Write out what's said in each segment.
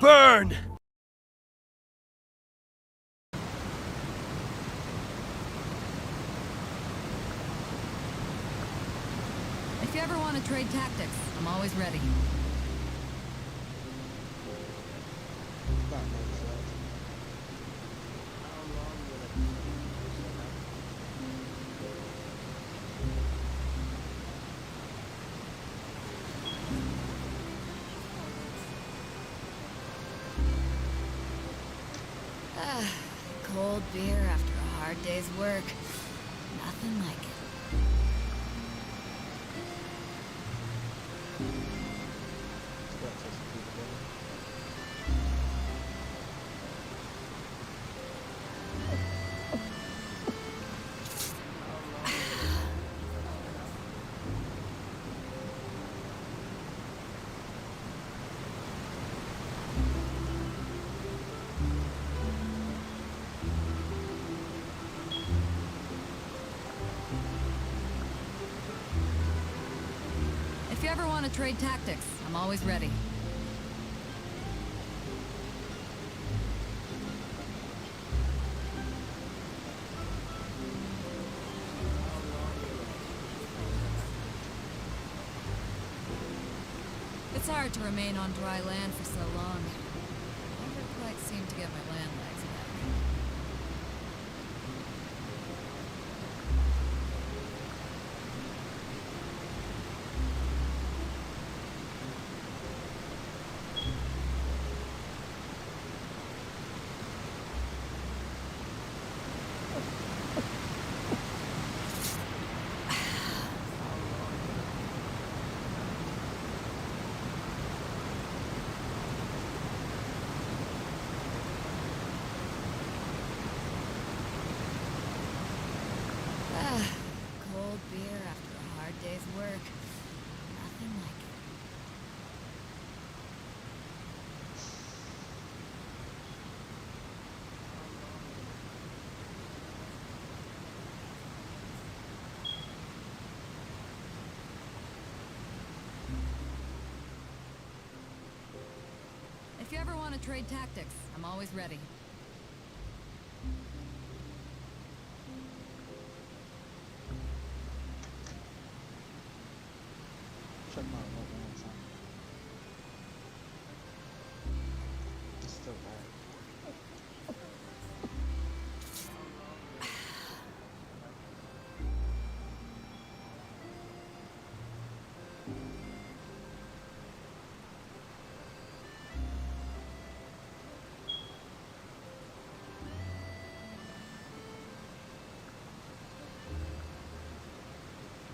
Burn! If you ever want to trade tactics, I'm always ready. Cold beer after a hard day's work. Nothing like it. If you ever want to trade tactics, I'm always ready. It's hard to remain on dry land for so long. Never quite seem to get my land legs back. Cold beer after a hard day's work. Nothing like it. If you ever want to trade tactics, I'm always ready. Check my remote one time. It's still bad.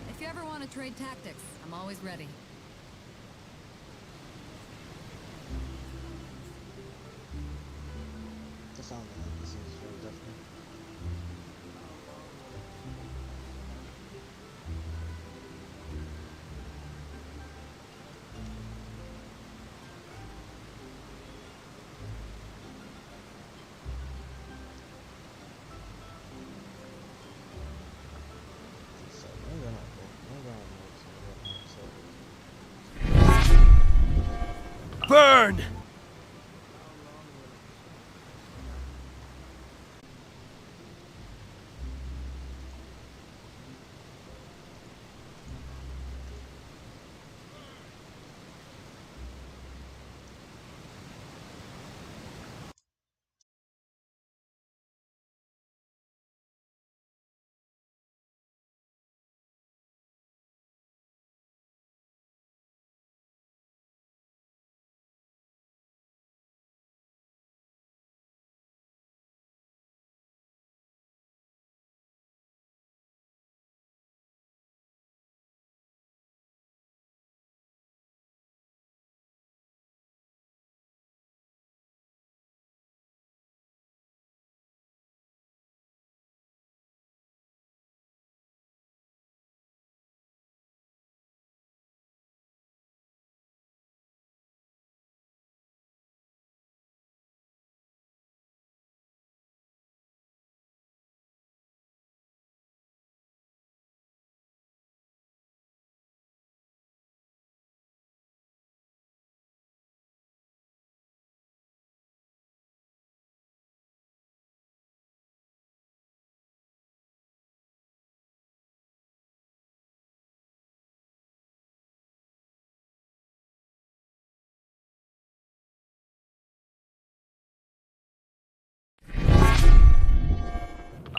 If you ever want to trade tactics, I'm always ready. The sound of this is very different. So maybe I'm not Burn!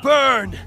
Burn!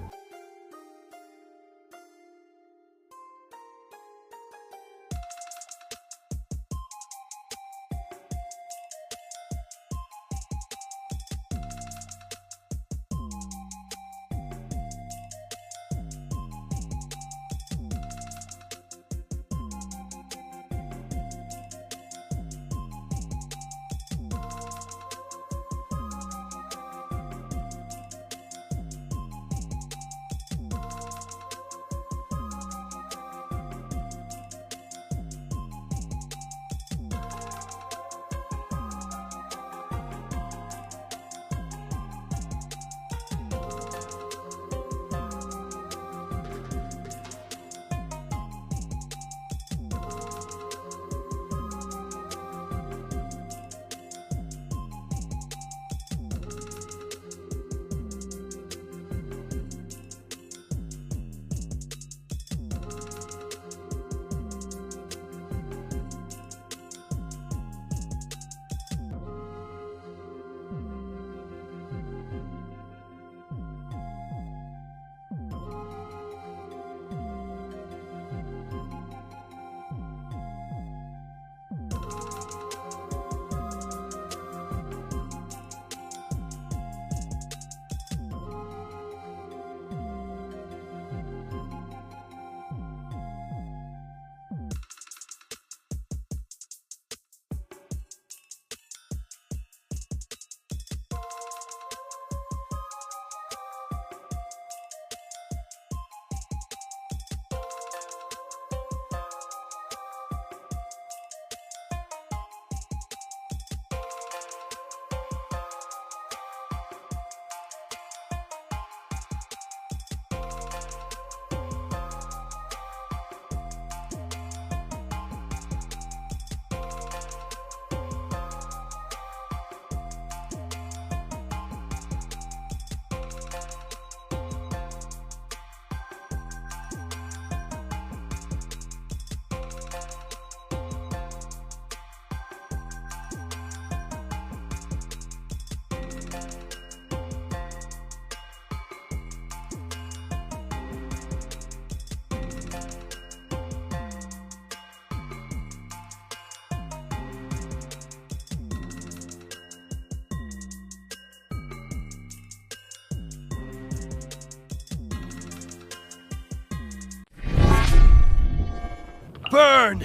Burn!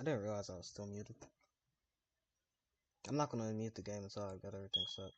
I didn't realize I was still muted. I'm not gonna mute the game until I've got everything set.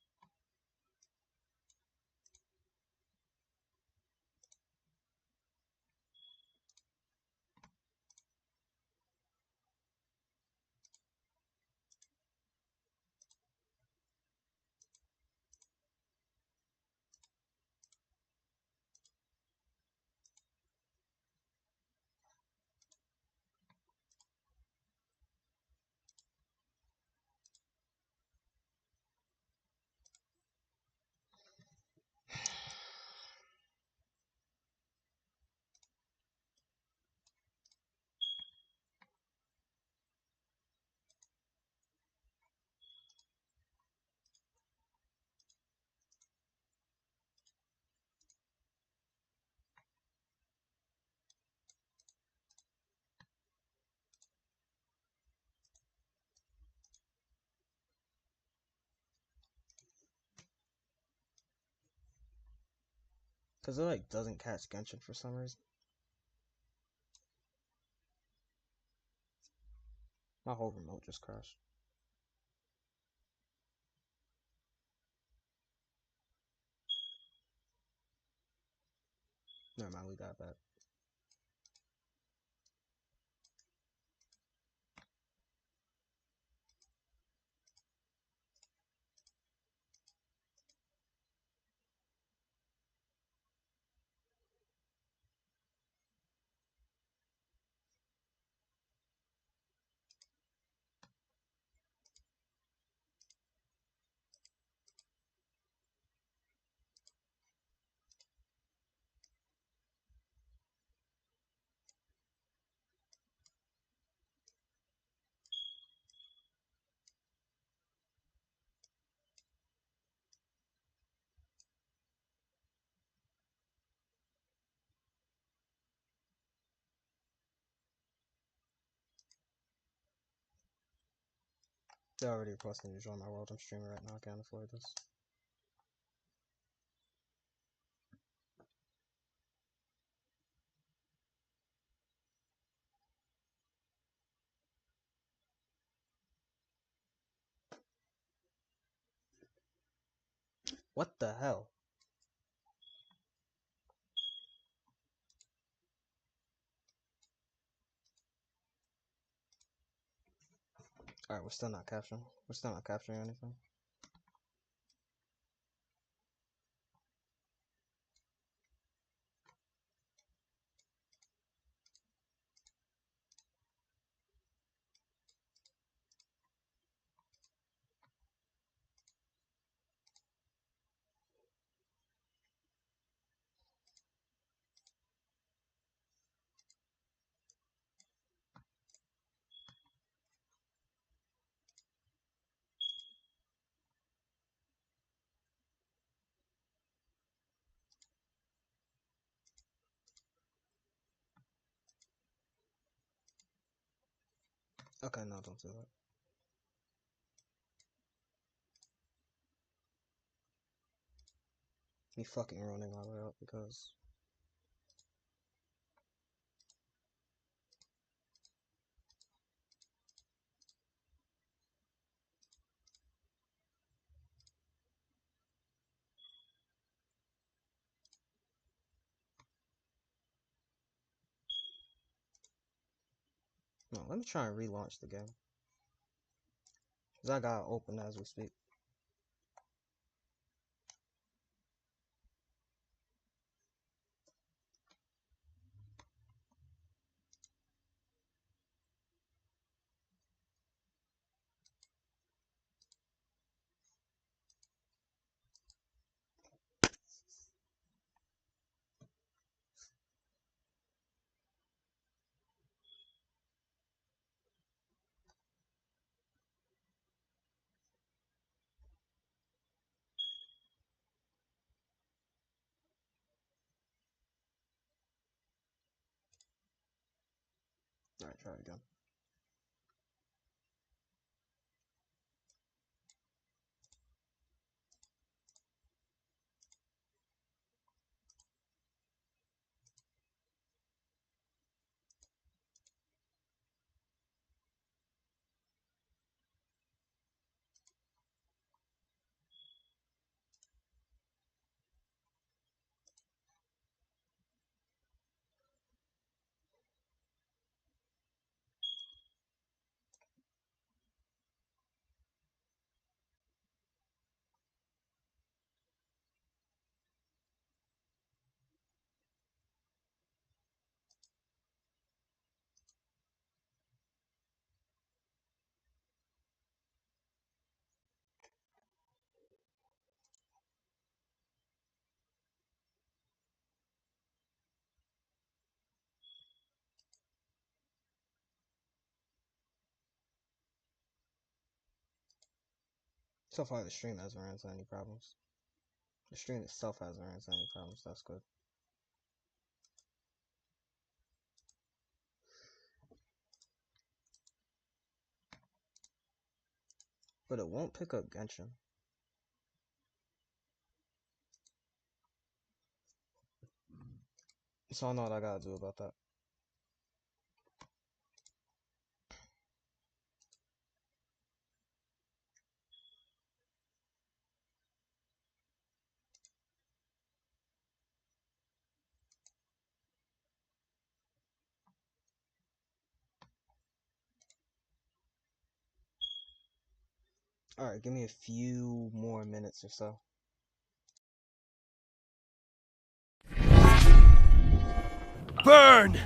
Cause it like doesn't catch Genshin for some reason. My whole remote just crashed. Never mind, we got that. They're already requesting to join my world. I'm streaming right now. I can't afford this. What the hell? Alright, we're still not capturing. We're still not capturing anything. Okay, no, don't do that. Me fucking running my way up because... No, let me try and relaunch the game. Cause I got it open as we speak. Alright, try it again. So far, the stream hasn't ran into any problems. The stream itself hasn't ran into any problems. That's good. But it won't pick up Genshin. So I know what I gotta do about that. Alright, give me a few more minutes or so. Burn!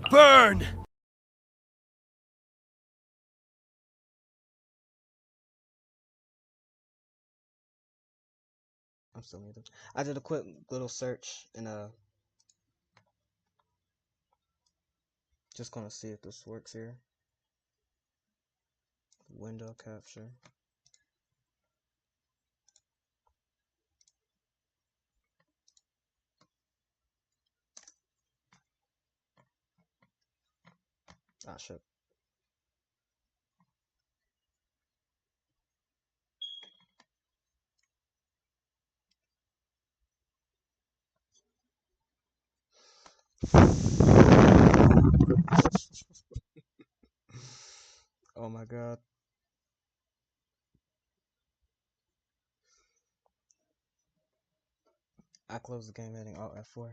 Burn! still muted. I did a quick little search and just gonna see if this works here. Window capture. Ah, shit. Oh my god. I closed the game hitting Alt F4.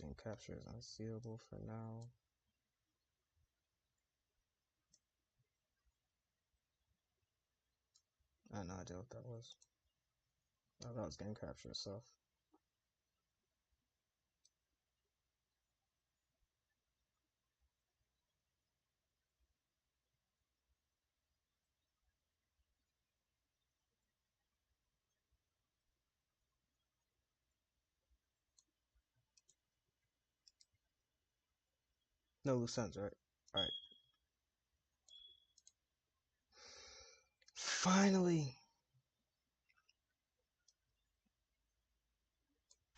Game capture is unseeable for now. I had no idea what that was. Oh, that was game capture itself. No loose ends, right? Alright. Finally!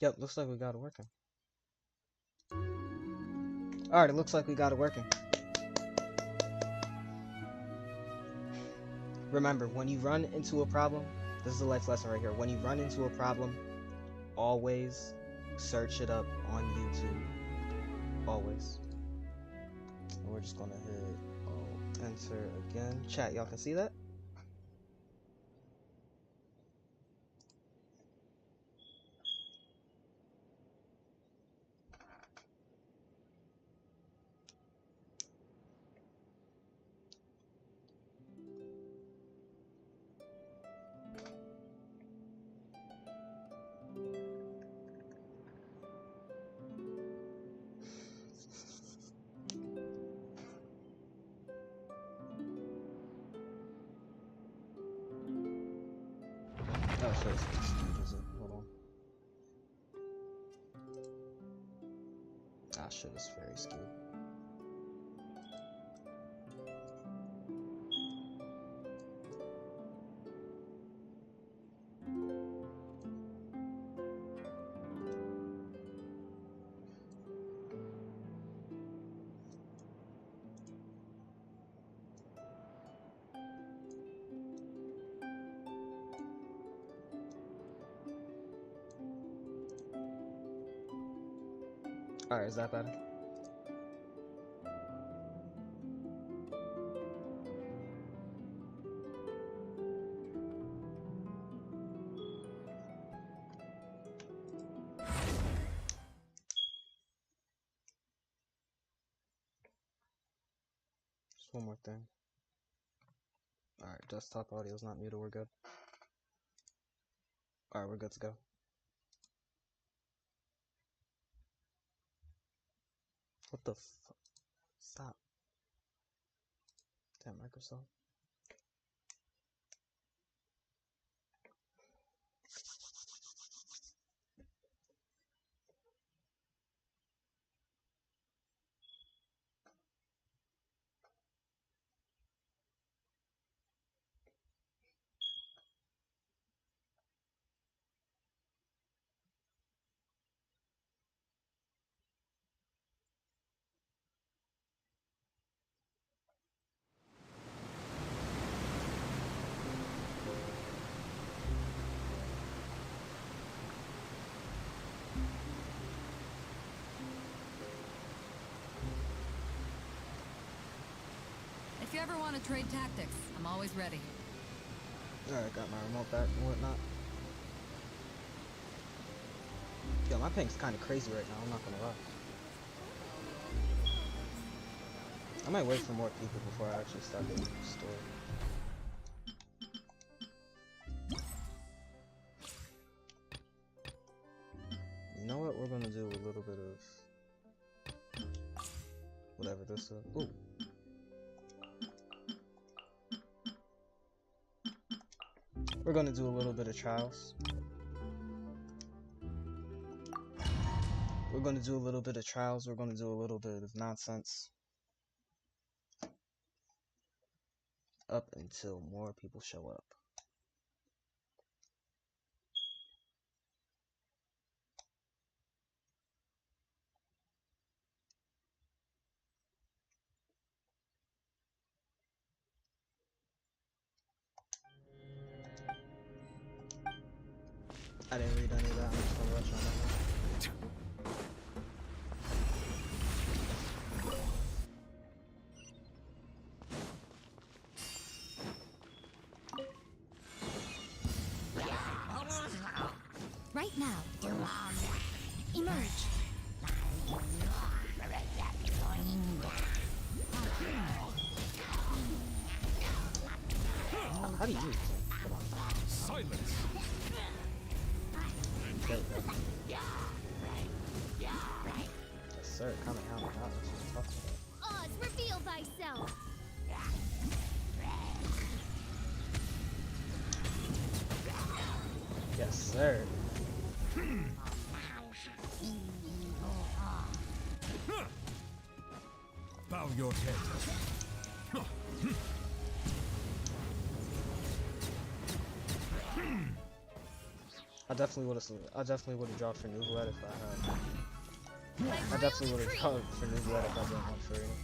Yep, looks like we got it working. Alright, it looks like we got it working. Remember, when you run into a problem, this is a life lesson right here. When you run into a problem, always search it up on YouTube. Always. And we're just gonna hit enter again. Chat, y'all can see that? Oh, so it's skewed, is it? Hold on. Ah, shit, it's very skewed. Alright, is that better? Just one more thing. Alright, desktop audio is not muted, we're good. Alright, we're good to go. What the fuck? Stop. Damn, Microsoft. ever want to trade tactics, I'm always ready. Alright, got my remote back and whatnot. Yo, my ping's kind of crazy right now, I'm not gonna lie. I might wait for more people before I actually start the story. You know what? We're gonna do a little bit of whatever this is. Ooh. We're gonna do a little bit of trials. We're gonna do a little bit of trials. We're gonna do a little bit of nonsense. Up until more people show up. I didn't read any of that. I'm just gonna rush on that one. Right now. Emerge. How do you use it? Silence! There we go. Yes, sir. Coming out of the house. What you talking Oz, reveal thyself. about? Yes, sir. Bow your head. I definitely would have dropped for Nublet if I had. I definitely would have dropped for Nublet if I didn't want Furina.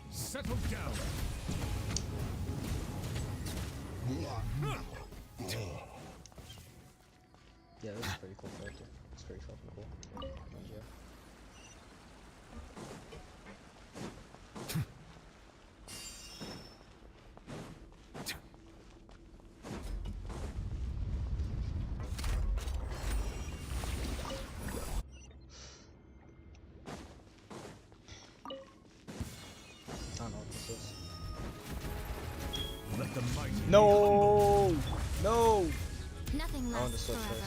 Settle down. Yeah, this is a pretty cool character. It's pretty fucking cool. Yeah. I don't know what this is. Let the mighty No! No! Nothing I want to lasts switch forever. first.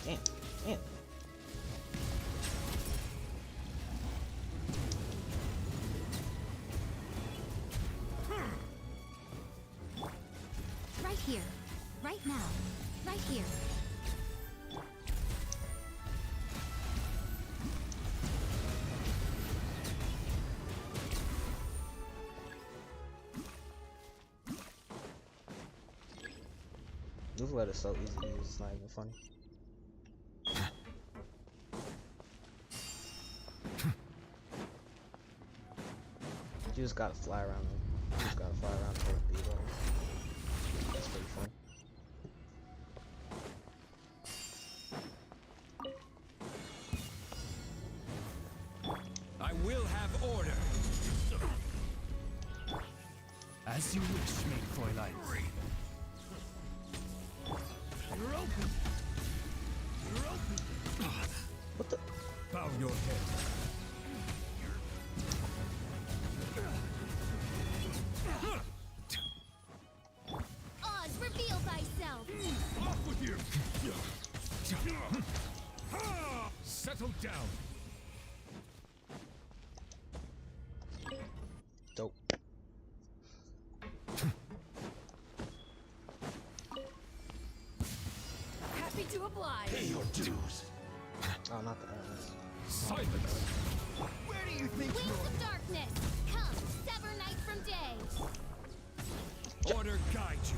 Damn. Damn. Right here. Right now. Right here. Nublet is so easy to use, it's not even funny. You just gotta fly around the whole beetle. That's pretty fun. I will have order. As you wish, maid Fräulein. You're open. You're open. What the? Bow your head. Oz, reveal thyself. Off with you. Settle down. Dope. Happy to oblige. Pay your dues. Oh, not the ass. Silence. Where do you think Wings of darkness. Come, sever night from day. order guide you?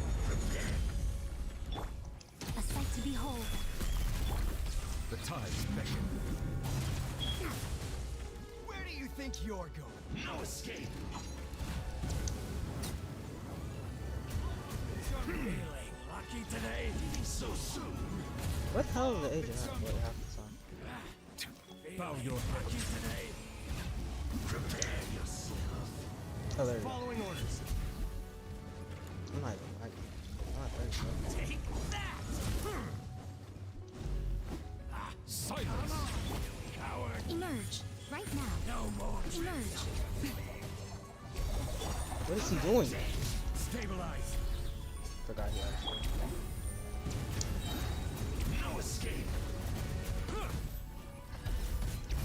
A sight to behold. The tides beckon. Where do you think you're going? No escape. You're feeling lucky today? So soon. What the hell is the agent at? Wait, half the time. Bow your lucky today. Prepare yourself. Oh, there you go. Following orders. I'm not even. I'm not ready, so. Take that! Silence! Coward! Emerge. Right now. No more Emerge. What is he doing? Stabilize! Forgot he actually. No escape!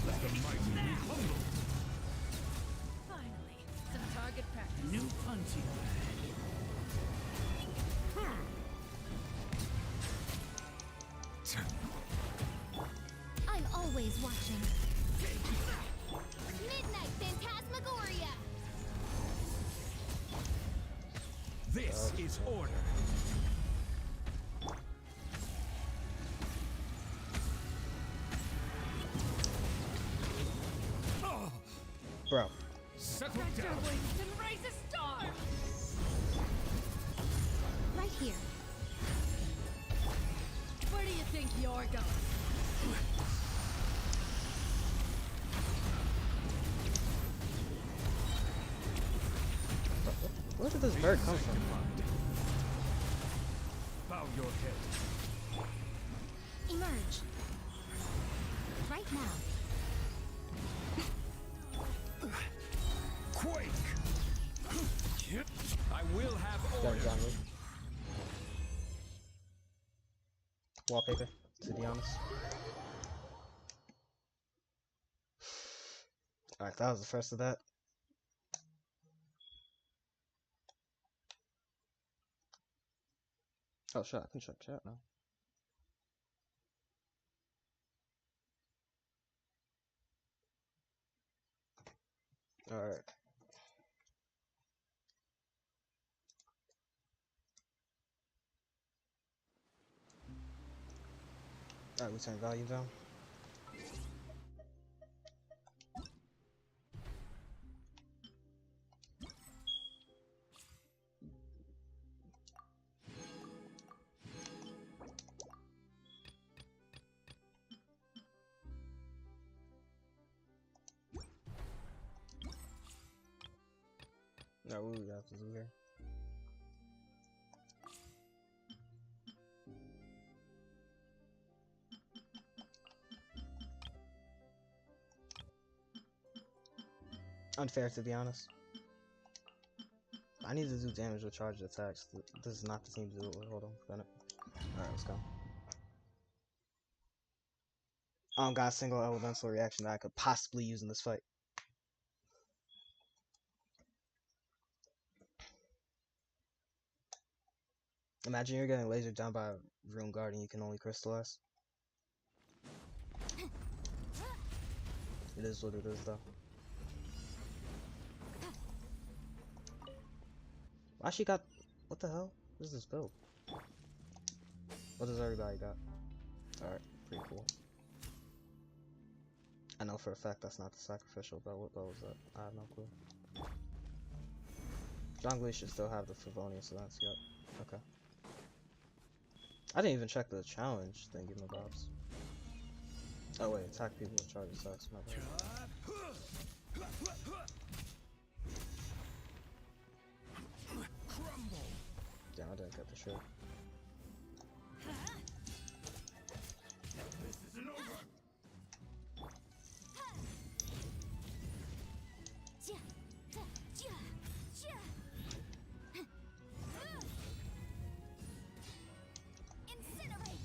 Let the mighty be humbled! Finally, some target practice. New punching bag. I'm always watching. Midnight Phantasmagoria. This is order. Bro. Settle Spread your down. wings and raise a storm! Right here. Where do you think you're going? Where did this bird come from? Bow your head. Emerge. Right now. Quake! I will have Got order. it, John Wick. Wallpaper, to be honest. Alright, that was the first of that. Oh shit, I can check chat now. Alright. Alright, we turn volume down. Now what we got to do here? Unfair, to be honest. I need to do damage with charged attacks. This is not the team to do it with. Hold on, Bennett. Alright, let's go. I don't got a single elemental reaction that I could possibly use in this fight. Imagine you're getting lasered down by a rune guard and you can only crystallize. It is what it is, though. Why she got... What the hell? What is this build? What does everybody got? Alright, pretty cool. I know for a fact that's not the sacrificial belt. What belt was that? I have no clue. Zhongli should still have the Favonius events, yep. Okay. I didn't even check the challenge thingy-mabobs. Oh wait, attack people with charge attacks, my bad. Damn, I didn't get the shit. This isn't over. Incinerate.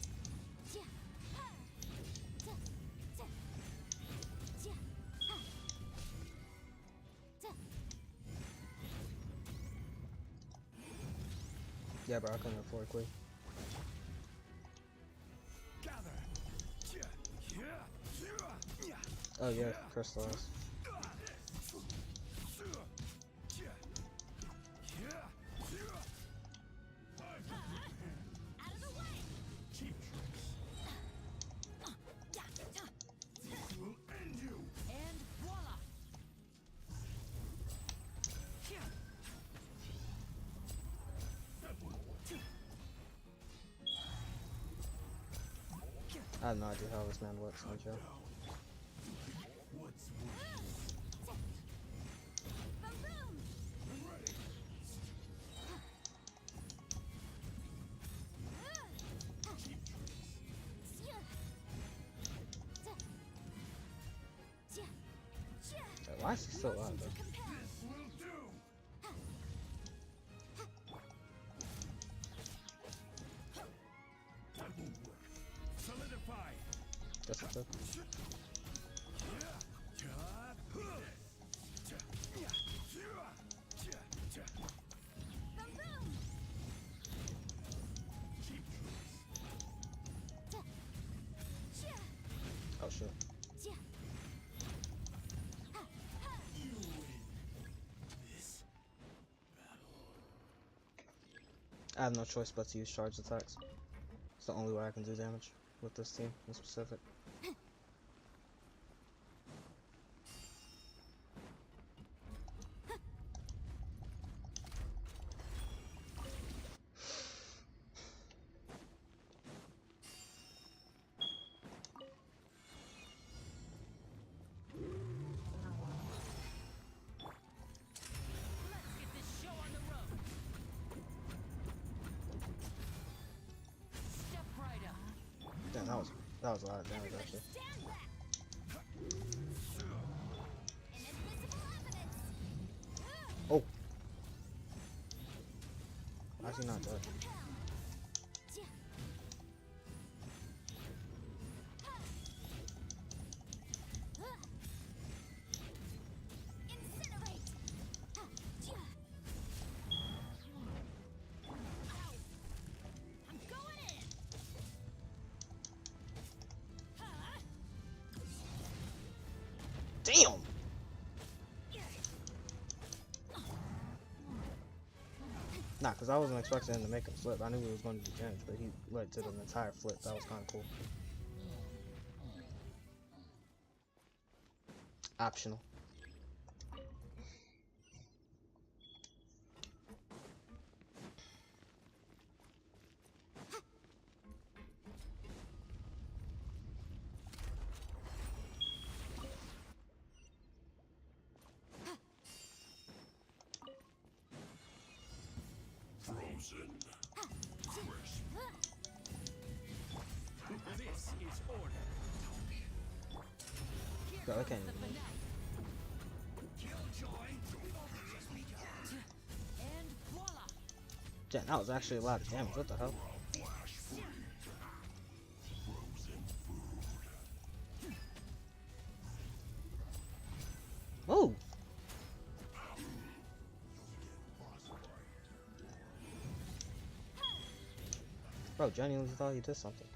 Yeah, bro, I couldn't afford quick. Gather. Oh yeah, crystallize. Out of the way. Cheap tricks. This will end you. And voila! I have no idea how this man works, no joke. What's with Why is he still alive though? This will do. That won't work. Solidify. Guess it took. Oh shit. I have no choice but to use charge attacks. It's the only way I can do damage with this team in specific. Damn, that was a lot of damage actually. Oh, why is he not dead? Damn! Nah, because I wasn't expecting him to make a flip. I knew he was going to do damage, but he led to an entire flip. That was kind of cool. Optional. Frozen. This is order. Bro, I can't even move. And voila. Damn, that was actually a lot of damage. What the hell? Move! Bro, genuinely thought he did something.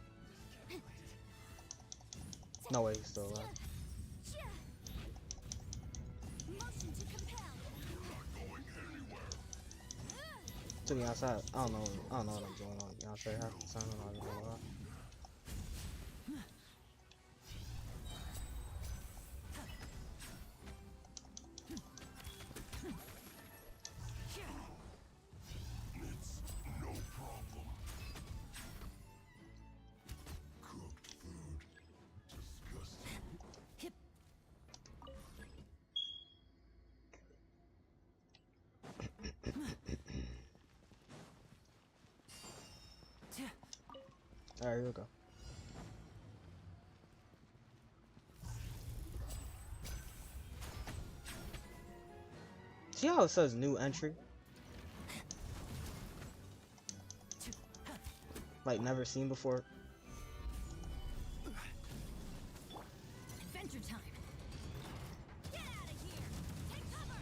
No way he's still alive. To be honest, I don't know what I'm doing on Beyonce half the time. I'm not even gonna lie. It's no problem. Cooked food. Disgusting. Alright, here we go. See how it says new entry? Like never seen before. Adventure time. Get out of here. Take cover.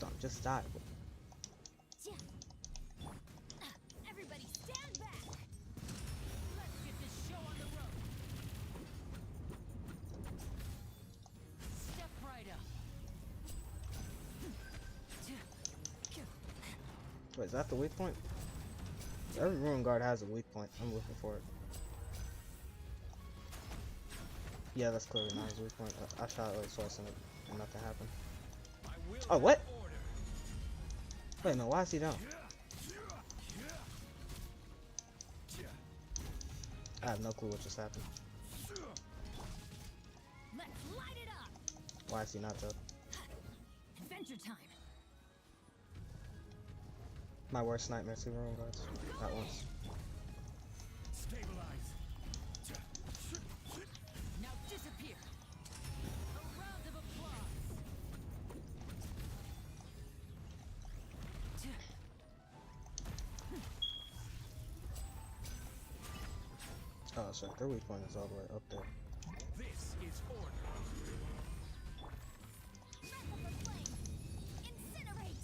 Don't just die. Everybody stand back. Let's get this show on the road. Step right up. Wait, is that the weak point? Every ruin guard has a weak point. I'm looking for it. Yeah, that's clearly not his weak point. I shot like twice and nothing happened. Oh, what? Wait a minute, why is he down? I I have no clue what just happened. Let's light it up! Why is he not dead? Adventure time! My worst nightmare to room guards. At once. Stabilize. Now disappear! A round of applause! Oh, sorry. Their weak point is all the way up there. This is order. Wrap up the flame. Incinerate.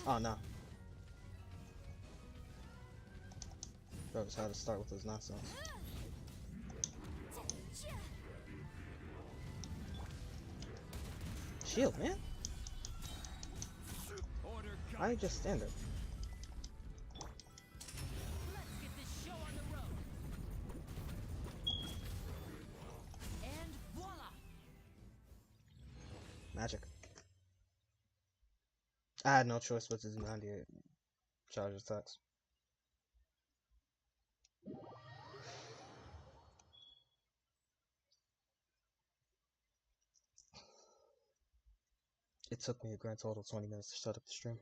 Oh no. Bro just had to start with his nonsense. Shield, man. Order. Why you just stand there? Let's get this show on the road! And voila! Magic. I had no choice but to do 98 charge attacks. It took me a grand total of 20 minutes to set up the stream.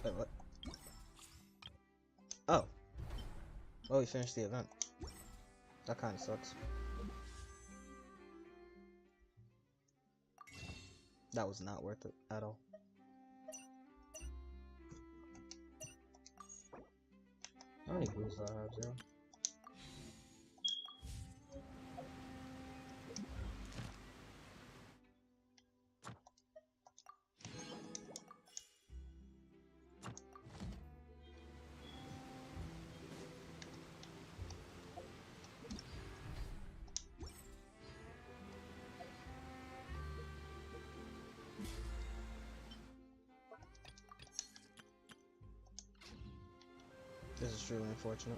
Wait, what? Oh. Well, we finished the event. That kind of sucks. That was not worth it at all. How many blues do I have, Zero? This is truly unfortunate.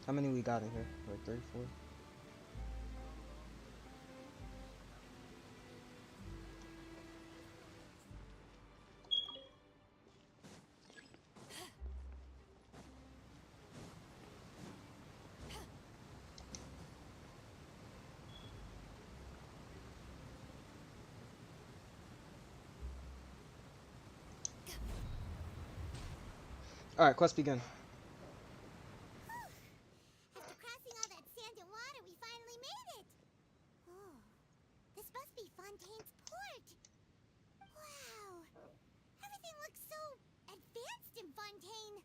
How many we got in here? Like 3, 4? Alright, quest begin. After crossing all that sand and water, we finally made it. Oh, this must be Fontaine's port. Wow, everything looks so advanced in Fontaine.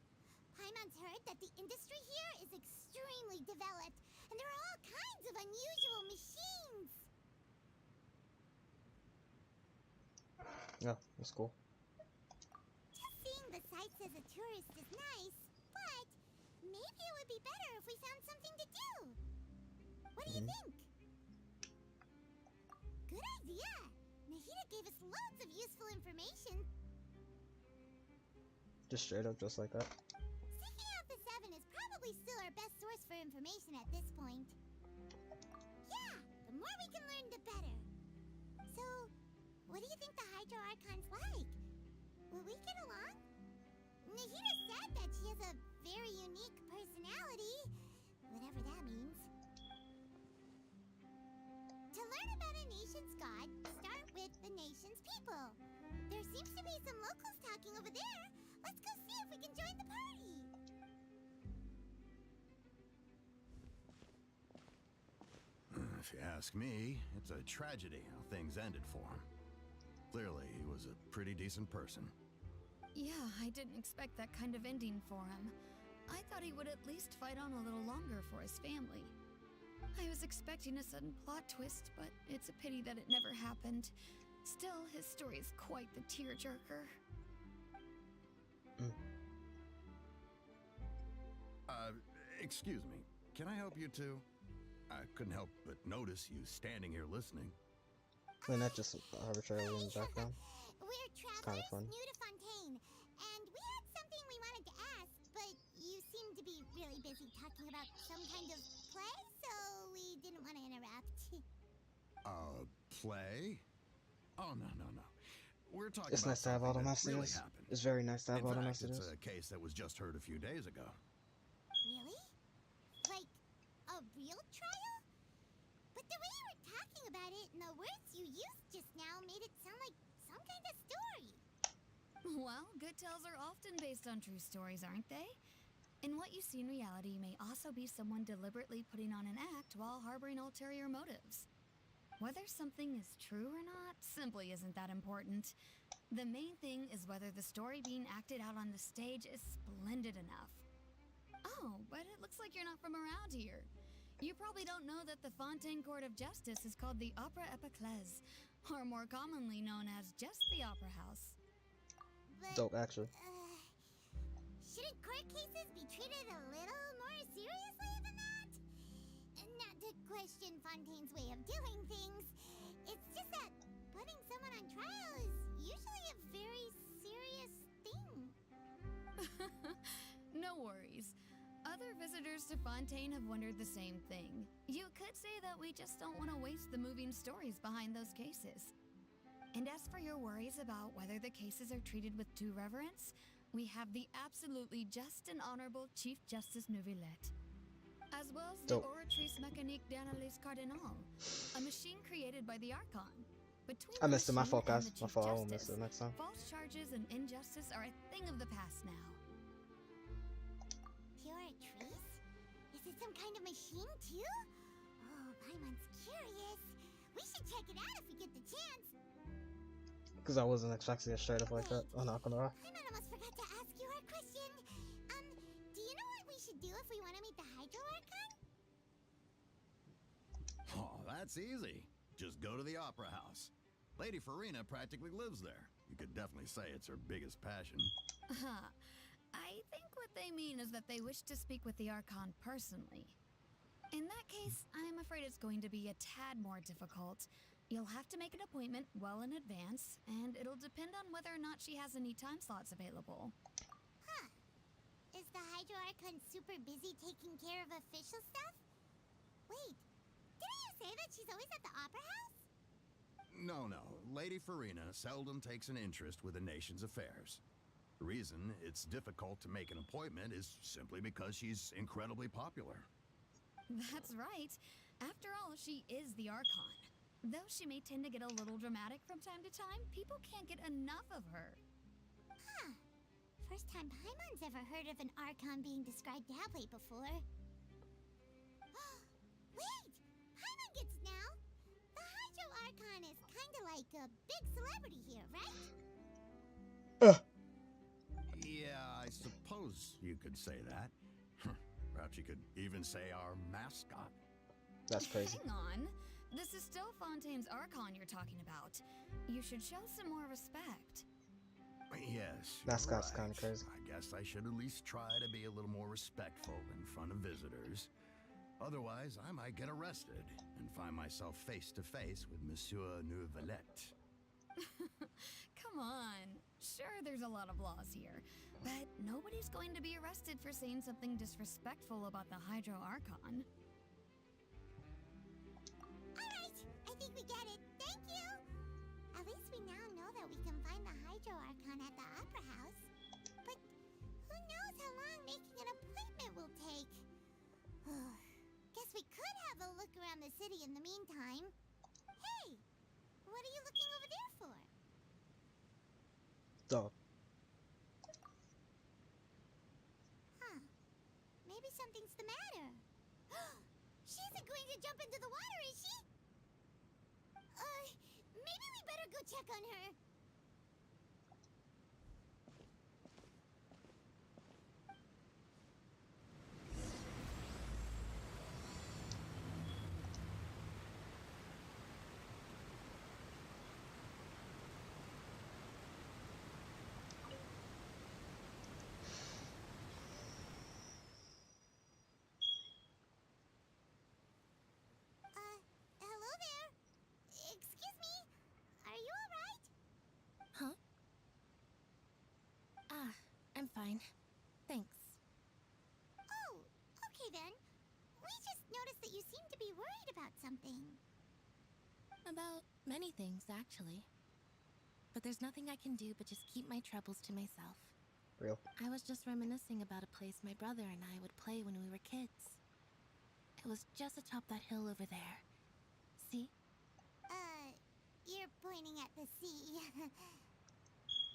Paimon's heard that the industry here is extremely developed, and there are all kinds of unusual machines. Yeah, that's cool. Just seeing the sights as a tourist is nice, but maybe it would be better if we found something to do. What do you think? Good idea. Nahida gave us loads of useful information. Just straight up, just like that. Seeking out the Seven is probably still our best source for information at this point. Yeah, the more we can learn, the better. So, what do you think the Hydro Archon's like? Will we get along? Nahida said that she has a very unique personality, whatever that means. To learn about a nation's god, start with the nation's people. There seems to be some locals talking over there. Let's go see if we can join the party. If you ask me, it's a tragedy how things ended for him. Clearly, he was a pretty decent person. Yeah, I didn't expect that kind of ending for him. I thought he would at least fight on a little longer for his family. I was expecting a sudden plot twist, but it's a pity that it never happened. Still, his story is quite the tearjerker. Excuse me. Can I help you too? I couldn't help but notice you standing here listening. We're not just arbitrarily in the background. We're Kinda travelers fun. new to Fontaine, and we had something we wanted to ask, but you seemed to be really busy talking about some kind of play, so we didn't want to interrupt. Play? Oh, no. We're talking It's about nice to have all the something that really messages. happened. It's very nice to have In all the fact, messages. it's a case that was just heard a few days ago. Really? Like, a real trial? But the way you were talking about it and the words you used just now made it sound like some kind of story. Well, good tales are often based on true stories, aren't they? And what you see in reality may also be someone deliberately putting on an act while harboring ulterior motives. Whether something is true or not simply isn't that important. The main thing is whether the story being acted out on the stage is splendid enough. Oh, but it looks like you're not from around here. You probably don't know that the Fontaine Court of Justice is called the Opera Epiclese, or more commonly known as just the Opera House. But, Dope, actually. Shouldn't court cases be treated a little more seriously than that? Not to question Fontaine's way of doing things. It's just that putting someone on trial is usually a very serious thing. No worries. Other visitors to Fontaine have wondered the same thing. You could say that we just don't want to waste the moving stories behind those cases. And as for your worries about whether the cases are treated with due reverence, we have the absolutely just and honorable Chief Justice Neuvillette, as well as the Dope. Oratrice Mécanique d'Analyse Cardinal, a machine created by the Archon. Between I the missed it. My machine fault, and guys. the My Chief fault. I will Justice, miss it next time. false charges and injustice are a thing of the past now. Oratrice? Is it some kind of machine too? Oh, Paimon's curious. We should check it out if we get the chance. Because I wasn't expecting it straight up like that. I'm not gonna lie. Paimon almost forgot to ask you our question. Do you know what we should do if we want to meet the Hydro Archon? Oh, that's easy. Just go to the Opera House. Lady Furina practically lives there. You could definitely say it's her biggest passion. I think what they mean is that they wish to speak with the Archon personally. In that case, I'm afraid it's going to be a tad more difficult. You'll have to make an appointment well in advance, and it'll depend on whether or not she has any time slots available. Huh. Is the Hydro Archon super busy taking care of official stuff? Wait, didn't you say that she's always at the Opera House? No. Lady Furina seldom takes an interest with the nation's affairs. The reason it's difficult to make an appointment is simply because she's incredibly popular. That's right. After all, she is the Archon. Though she may tend to get a little dramatic from time to time, people can't get enough of her. Huh. First time Paimon's ever heard of an Archon being described that way before. Wait! Paimon gets now! The Hydro Archon is kinda like a big celebrity here, right? Yeah, I suppose you could say that. Perhaps you could even say our mascot. That's crazy. Hang on. This is still Fontaine's Archon you're talking about. You should show some more respect. Yes, Mascot's you're right. kinda crazy. I guess I should at least try to be a little more respectful in front of visitors. Otherwise, I might get arrested and find myself face to face with Monsieur Neuvillette. Come on. Sure, there's a lot of laws here, but nobody's going to be arrested for saying something disrespectful about the Hydro Archon. Alright, I think we get it. Thank you! At least we now know that we can find the Hydro Archon at the Opera House. But who knows how long making an appointment will take? Guess we could have a look around the city in the meantime. Hey! What are you looking over there for? Dog. Huh. Maybe something's the matter. She isn't going to jump into the water, is she? Maybe we better go check on her. you seem to be worried about something. About many things, actually. But there's nothing I can do but just keep my troubles to myself. Real. I was just reminiscing about a place my brother and I would play when we were kids. It was just atop that hill over there. See? You're pointing at the sea.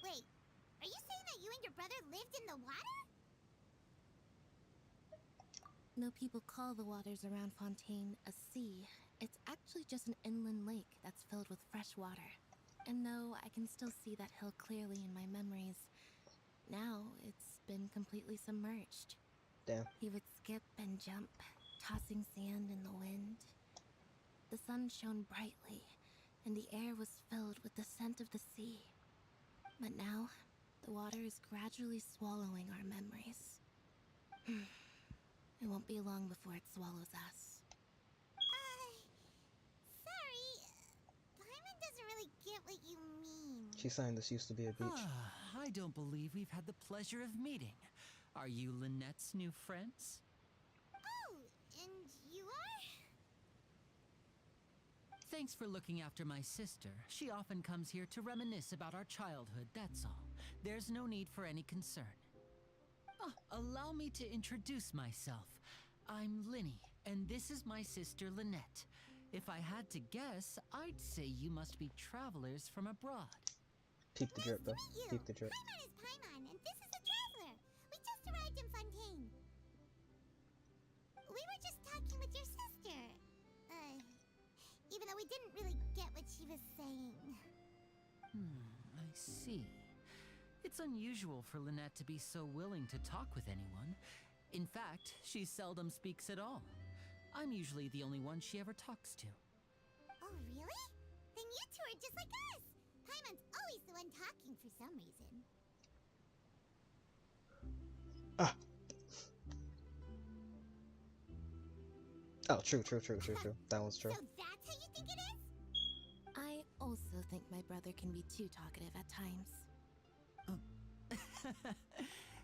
Wait, are you saying that you and your brother lived in the water? No people call the waters around Fontaine a sea. It's actually just an inland lake that's filled with fresh water. And though I can still see that hill clearly in my memories, now it's been completely submerged. Damn. He would skip and jump, tossing sand in the wind. The sun shone brightly, and the air was filled with the scent of the sea. But now, the water is gradually swallowing our memories. It won't be long before it swallows us. Sorry. Paimon doesn't really get what you mean. She's saying this used to be a beach. I don't believe we've had the pleasure of meeting. Are you Lynette's new friends? Oh, and you are? Thanks for looking after my sister. She often comes here to reminisce about our childhood, that's all. There's no need for any concern. Allow me to introduce myself. I'm Linny, and this is my sister Lynette. If I had to guess, I'd say you must be travelers from abroad. Peek the drip, though. Peek the drip. Paimon is Paimon, and this is a traveler. We just arrived in Fontaine. We were just talking with your sister. Even though we didn't really get what she was saying. I see. It's unusual for Lynette to be so willing to talk with anyone. In fact, she seldom speaks at all. I'm usually the only one she ever talks to. Oh, really? Then you two are just like us. Paimon's always the one talking for some reason. Ah. Oh, true. That one's true. So that's how you think it is? I also think my brother can be too talkative at times.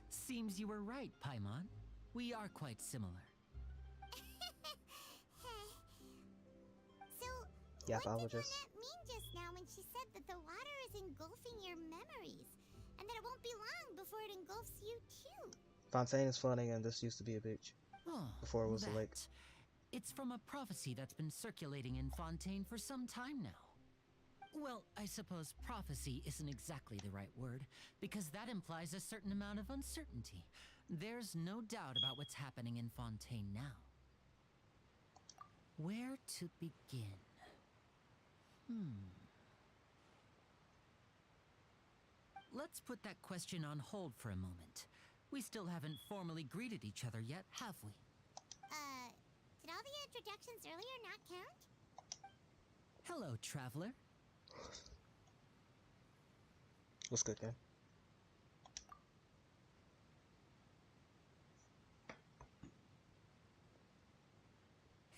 Seems you were right, Paimon. We are quite similar. So, Yeah, what did apologist. Lynette mean just now when she said that the water is engulfing your memories? And that it won't be long before it engulfs you too? Fontaine is flooding, and this used to be a beach. Oh, Before it was a lake. It's from a prophecy that's been circulating in Fontaine for some time now. Well, I suppose prophecy isn't exactly the right word, because that implies a certain amount of uncertainty. There's no doubt about what's happening in Fontaine now. Where to begin? Let's put that question on hold for a moment. We still haven't formally greeted each other yet, have we? Did all the introductions earlier not count? Hello, traveler. What's good, guy?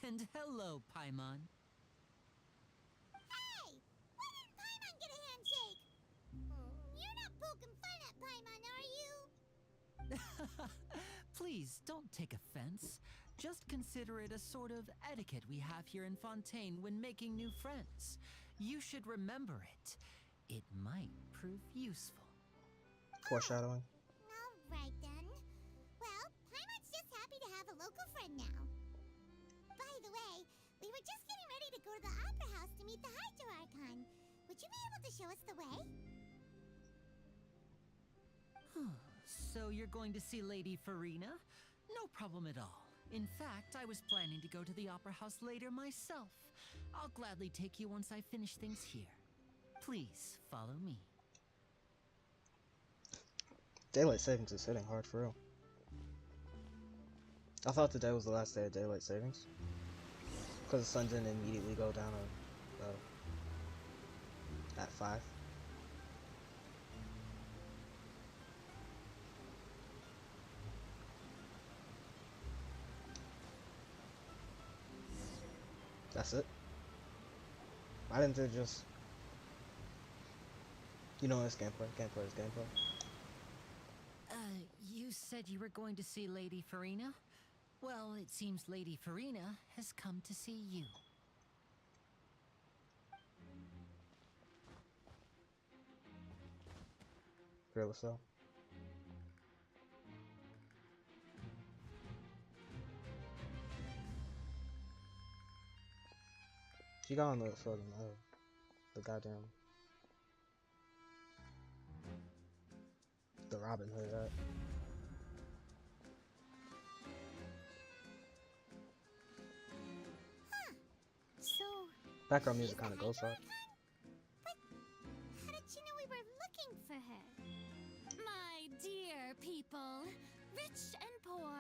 And hello, Paimon. Hey! Why didn't Paimon get a handshake? You're not poking fun at Paimon, are you? Please, don't take offense. Just consider it a sort of etiquette we have here in Fontaine when making new friends. You should remember it. It might prove useful. Foreshadowing. Alright then. Well, Paimon's just happy to have a local friend now. By the way, we were just getting ready to go to the Opera House to meet the Hydro Archon. Would you be able to show us the way? So you're going to see Lady Furina? No problem at all. In fact, I was planning to go to the Opera House later myself. I'll gladly take you once I finish things here. Please, follow me. Daylight savings is hitting hard for real. I thought today was the last day of daylight savings. Because the sun didn't immediately go down at 5. That's it. Why didn't they just... You know, it's gameplay. Gameplay is gameplay. You said you were going to see Lady Furina? Well, it seems Lady Furina has come to see you. Really so. She got on the fucking the goddamn the Robin Hood hat. So, Background music she's kind of the goes Hydra up. But how did she know we were looking for her? My dear people, rich and poor,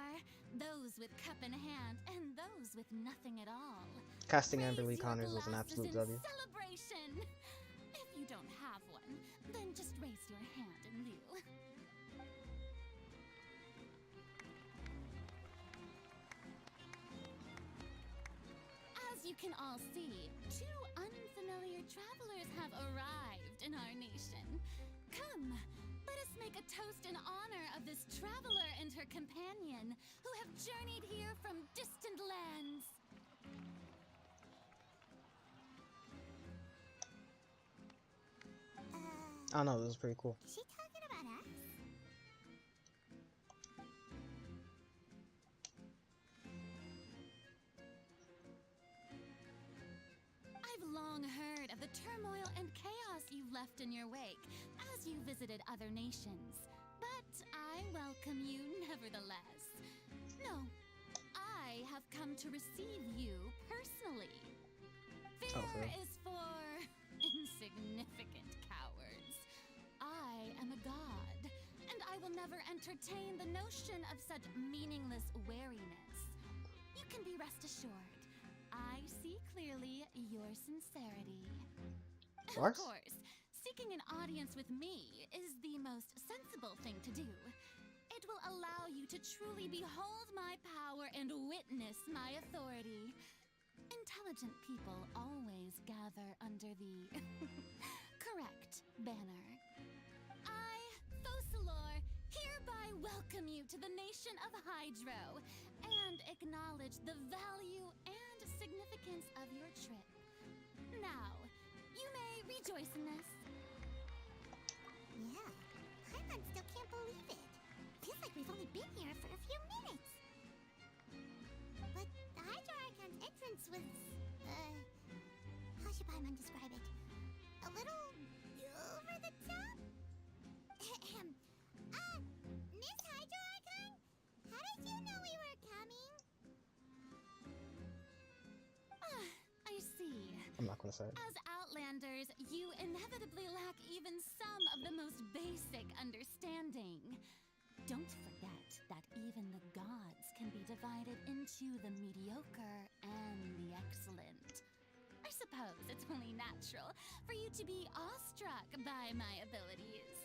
those with cup in hand and those with nothing at all. Casting Raise Amber Lee your Connors was an glasses absolute in W. celebration. If you don't have one, then just raise your hand in lieu. As you can all see, two unfamiliar travelers have arrived in our nation. Come, let us make a toast in honor of this traveler and her companion who have journeyed here from distant lands. I don't know, this is pretty cool. Is she talking about us? I've long heard of the turmoil and chaos you've left in your wake as you visited other nations. But I welcome you nevertheless. No, I have come to receive you personally. Fear Okay. is for insignificant cowards. I am a god, and I will never entertain the notion of such meaningless wariness. You can be rest assured. I see clearly your sincerity. Of What? course, seeking an audience with me is the most sensible thing to do. It will allow you to truly behold my power and witness my authority. Intelligent people always gather under the correct banner. I, Focalor, hereby welcome you to the nation of Hydro and acknowledge the value and significance of your trip. Now, you may rejoice in this. Yeah. Paimon still can't believe it. Feels like we've only been here for a few minutes. But the Hydra Archon's entrance was, how should Paimon describe it? A little over the top? Ahem. Miss Hydra Archon? How did you know we were coming? I see. I'm not gonna say it. As Outlanders, you inevitably lack even some of the most basic understanding. Don't forget that even the gods can be divided into the mediocre and the excellent. I suppose it's only natural for you to be awestruck by my abilities.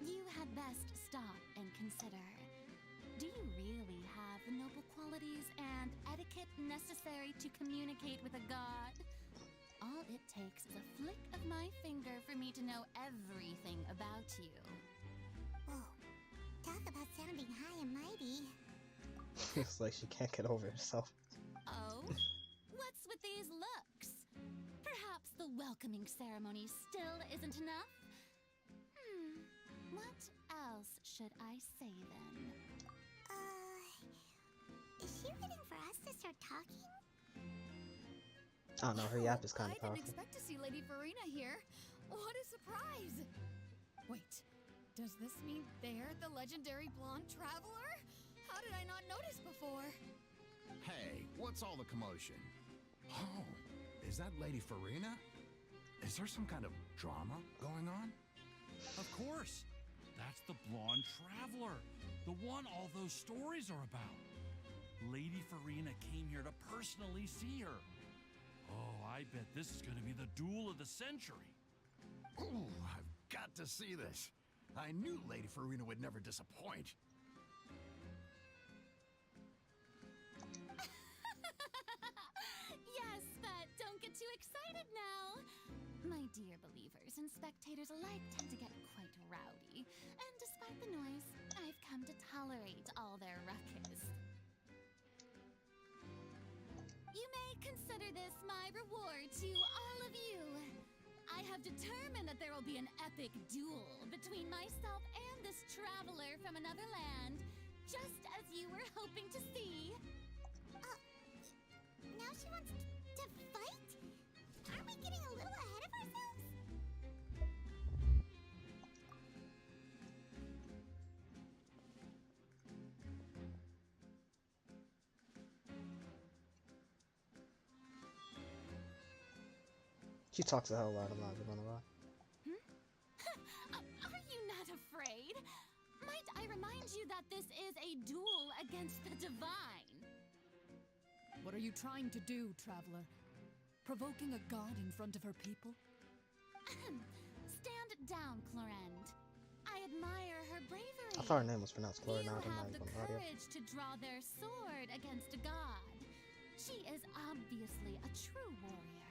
You had best stop and consider. Do you really have the noble qualities and etiquette necessary to communicate with a god? All it takes is a flick of my finger for me to know everything about you. Whoa. Talk about sounding high and mighty. It's like she can't get over herself. Oh? What's with these looks? Perhaps the welcoming ceremony still isn't enough? What else should I say then? Is she waiting for us to start talking? I don't know, her yap is kind of I didn't powerful. expect to see Lady Furina here. What a surprise! Wait, does this mean they're the legendary blonde traveler? How did I not notice before? Hey, what's all the commotion? Oh, is that Lady Furina? Is there some kind of drama going on? Of course. That's the blonde traveler. The one all those stories are about. Lady Furina came here to personally see her. Oh, I bet this is going to be the duel of the century. Ooh, I've got to see this. I knew Lady Furina would never disappoint. Yes, but don't get too excited now. My dear believers and spectators alike tend to get quite rowdy, and despite the noise, I've come to tolerate all their ruckus. consider this my reward to all of you. I have determined that there will be an epic duel between myself and this traveler from another land, just as you were hoping to see. Now she wants to fight? Aren't we getting a little ahead of ourselves? She talks a hell lot. I'm not gonna lie. Are you not afraid? Might I remind you that this is a duel against the divine? What are you trying to do, traveler? Provoking a god in front of her people? Stand down, Clorend. I admire her bravery. I thought her name was pronounced Clara. You Now I'm have not the even audio. courage to draw their sword against a god. She is obviously a true warrior.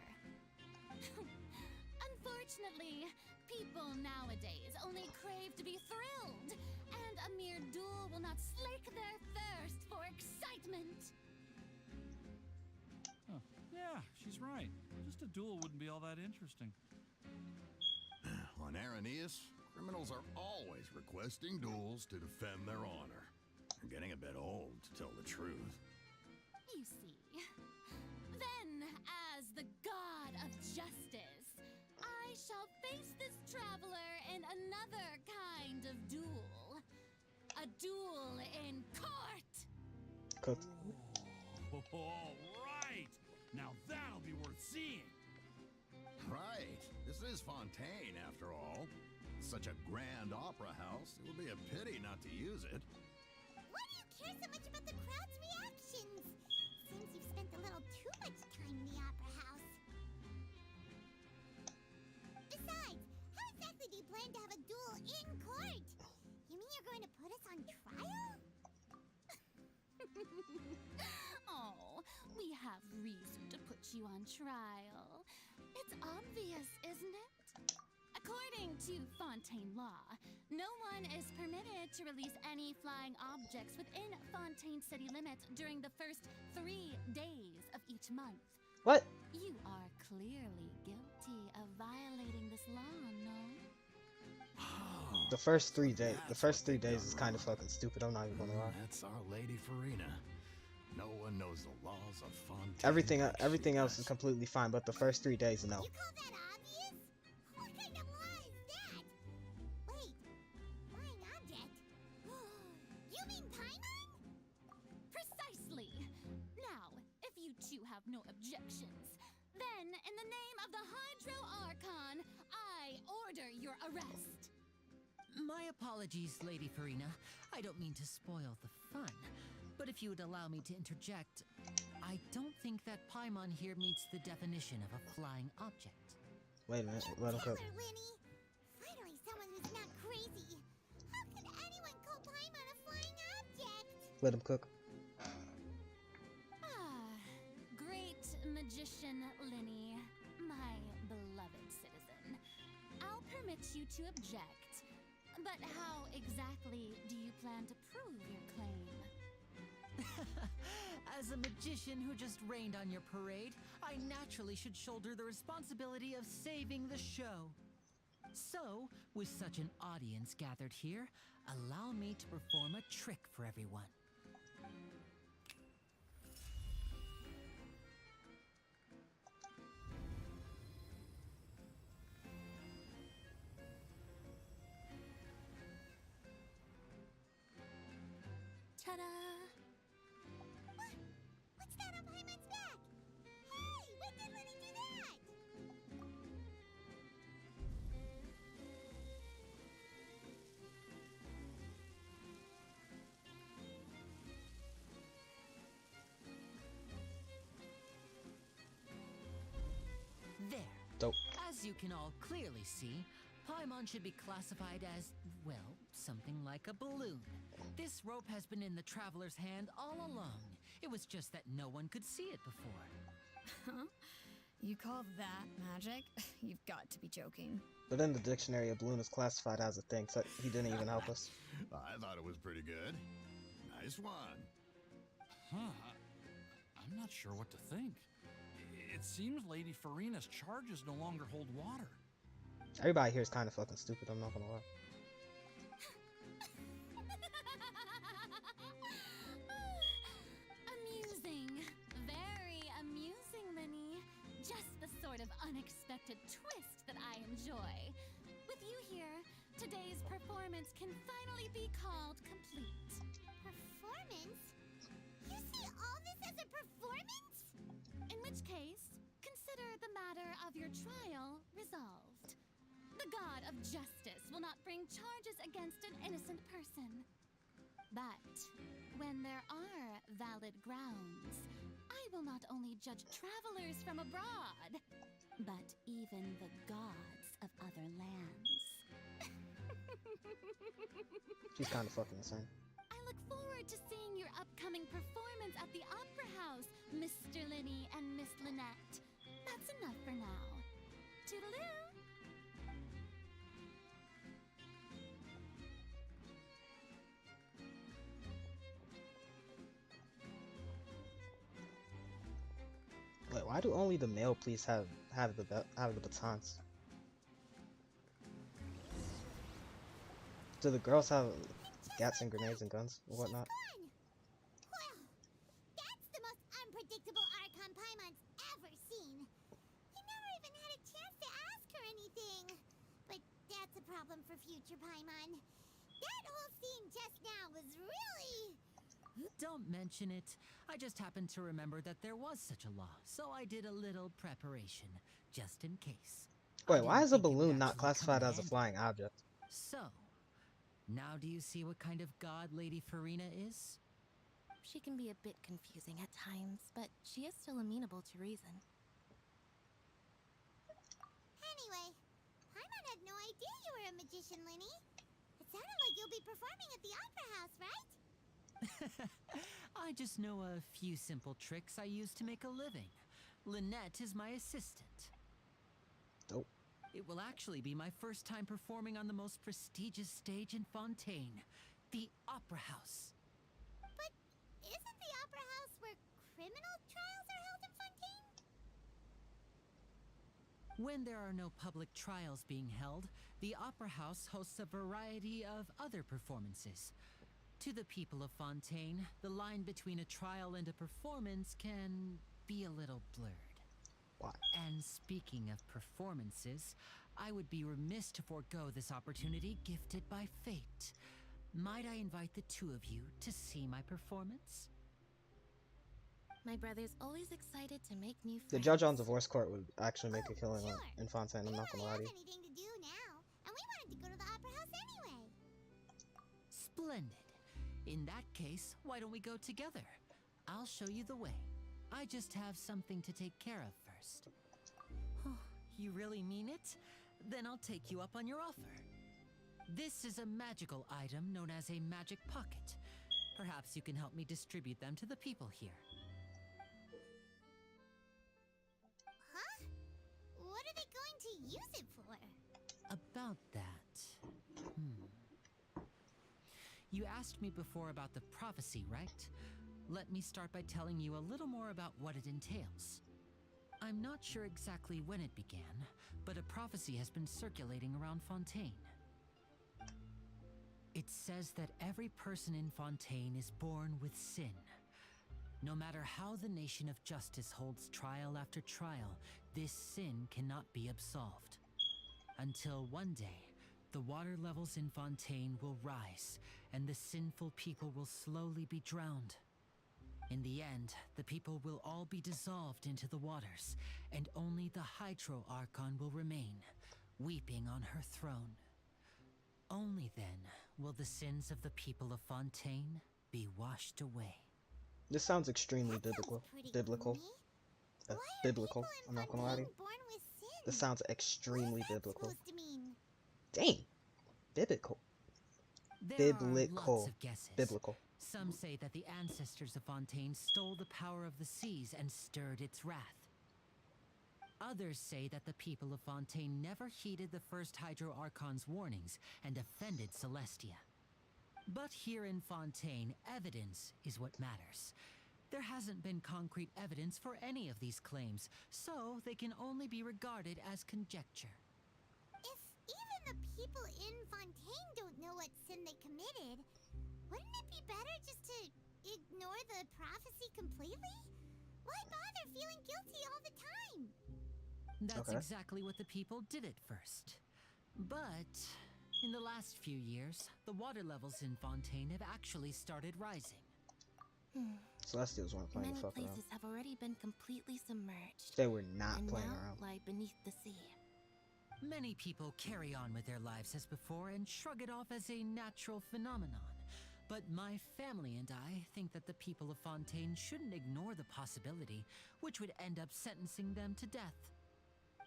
Unfortunately, people nowadays only crave to be thrilled, and a mere duel will not slake their thirst for excitement. Huh. Yeah, she's right. Just a duel wouldn't be all that interesting. On Araneus, criminals are always requesting duels to defend their honor. They're getting a bit old, to tell the truth. You see. Then, as the god of justice, I shall face this traveler in another kind of duel. A duel in court! Cooked. All right! Now that'll be worth seeing. Right. This is Fontaine, after all. Such a grand opera house, it would be a pity not to use it. Why do you care so much about the crowd's reactions? Seems you've spent a little too much time in the opera house. Besides, how exactly do you plan to have a duel in court? You mean you're going to put us on trial? Oh, we have reason to put you on trial. It's obvious, isn't it? According to Fontaine law, no one is permitted to release any flying objects within Fontaine city limits during the first 3 days of each month. What? You are clearly guilty of violating this law, no? The first 3 days. The first 3 days is kind of fucking stupid. I'm not even gonna lie. That's our Lady Furina. No one knows the laws of Fontaine. Everything else is completely fine, but the first 3 days, no. You call that obvious? What kind of law is that? Wait, flying object? You mean Paimon? Precisely. Now, if you two have no objections, then in the name of the Hydro Archon, I order your arrest. My apologies, Lady Furina. I don't mean to spoil the fun. But if you would allow me to interject, I don't think that Paimon here meets the definition of a flying object. Wait a minute. Let him cook. Taylor, Winnie. Finally someone who's not crazy. How could anyone call Paimon a flying object? Let him cook. Great magician Linny, my beloved citizen. I'll permit you to object. But how exactly do you plan to prove your claim? As a magician who just rained on your parade, I naturally should shoulder the responsibility of saving the show. So, with such an audience gathered here, allow me to perform a trick for everyone. Ta-da! What's that on Paimon's back? Hey, when did Lenny do that? There. Dope. As you can all clearly see, Paimon should be classified as, well, something like a balloon. This rope has been in the traveler's hand all along. It was just that no one could see it before. Huh? You call that magic? You've got to be joking. But in the dictionary, a balloon is classified as a thing, so he didn't even help us. I thought it was pretty good. Nice one. Huh. I'm not sure what to think. It seems Lady Furina's charges no longer hold water. Everybody here is kind of fucking stupid, I'm not gonna lie. Amusing. Very amusing, Linny. Just the sort of unexpected twist that I enjoy. With you here, today's performance can finally be called complete. Performance? You see all this as a performance? In which case, consider the matter of your trial resolved. The god of justice will not bring charges against an innocent person. But when there are valid grounds, I will not only judge travelers from abroad, but even the gods of other lands. She's kind of fucking insane. I look forward to seeing your upcoming performance at the Opera House, Mr. Linny and Miss Lynette. That's enough for now. Toodaloo! Wait, why do only the male police have the batons? Do the girls have gats and grenades and guns and whatnot? Gone. Well, that's the most unpredictable Archon Paimon's ever seen. You never even had a chance to ask her anything. But that's a problem for future Paimon. That whole scene just now was really... Don't mention it. I just happened to remember that there was such a law, so I did a little preparation, just in case. Wait, I why didn't is a think it would balloon not actually classified come in as a handy. flying object? So, now do you see what kind of god Lady Furina is? She can be a bit confusing at times, but she is still amenable to reason. Anyway, Paimon had no idea you were a magician, Linny. It sounded like you'll be performing at the Opera House, right? I just know a few simple tricks I use to make a living. Lynette is my assistant. Dope. It will actually be my first time performing on the most prestigious stage in Fontaine, the Opera House. But isn't the Opera House where criminal trials are held in Fontaine? When there are no public trials being held, the Opera House hosts a variety of other performances. To the people of Fontaine, the line between a trial and a performance can be a little blurred. Why? And speaking of performances, I would be remiss to forego this opportunity gifted by fate. Might I invite the two of you to see my performance? My brother's always excited to make new friends. The judge on divorce court would actually make a killing Sure. in Fontaine, I'm We not don't gonna lie really to have you. anything to do now, and we wanted to go to the Opera House anyway. Splendid. In that case, why don't we go together? I'll show you the way. I just have something to take care of first. You really mean it? Then I'll take you up on your offer. This is a magical item known as a magic pocket. Perhaps you can help me distribute them to the people here. Huh? What are they going to use it for? About that. You asked me before about the prophecy, right? Let me start by telling you a little more about what it entails. I'm not sure exactly when it began, but a prophecy has been circulating around Fontaine. It says that every person in Fontaine is born with sin. No matter how the nation of justice holds trial after trial, this sin cannot be absolved. Until one day, the water levels in Fontaine will rise, and the sinful people will slowly be drowned. In the end, the people will all be dissolved into the waters, and only the Hydro Archon will remain, weeping on her throne. Only then will the sins of the people of Fontaine be washed away. This sounds extremely That sounds biblical. pretty Biblical. gloomy. Uh, Why are biblical. people in I'm not gonna lie to you. Fontaine born with sin? This sounds What extremely is that biblical. supposed to mean? Dang. Biblical. There are lots Biblical. of guesses. Biblical. Some say that the ancestors of Fontaine stole the power of the seas and stirred its wrath. Others say that the people of Fontaine never heeded the first Hydro Archon's warnings and offended Celestia. But here in Fontaine, evidence is what matters. There hasn't been concrete evidence for any of these claims, so they can only be regarded as conjecture. If even the people in Fontaine don't know what sin they committed, wouldn't it be better just to ignore the prophecy completely? Why bother feeling guilty all the time? That's Okay. exactly what the people did at first. But in the last few years, the water levels in Fontaine have actually started rising. Celestials weren't playing Many the fuck around. places have already been completely submerged. They were not and playing now around. lie beneath the sea. Many people carry on with their lives as before and shrug it off as a natural phenomenon. But my family and I think that the people of Fontaine shouldn't ignore the possibility, which would end up sentencing them to death.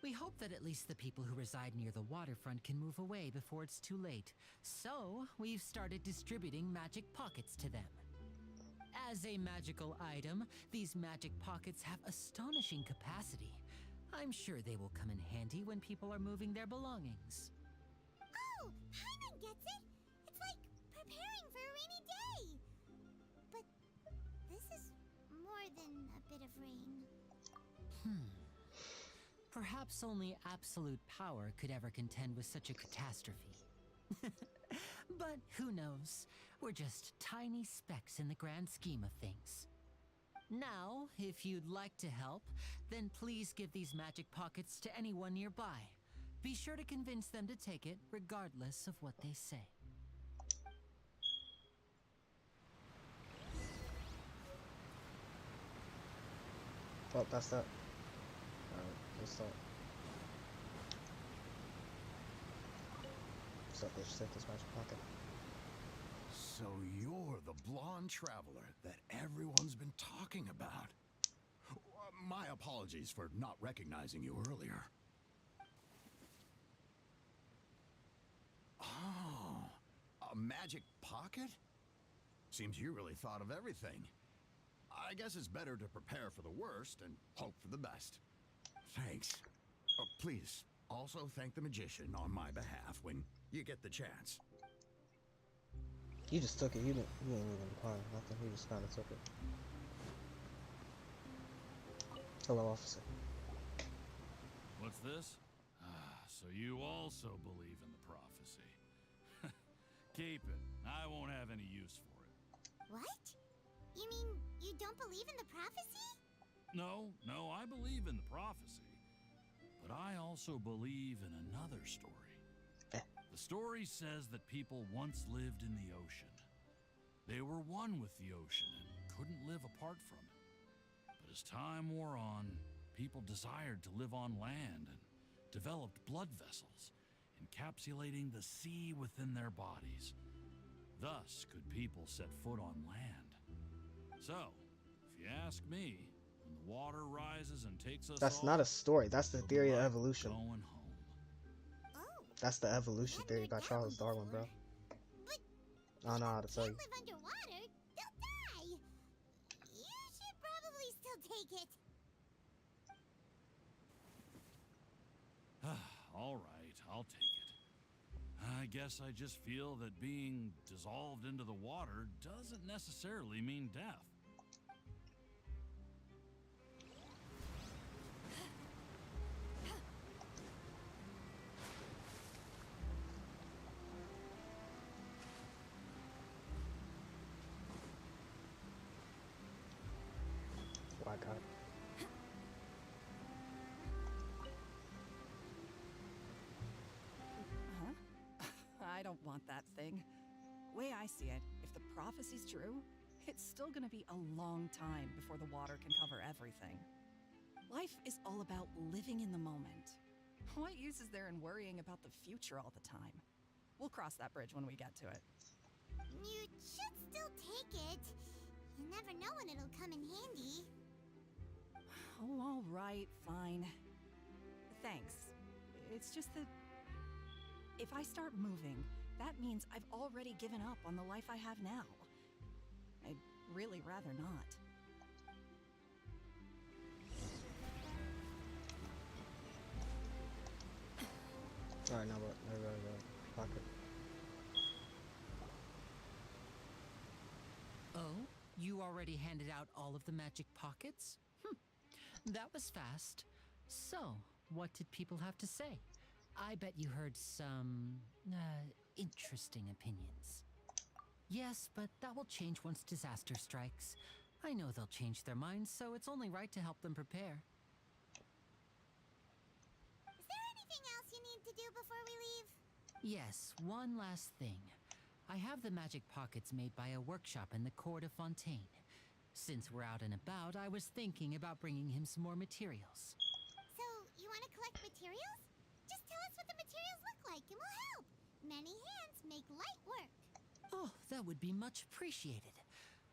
We hope that at least the people who reside near the waterfront can move away before it's too late. So, we've started distributing magic pockets to them. As a magical item, these magic pockets have astonishing capacity. I'm sure they will come in handy when people are moving their belongings. Oh, Paimon gets it! It's like preparing for a rainy day! But this is more than a bit of rain. Perhaps only absolute power could ever contend with such a catastrophe. But who knows? We're just tiny specks in the grand scheme of things. Now, if you'd like to help, then please give these magic pockets to anyone nearby. Be sure to convince them to take it, regardless of what they say. Oh, that's that. Alright, let's start. So let's take this magic pocket. So you're the blonde traveler that everyone's been talking about. My apologies for not recognizing you earlier. Oh, a magic pocket? Seems you really thought of everything. I guess it's better to prepare for the worst and hope for the best. Thanks. Oh, please, also thank the magician on my behalf when you get the chance. You just took it. You didn't even decline nothing. He just kind of took it. Hello, officer. What's this? So you also believe in the prophecy. Keep it. I won't have any use for it. What? You mean you don't believe in the prophecy? No, I believe in the prophecy. But I also believe in another story. The story says that people once lived in the ocean. They were one with the ocean and couldn't live apart from it. But as time wore on, people desired to live on land and developed blood vessels, encapsulating the sea within their bodies. Thus could people set foot on land. So, if you ask me, when the water rises and takes us That's all, not a story. That's the it'll theory be of like evolution. going home. That's the evolution theory by Charles Darwin, bro. I don't know how to tell you. Live underwater, they'll die. You should probably still take it. All right, I'll take it. I guess I just feel that being dissolved into the water doesn't necessarily mean death. Oh, I got it. I don't want that thing. Way I see it, if the prophecy's true, it's still gonna be a long time before the water can cover everything. Life is all about living in the moment. What use is there in worrying about the future all the time? We'll cross that bridge when we get to it. You should still take it. You never know when it'll come in handy. Oh, all right, fine. Thanks. It's just that if I start moving, that means I've already given up on the life I have now. I'd really rather not. Alright, now what? Now we gotta go pocket. Oh, You already handed out all of the magic pockets? That was fast. So, what did people have to say? I bet you heard some, interesting opinions. Yes, but that will change once disaster strikes. I know they'll change their minds, so it's only right to help them prepare. Is there anything else you need to do before we leave? Yes, one last thing. I have the magic pockets made by a workshop in the court of Fontaine. Since we're out and about, I was thinking about bringing him some more materials. So, you want to collect materials? Just tell us what the materials look like and we'll help. Many hands make light work. Oh, that would be much appreciated.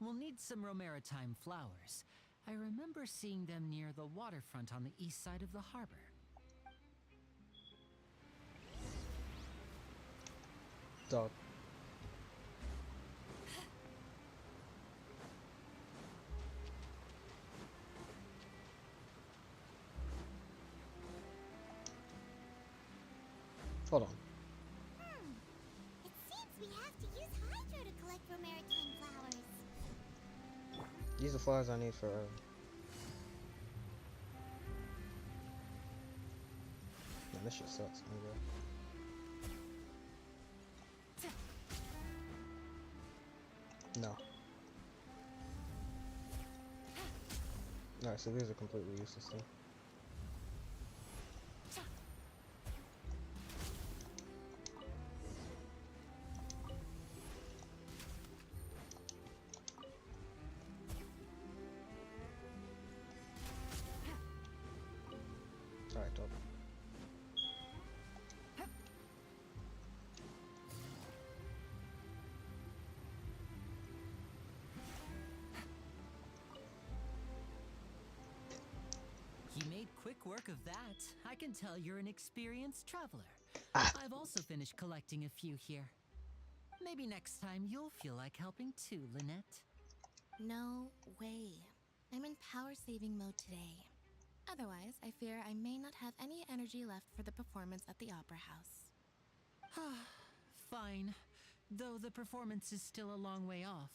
We'll need some Romaritime flowers. I remember seeing them near the waterfront on the east side of the harbor. Dog. Hold on. It seems we have to use hydro to collect Romaritime flowers. These are the flowers I need for. Man, this shit sucks. No. Alright, so these are completely useless then. Alright, dope. You made quick work of that. I can tell you're an experienced traveler. I've also finished collecting a few here. Maybe next time you'll feel like helping too, Lynette. No way. I'm in power-saving mode today. Otherwise, I fear I may not have any energy left for the performance at the Opera House. Fine. Though the performance is still a long way off.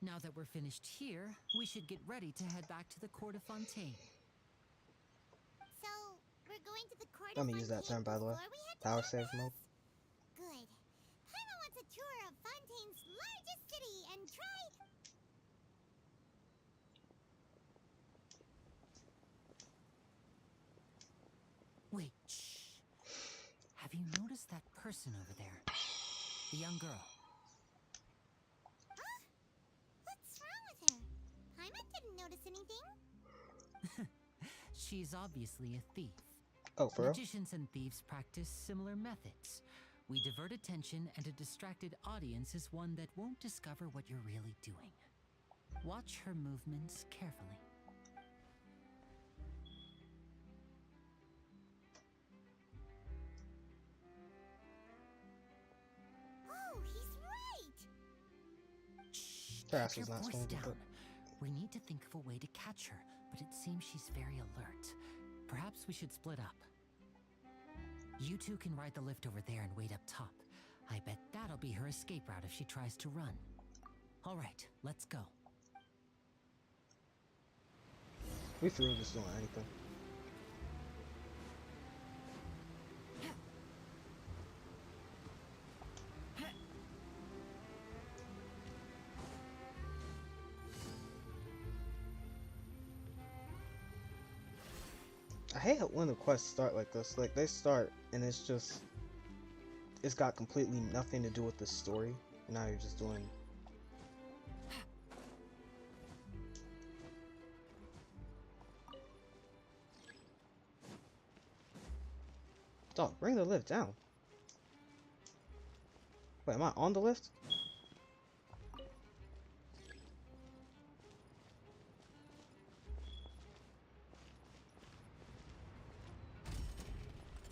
Now that we're finished here, we should get ready to head back to the court of Fontaine. So, we're going to the court I'm of gonna use that Fontaine term, by the way. before we head to Power the save Opera mode. House? Good. Paimon wants a tour of Fontaine's largest city and try... Wait, shh. Have you noticed that person over there? The young girl. Huh? What's wrong with her? Paimon didn't notice anything. She's obviously a thief. Oh, for real? Magicians and thieves practice similar methods. We divert attention, and a distracted audience is one that won't discover what you're really doing. Watch her movements carefully. Oh, he's right! Shh, Her ass keep was your not voice supposed to be down. put. We need to think of a way to catch her, but it seems she's very alert. Perhaps we should split up. You two can ride the lift over there and wait up top. I bet that'll be her escape route if she tries to run. All right, let's go. We through just doing anything. I hate when the quests start like this. Like, they start and it's got completely nothing to do with the story. Now you're just doing... Dog, bring the lift down. Wait, am I on the lift?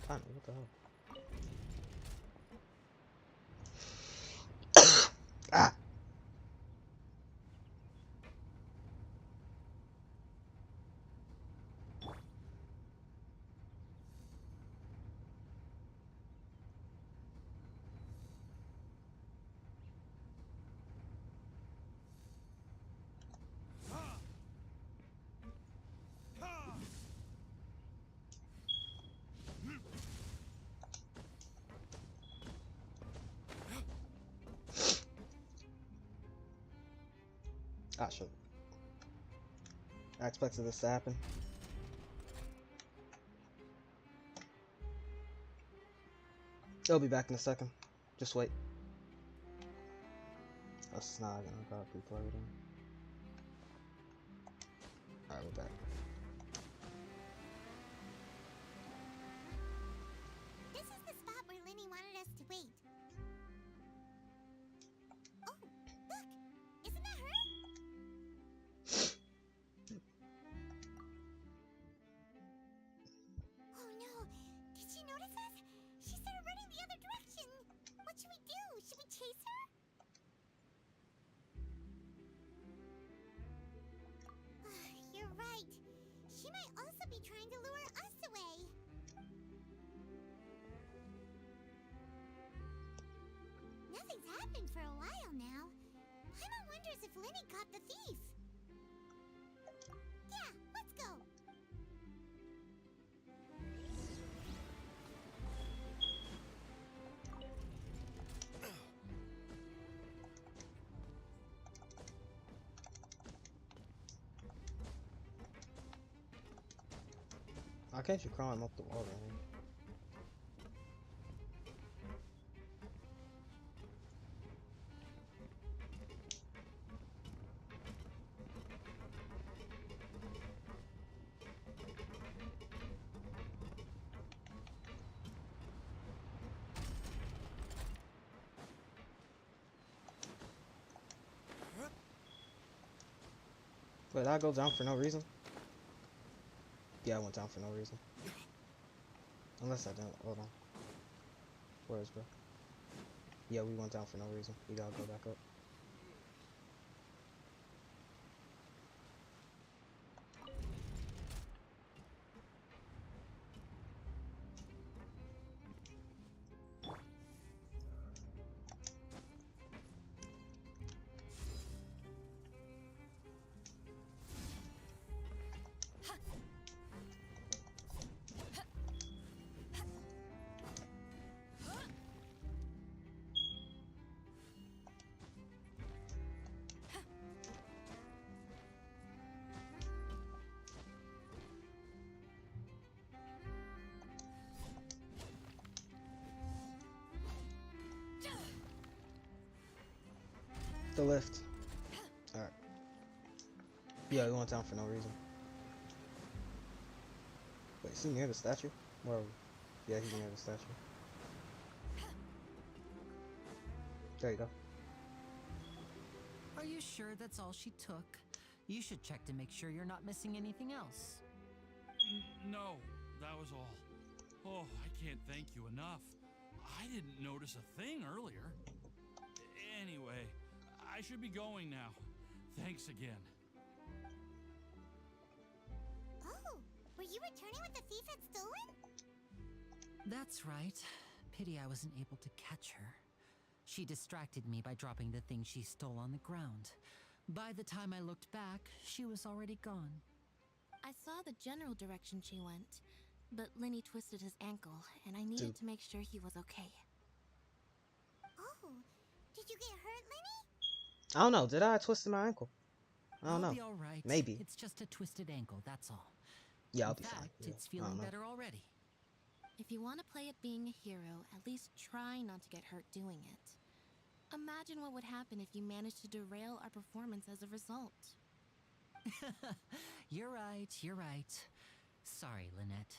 Fine, what the hell? Ah! Ah, sure. I expected this to happen. It'll be back in a second. Just wait. That's not gonna got pre-plugged in. Alright, we're back. This is the spot where Linny wanted us to wait. Oh, look! Isn't that her? Oh no! Did she notice us? She started running the other direction! What should we do? Should we chase her? You're right. She might also be trying to lure us away. Nothing's happened for a while now. Paimon wonders if Linny caught the thief. Yeah, let's go. Why can't you climb up the wall, man? Wait, I go down for no reason? Yeah, I went down for no reason. Unless I don't. Hold on. Where is bro? Yeah, we went down for no reason. We gotta go back up. The lift. Alright. Yeah, we went down for no reason. Wait, is he near the statue? Where are we? Yeah, he's near the statue. There you go. Are you sure that's all she took? You should check to make sure you're not missing anything else. No, that was all. Oh, I can't thank you enough. I didn't notice a thing earlier. Anyway, I should be going now. Thanks again. Oh, were you returning what the thief had stolen? That's right. Pity I wasn't able to catch her. She distracted me by dropping the thing she stole on the ground. By the time I looked back, she was already gone. I saw the general direction she went, but Linny twisted his ankle, and I needed to make sure he was okay. Oh, did you get hurt, Linny? I don't know. Did I twist my ankle? I don't know. I'll be all right. Maybe. It's just a twisted ankle, that's all. Yeah, I'll In be fact, fine. Yeah, it's I feeling don't know. better already. If you want to play at being a hero, at least try not to get hurt doing it. Imagine what would happen if you managed to derail our performance as a result. You're right, you're right. Sorry, Lynette.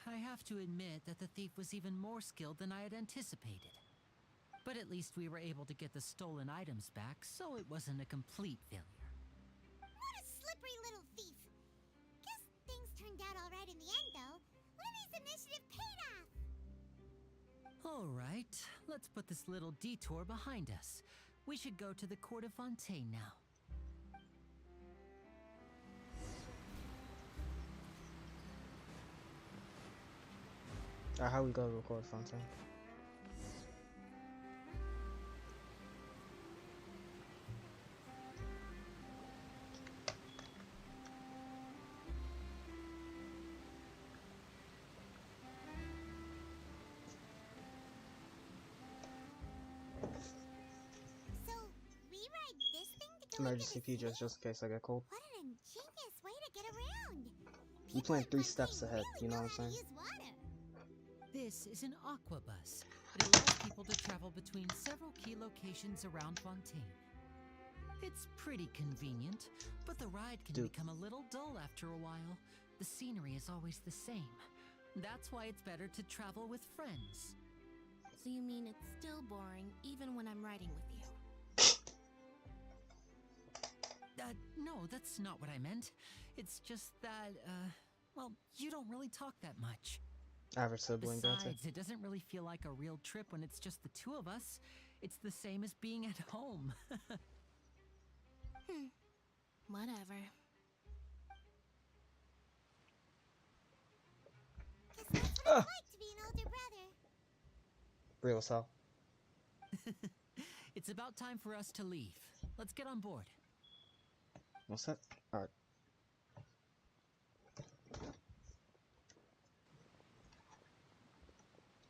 I have to admit that the thief was even more skilled than I had anticipated. But at least we were able to get the stolen items back, so it wasn't a complete failure. What a slippery little thief. Guess things turned out all right in the end, though. Linny's initiative paid off. All right, let's put this little detour behind us. We should go to the court of Fontaine now. Alright, how we go to record Fontaine? So, we ride Emergency PJs just in case I get cold. What an ingenious way to get around. You plan People 3 in steps Fontaine ahead, really you know know what I'm how to saying? use water. This is an aqua bus. It allows people to travel between several key locations around Fontaine. It's pretty convenient, but the ride can Dude. become a little dull after a while. The scenery is always the same. That's why it's better to travel with friends. So you mean it's still boring even when I'm riding with you? No, that's not what I meant. It's just that, well, you don't really talk that much. Average sibling banter. Besides, it doesn't really feel like a real trip when it's just the two of us. It's the same as being at home. Whatever. Guess that's what it's like to be an older brother. Real as hell. It's about time for us to leave. Let's get on board. What's that? Alright.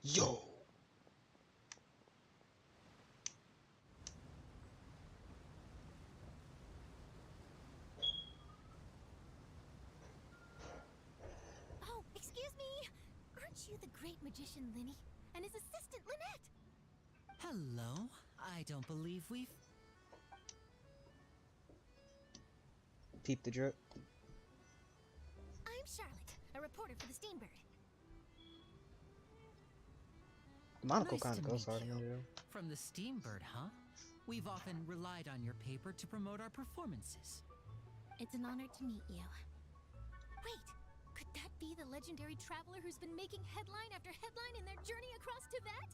Yo! Oh, excuse me. Aren't you the great magician Linny and his assistant Lynette? Hello. I don't believe we've... Peep the drip. I'm Charlotte, a reporter for the Steambird. The monocle Nice kind to of goes meet hard in you. there. From the Steambird, huh? We've often relied on your paper to promote our performances. It's an honor to meet you. Wait, could that be the legendary traveler who's been making headline after headline in their journey across Tibet?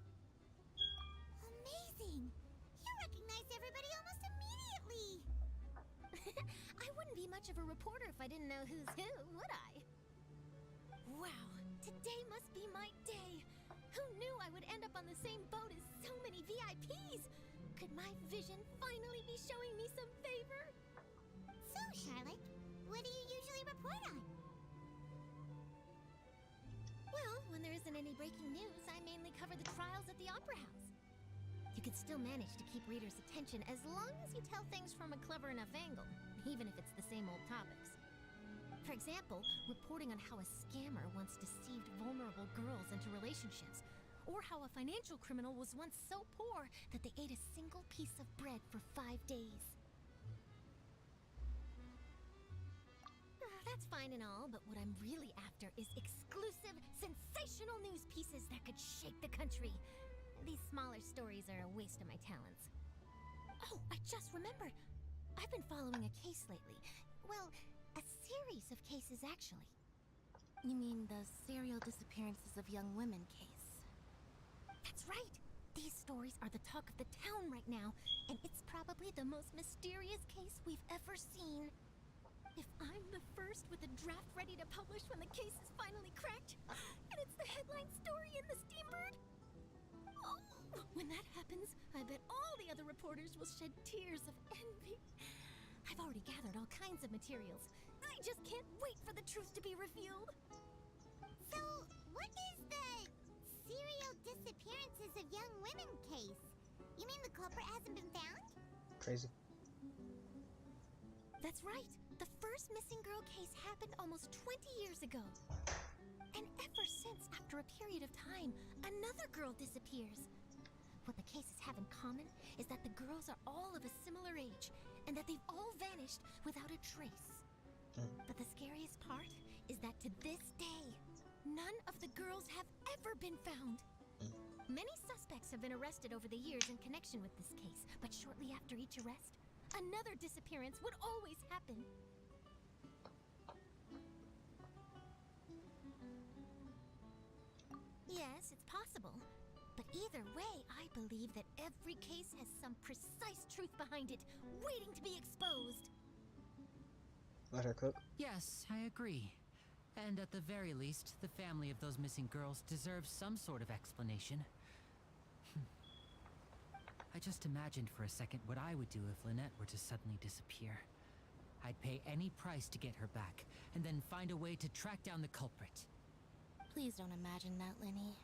Amazing. You recognize everybody almost immediately. I wouldn't be much of a reporter if I didn't know who's who, would I? Wow, today must be my day. Who knew I would end up on the same boat as so many VIPs? Could my vision finally be showing me some favor? So, Charlotte, what do you usually report on? Well, when there isn't any breaking news, I mainly cover the trials at the Opera House. You could still manage to keep readers' attention as long as you tell things from a clever enough angle, even if it's the same old topics. For example, reporting on how a scammer once deceived vulnerable girls into relationships, or how a financial criminal was once so poor that they ate a single piece of bread for 5 days. That's fine and all, but what I'm really after is exclusive, sensational news pieces that could shake the country. These smaller stories are a waste of my talents. Oh, I just remembered. I've been following a case lately. Well, a series of cases, actually. You mean the serial disappearances of young women case? That's right. These stories are the talk of the town right now, and it's probably the most mysterious case we've ever seen. If I'm the first with a draft ready to publish when the case is finally cracked, and it's the headline story in the Steambird, oh, when that happens, I bet all the other reporters will shed tears of envy. I've already gathered all kinds of materials. I just can't wait for the truth to be revealed. So, what is the serial disappearances of young women case? You mean the culprit hasn't been found? Crazy. That's right. The first missing girl case happened almost 20 years ago. And ever since, after a period of time, another girl disappears. What the cases have in common is that the girls are all of a similar age, and that they've all vanished without a trace. But the scariest part is that to this day, none of the girls have ever been found. Many suspects have been arrested over the years in connection with this case, but shortly after each arrest, another disappearance would always happen. Yes, it's possible. But either way, I believe that every case has some precise truth behind it, waiting to be exposed. Let her cook. Yes, I agree. And at the very least, the family of those missing girls deserves some sort of explanation. I just imagined for a second what I would do if Lynette were to suddenly disappear. I'd pay any price to get her back, and then find a way to track down the culprit. Please don't imagine that, Lenny.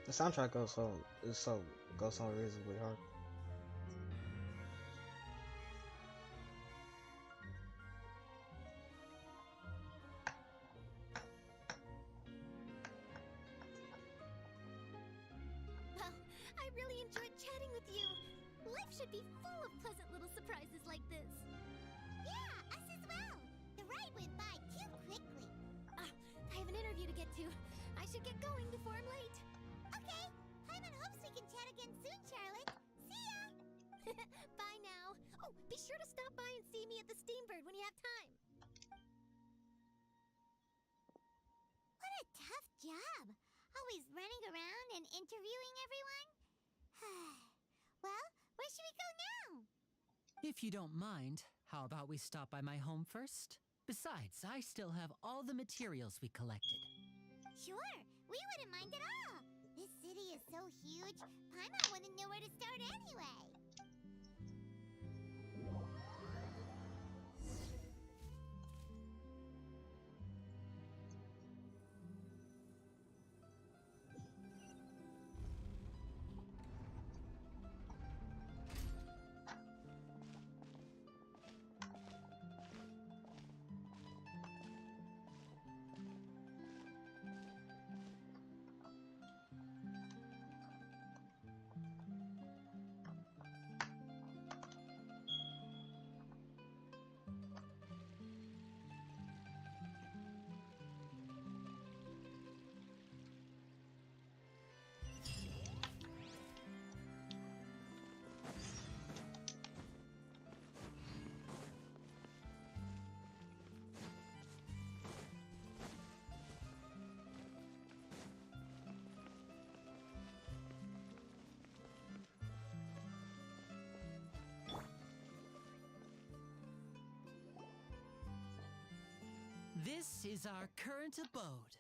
The soundtrack goes on reasonably hard. Well, I really enjoyed chatting with you. Life should be full of pleasant little surprises like this. Yeah, us as well. The ride went by too quickly. I have an interview to get to. I should get going before I'm late. Okay. Paimon hopes we can chat again soon, Charlotte. See ya! Bye now. Oh, be sure to stop by and see me at the Steambird when you have time. What a tough job. Always running around and interviewing everyone. Well, where should we go now? If you don't mind, how about we stop by my home first? Besides, I still have all the materials we collected. Sure, we wouldn't mind at all. This city is so huge, Paimon wouldn't know where to start anyway. This is our current abode.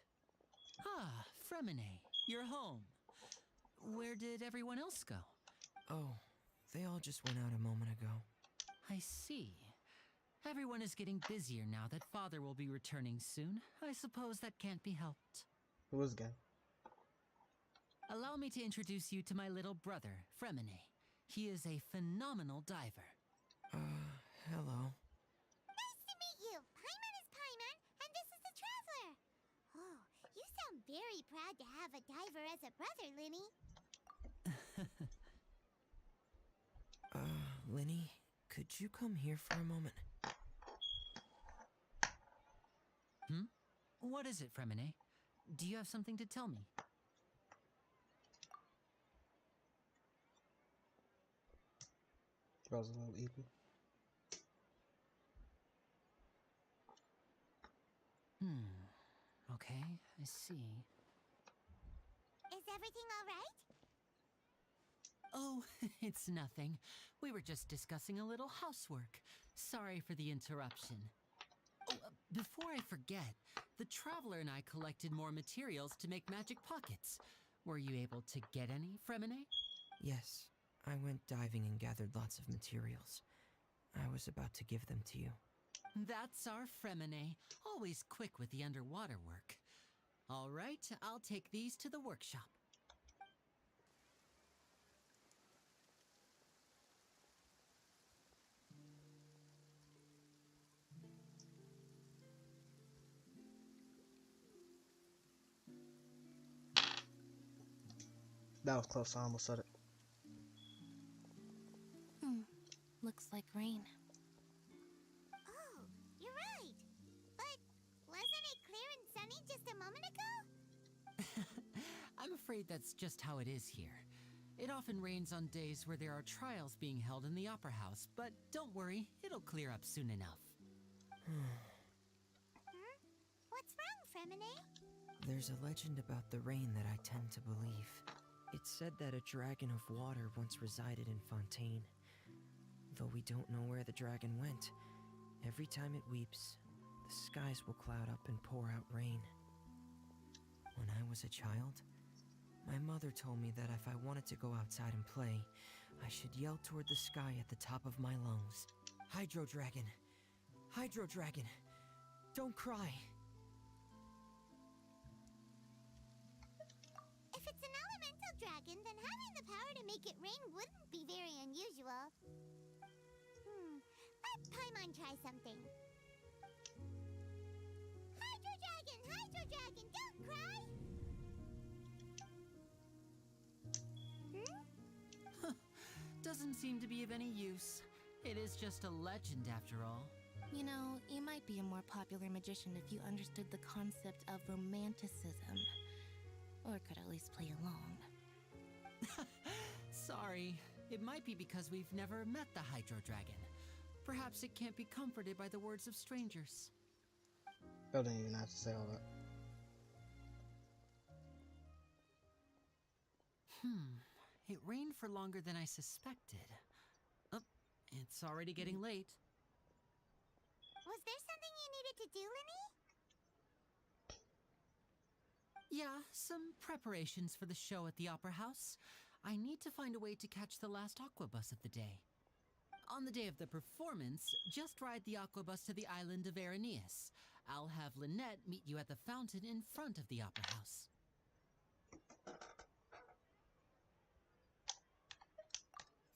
Ah, Fremine, you're home. Where did everyone else go? Oh, they all just went out a moment ago. I see. Everyone is getting busier now that Father will be returning soon. I suppose that can't be helped. Who was again? Allow me to introduce you to my little brother, Fremine. He is a phenomenal diver. Hello. Nice to meet you. Paimon is Paimon, and this is the Traveler. Oh, you sound very proud to have a diver as a brother, Linny. Linny, could you come here for a moment? What is it, Fremine? Do you have something to tell me? Girl's a little eepy. Okay, I see. Is everything all right? Oh, it's nothing. We were just discussing a little housework. Sorry for the interruption. Oh, before I forget, the Traveler and I collected more materials to make magic pockets. Were you able to get any, Fremine? Yes, I went diving and gathered lots of materials. I was about to give them to you. That's our Fremine, always quick with the underwater work. All right, I'll take these to the workshop. That was close, I almost said it. Looks like rain. Oh, you're right. But wasn't it clear and sunny just a moment ago? I'm afraid that's just how it is here. It often rains on days where there are trials being held in the Opera House, but don't worry, it'll clear up soon enough. What's wrong, Fremine? There's a legend about the rain that I tend to believe. It's said that a dragon of water once resided in Fontaine. Though we don't know where the dragon went, every time it weeps, the skies will cloud up and pour out rain. When I was a child, my mother told me that if I wanted to go outside and play, I should yell toward the sky at the top of my lungs. Hydro Dragon! Hydro Dragon! Don't cry! If it's an elemental, dragon, then having the power to make it rain wouldn't be very unusual. Let Paimon try something. Hydro dragon, don't cry! Doesn't seem to be of any use. It is just a legend after all. You know, you might be a more popular magician if you understood the concept of romanticism. Or could at least play along. Sorry. It might be because we've never met the Hydro Dragon. Perhaps it can't be comforted by the words of strangers. I didn't even have to say all that. It rained for longer than I suspected. Oh, it's already getting late. Was there something you needed to do, Linny? Yeah, some preparations for the show at the Opera House. I need to find a way to catch the last aqua bus of the day. On the day of the performance, just ride the aqua bus to the island of Araneus. I'll have Lynette meet you at the fountain in front of the Opera House.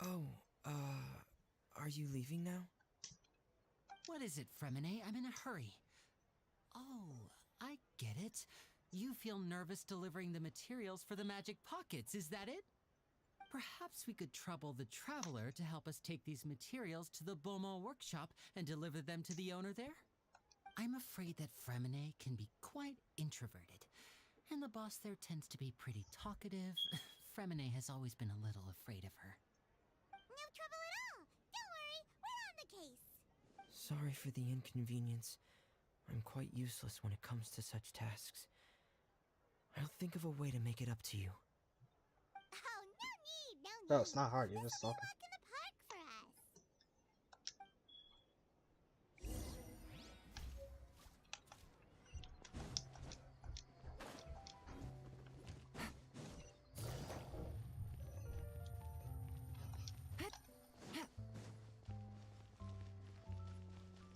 Oh, are you leaving now? What is it, Fremine? I'm in a hurry. Oh, I get it. You feel nervous delivering the materials for the magic pockets, is that it? Perhaps we could trouble the traveler to help us take these materials to the Beaumont workshop and deliver them to the owner there? I'm afraid that Fremine can be quite introverted, and the boss there tends to be pretty talkative. Fremine has always been a little afraid of her. No trouble at all! Don't worry, we're on the case! Sorry for the inconvenience. I'm quite useless when it comes to such tasks. I'll think of a way to make it up to you. Oh, no need, no need! Bro, it's not hard, you're just This'll talking. be a walk in the park for us!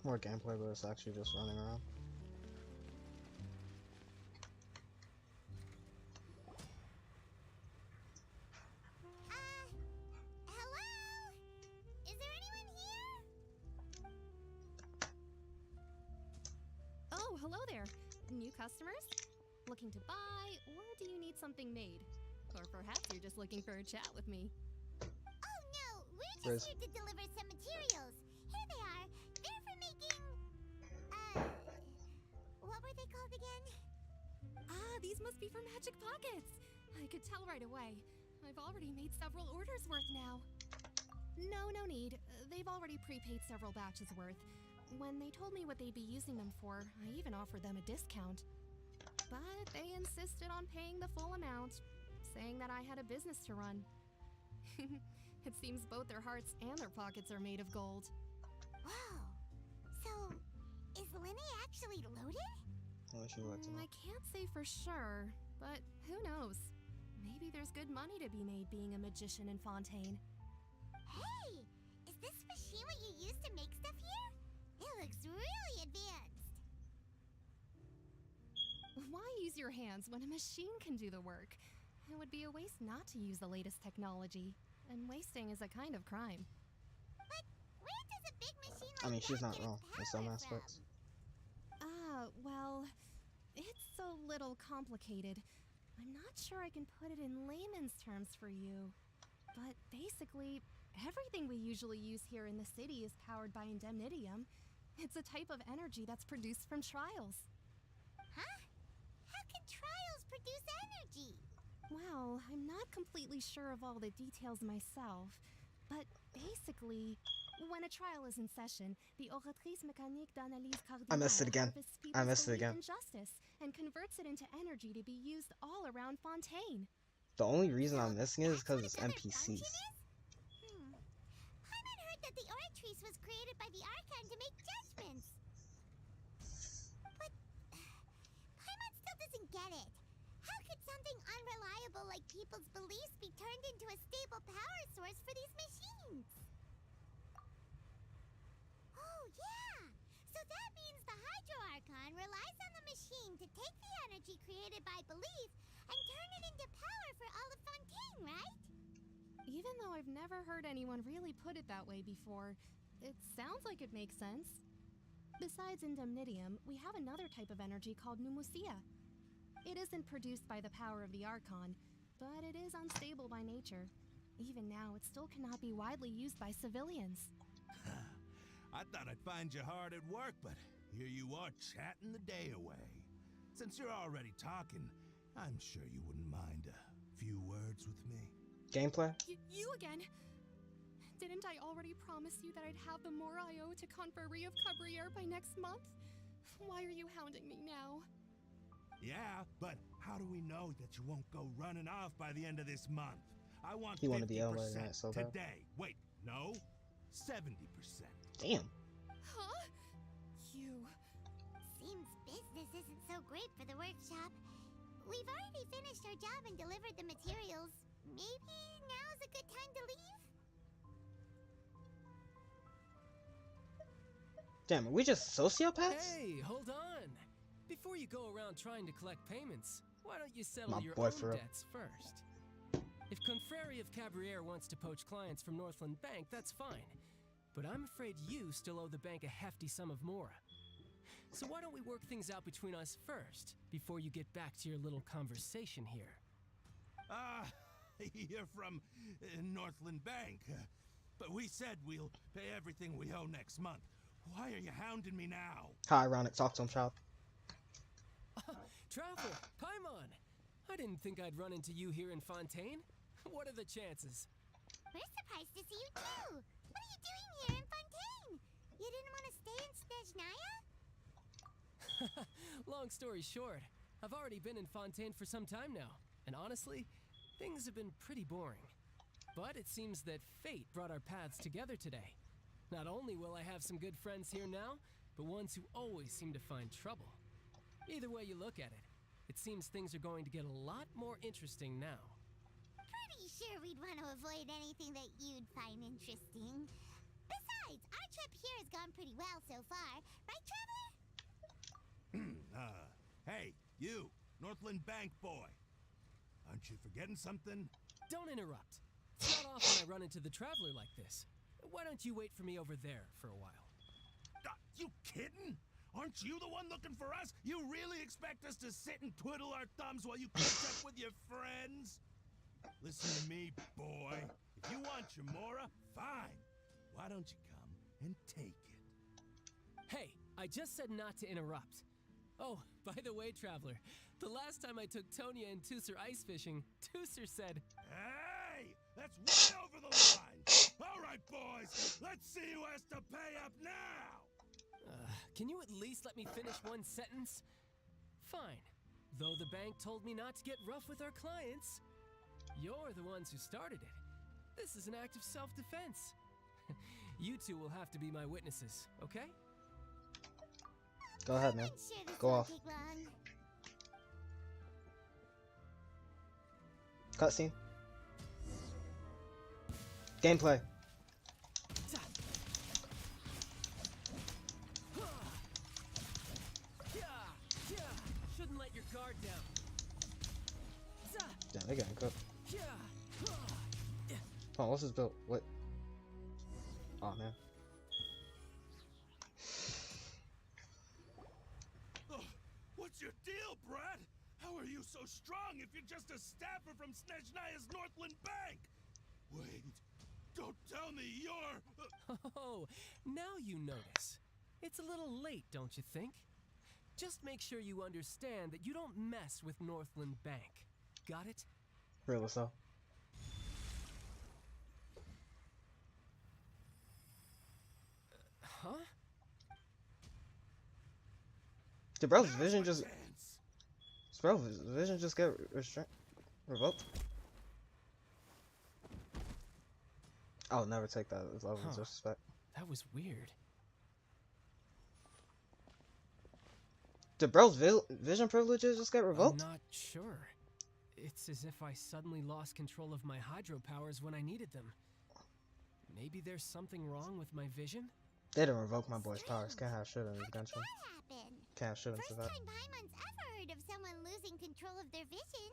More gameplay, but it's actually just running around. Hello? Is there anyone here? Oh, hello there. New customers? Looking to buy, or do you need something made? Or perhaps you're just looking for a chat with me. Oh no, we're Riz. just here to deliver some materials. Here they are. They're for making... what were they called again? Ah, these must be for magic pockets. I could tell right away. I've already made several orders worth now. No need. They've already prepaid several batches worth. When they told me what they'd be using them for, I even offered them a discount. But they insisted on paying the full amount, saying that I had a business to run. It seems both their hearts and their pockets are made of gold. Wow. So, is Linny actually loaded? Unless you like to know. I can't say for sure, but who knows? Maybe there's good money to be made being a magician in Fontaine. Hey! Is this machine what you use to make stuff here? It looks really advanced. Why use your hands when a machine can do the work? It would be a waste not to use the latest technology, and wasting is a kind of crime. But where does a big machine I like mean, she's that not get wrong its in some power aspects. Well, it's a little complicated. I'm not sure I can put it in layman's terms for you. But basically, everything we usually use here in the city is powered by indemnitium. It's a type of energy that's produced from trials. Huh? How can trials produce energy? Well, I'm not completely sure of all the details myself, but basically, when a trial is in session, the oratrice mécanique d'analyse I missed it again. harvests I people's missed it belief again. in justice and converts it into energy to be used all around Fontaine. The only reason I'm missing it is That's what because it's another dungeon NPCs. is? Paimon heard that the oratrice was created by the Archon to make judgments. But Paimon still doesn't get it. How could something unreliable like people's beliefs be turned into a stable power source for these machines? Oh, yeah! So that means the Hydro Archon relies on the machine to take the energy created by belief and turn it into power for all of Fontaine Even though I've never heard anyone really put it that way before, it sounds like it makes sense. Besides indemnitium, we have another type of energy called pneumosia. It isn't produced by the power of the Archon, but it is unstable by nature. Even now, it still cannot be widely used by civilians. I thought I'd find you hard at work, but here you are chatting the day away. Since you're already talking, I'm sure you wouldn't mind a few words with me. Gameplay? You again? Didn't I already promise you that I'd have the more I owe to Confrérie of Cabriere by next month? Why are you hounding me now? Yeah, but how do we know that you won't go running off by the end of this month? I want You 50% want to be able to that so bad. today. Wait, no, 70%. Damn. Huh? You... Seems business isn't so great for the workshop. We've already finished our job and delivered the materials. Maybe now's a good time to leave? Damn, are we just sociopaths? Hey, hold on. Before you go around trying to collect payments, why don't you settle My your boy, own for real. debts first? If Confrérie of Cabriere wants to poach clients from Northland Bank, that's fine. But I'm afraid you still owe the bank a hefty sum of mora. So why don't we work things out between us first, before you get back to your little conversation here? You're from Northland Bank. But we said we'll pay everything we owe next month. Why are you hounding me now? How ironic. Talk to him, child. Traveler, Paimon! I didn't think I'd run into you here in Fontaine. What are the chances? We're surprised to see you too. What are you doing here in Fontaine? You didn't want to stay in Snezhnaya? Long story short, I've already been in Fontaine for some time now, and honestly, things have been pretty boring. But it seems that fate brought our paths together today. Not only will I have some good friends here now, but ones who always seem to find trouble. Either way you look at it, it seems things are going to get a lot more interesting now. Pretty sure we'd want to avoid anything that you'd find interesting. Besides, our trip here has gone pretty well so far. Right, Traveler? Hey, you, Northland Bank boy. Aren't you forgetting something? Don't interrupt. It's not often I run into the Traveler like this. Why don't you wait for me over there for a while? You kidding? Aren't you the one looking for us? You really expect us to sit and twiddle our thumbs while you catch up with your friends? Listen to me, boy. If you want your mora, fine. Why don't you come and take it? Hey, I just said not to interrupt. Oh, by the way, Traveler, the last time I took Tonya and Tusser ice fishing, Tusser said, Hey! That's way over the line! All right, boys, let's see who has to pay up now! Can you at least let me finish one sentence? Fine. Though the bank told me not to get rough with our clients, you're the ones who started it. This is an act of self-defense. You two will have to be my witnesses, okay? Go ahead, man. Sure this Go won't off. take long. Cutscene. Gameplay. Shouldn't let your guard down. Damn, they're getting cooked. Oh, what's this build? What? Oh, man. What's your deal, Brad? How are you so strong if you're just a staffer from Snezhnaya's Northland Bank? Wait, don't tell me you're... Oh, now you notice. It's a little late, don't you think? Just make sure you understand that you don't mess with Northland Bank. Got it? Real as hell. Huh? Did bro's vision just... Did bro's vision just get revoked? I'll never take that as level of disrespect. That was weird. Did bro's vision privileges just get revoked? I'm not sure. It's as if I suddenly lost control of my hydro powers when I needed them. Maybe there's something wrong with my vision? They didn't revoke my boy's powers. Can't have shit in this gunship. What happened? Can't have shit in First that. time Paimon's ever heard of someone losing control of their vision.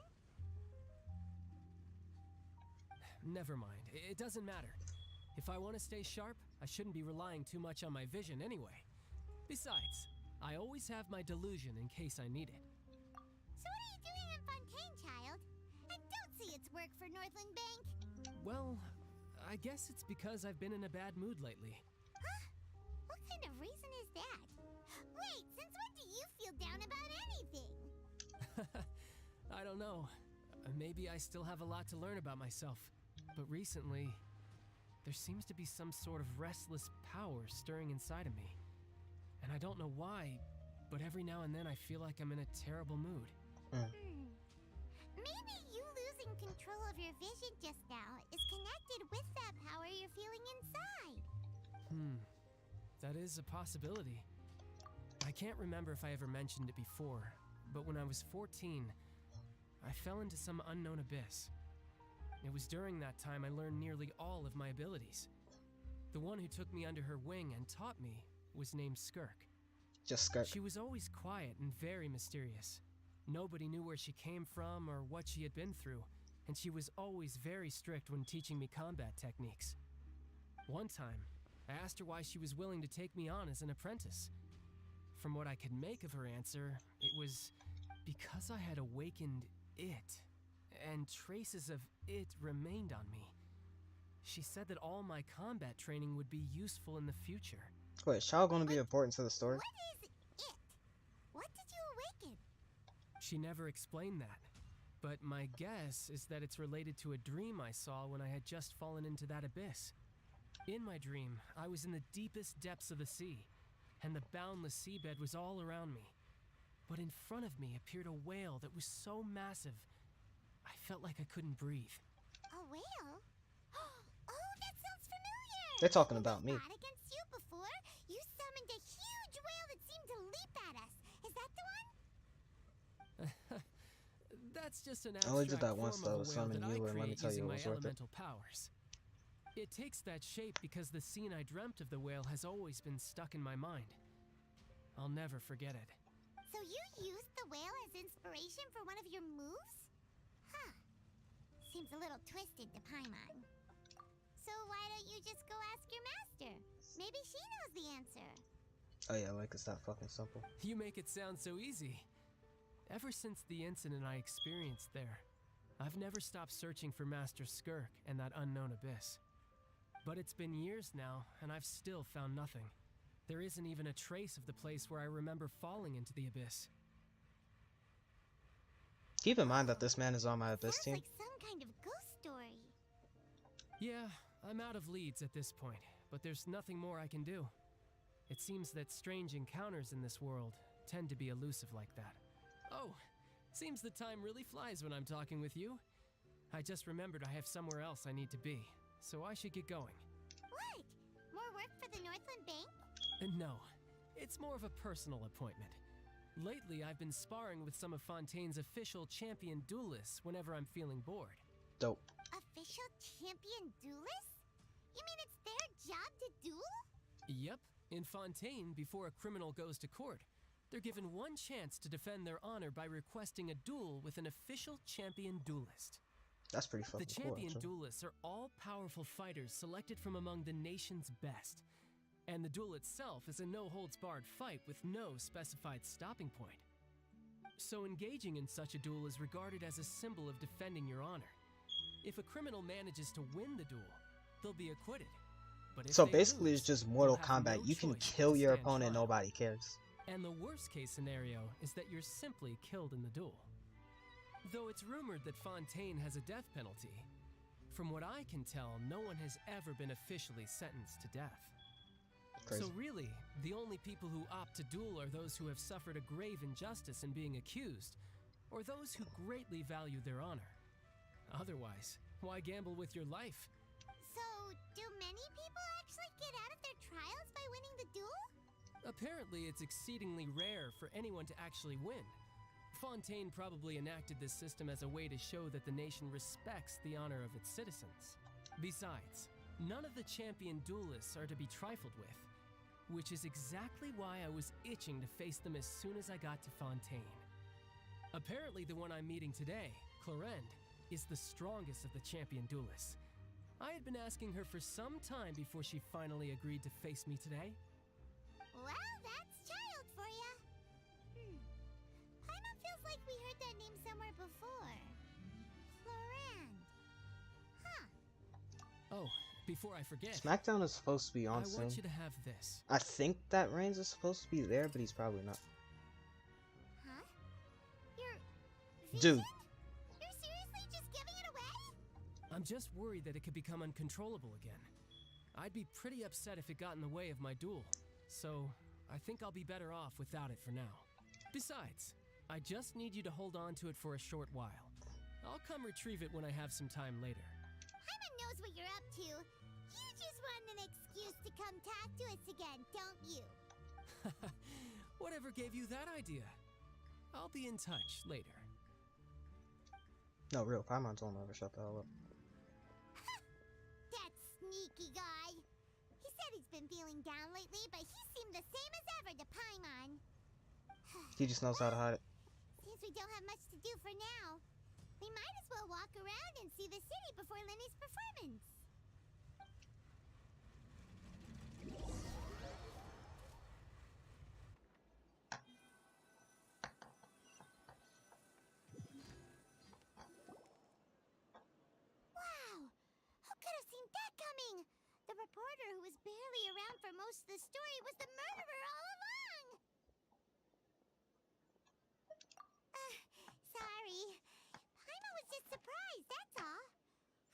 never mind. It doesn't matter. If I want to stay sharp, I shouldn't be relying too much on my vision anyway. Besides, I always have my delusion in case I need it. So what are you doing in Fontaine, child? I don't see its work for Northland Bank. Well, I guess it's because I've been in a bad mood lately. Huh? What kind of reason is that? Wait, since when do you feel down about anything? I don't know. Maybe I still have a lot to learn about myself. But recently, there seems to be some sort of restless power stirring inside of me. And I don't know why, but every now and then I feel like I'm in a terrible mood. Maybe you losing control of your vision just now is connected with that power you're feeling inside. That is a possibility. I can't remember if I ever mentioned it before, but when I was 14, I fell into some unknown abyss. It was during that time I learned nearly all of my abilities. The one who took me under her wing and taught me was named Skirk. Just Skirk. She was always quiet and very mysterious. Nobody knew where she came from or what she had been through, and she was always very strict when teaching me combat techniques. One time, I asked her why she was willing to take me on as an apprentice. From what I could make of her answer, it was because I had awakened it, and traces of it remained on me. She said that all my combat training would be useful in the future. Wait, is Child gonna be important to the story? What is it? What did you awaken? She never explained that, but my guess is that it's related to a dream I saw when I had just fallen into that abyss. In my dream, I was in the deepest depths of the sea, and the boundless seabed was all around me. But in front of me appeared a whale that was so massive, I felt like I couldn't breathe. A whale? Oh, that sounds familiar! They're talking about me. I fought against you before. You summoned a huge whale that seemed to leap at us. Is that the one? That's just an I only did abstract that once, form of though, a whale summon that I you, and let me create tell you, using it my was worth it. elemental powers. It takes that shape because the scene I dreamt of the whale has always been stuck in my mind. I'll never forget it. So you used the whale as inspiration for one of your moves? Huh. Seems a little twisted to Paimon. So why don't you just go ask your master? Maybe she knows the answer. Oh yeah, like it's that fucking simple. You make it sound so easy. Ever since the incident I experienced there, I've never stopped searching for Master Skirk and that unknown abyss. But it's been years now, and I've still found nothing. There isn't even a trace of the place where I remember falling into the abyss. Keep in mind that this man is on my abyss Sounds team. like some kind of ghost story. Yeah, I'm out of leads at this point, but there's nothing more I can do. It seems that strange encounters in this world tend to be elusive like that. Oh, seems the time really flies when I'm talking with you. I just remembered I have somewhere else I need to be, so I should get going. What? More work for the Northland Bank? No, it's more of a personal appointment. Lately, I've been sparring with some of Fontaine's official champion duelists whenever I'm feeling bored. Dope. Official champion duelists? You mean it's their job to duel? Yep, in Fontaine, before a criminal goes to court, they're given one chance to defend their honor by requesting a duel with an official champion duelist. That's pretty fucking The cool, champion actually. duelists are all powerful fighters selected from among the nation's best. And the duel itself is a no-holds-barred fight with no specified stopping point. So engaging in such a duel is regarded as a symbol of defending your honor. If a criminal manages to win the duel, they'll be acquitted. But if So they basically, lose, it's just Mortal they'll have Kombat. no You can choice kill but to your stand opponent, trial. nobody cares. And the worst-case scenario is that you're simply killed in the duel. Though it's rumored that Fontaine has a death penalty, from what I can tell, no one has ever been officially sentenced to death. Crazy. So really, the only people who opt to duel are those who have suffered a grave injustice in being accused, or those who greatly value their honor. Otherwise, why gamble with your life? So, do many people actually get out of their trials by winning the duel? Apparently, it's exceedingly rare for anyone to actually win. Fontaine probably enacted this system as a way to show that the nation respects the honor of its citizens. Besides, none of the champion duelists are to be trifled with, which is exactly why I was itching to face them as soon as I got to Fontaine. Apparently, the one I'm meeting today, Clorend, is the strongest of the champion duelists, I had been asking her for some time before she finally agreed to face me today. Well, that's child for ya. Paimon feels like we heard that name somewhere before. Florand. Huh. Oh, before I forget, SmackDown is supposed to be on I soon. want you to have this. I think that Reigns is supposed to be there, but he's probably not. Huh? Your Dude. vision? You're seriously just giving it away? I'm just worried that it could become uncontrollable again. I'd be pretty upset if it got in the way of my duel. So, I think I'll be better off without it for now. Besides, I just need you to hold on to it for a short while. I'll come retrieve it when I have some time later. Paimon knows what you're up to. You just want an excuse to come talk to us again, don't you? Whatever gave you that idea? I'll be in touch later. No, real. Paimon's won't ever shut the hell up. That sneaky guy. He said he's been feeling down lately, but he seemed the same as ever to Paimon. He just knows how to hide it. Since we don't have much to do for now, we might as well walk around and see the city before Lenny's performance. Wow! Who could have seen that coming? The reporter who was barely around for most of the story was the murderer all along! Sorry. Paimon was just surprised, that's all.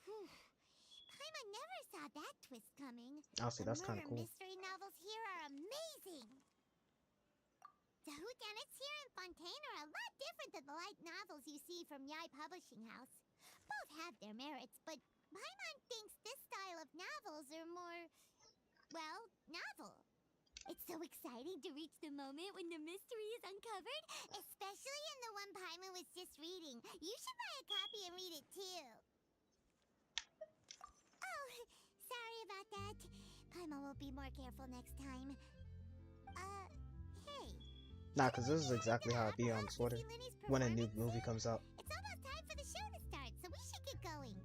Whew. Paimon never saw that twist coming. Oh, see, that's kind of The cool. murder mystery novels here are amazing. The whodunits here in Fontaine are a lot different than the light novels you see from Yai Publishing House. Both have their merits, but Paimon thinks this style of novels are more, well, novel. It's so exciting to reach the moment when the mystery is uncovered, especially in the one Paimon was just reading. You should buy a copy and read it too. Oh, sorry about that. Paimon will be more careful next time. Hey. Nah, because this is exactly how it be on Twitter when a new movie comes out. It's almost time for the show to start, so we should get going.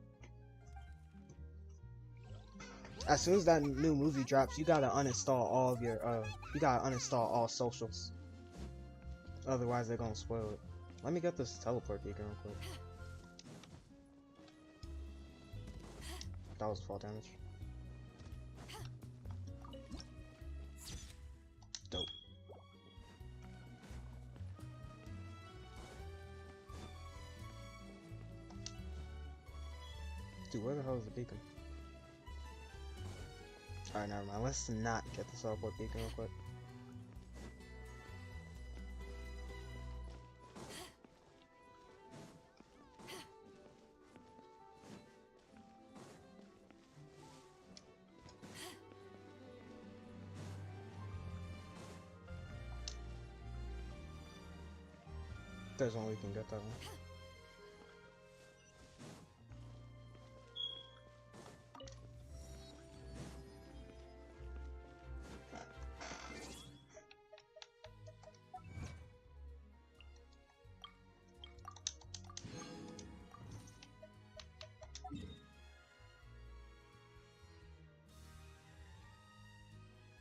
As soon as that new movie drops, you gotta uninstall all of your, you gotta uninstall all socials. Otherwise, they're gonna spoil it. Let me get this teleport beacon real quick. That was fall damage. Dope. Dude, where the hell is the beacon? Alright, never mind. Let's not get the teleport beacon real quick. There's one we can get that one.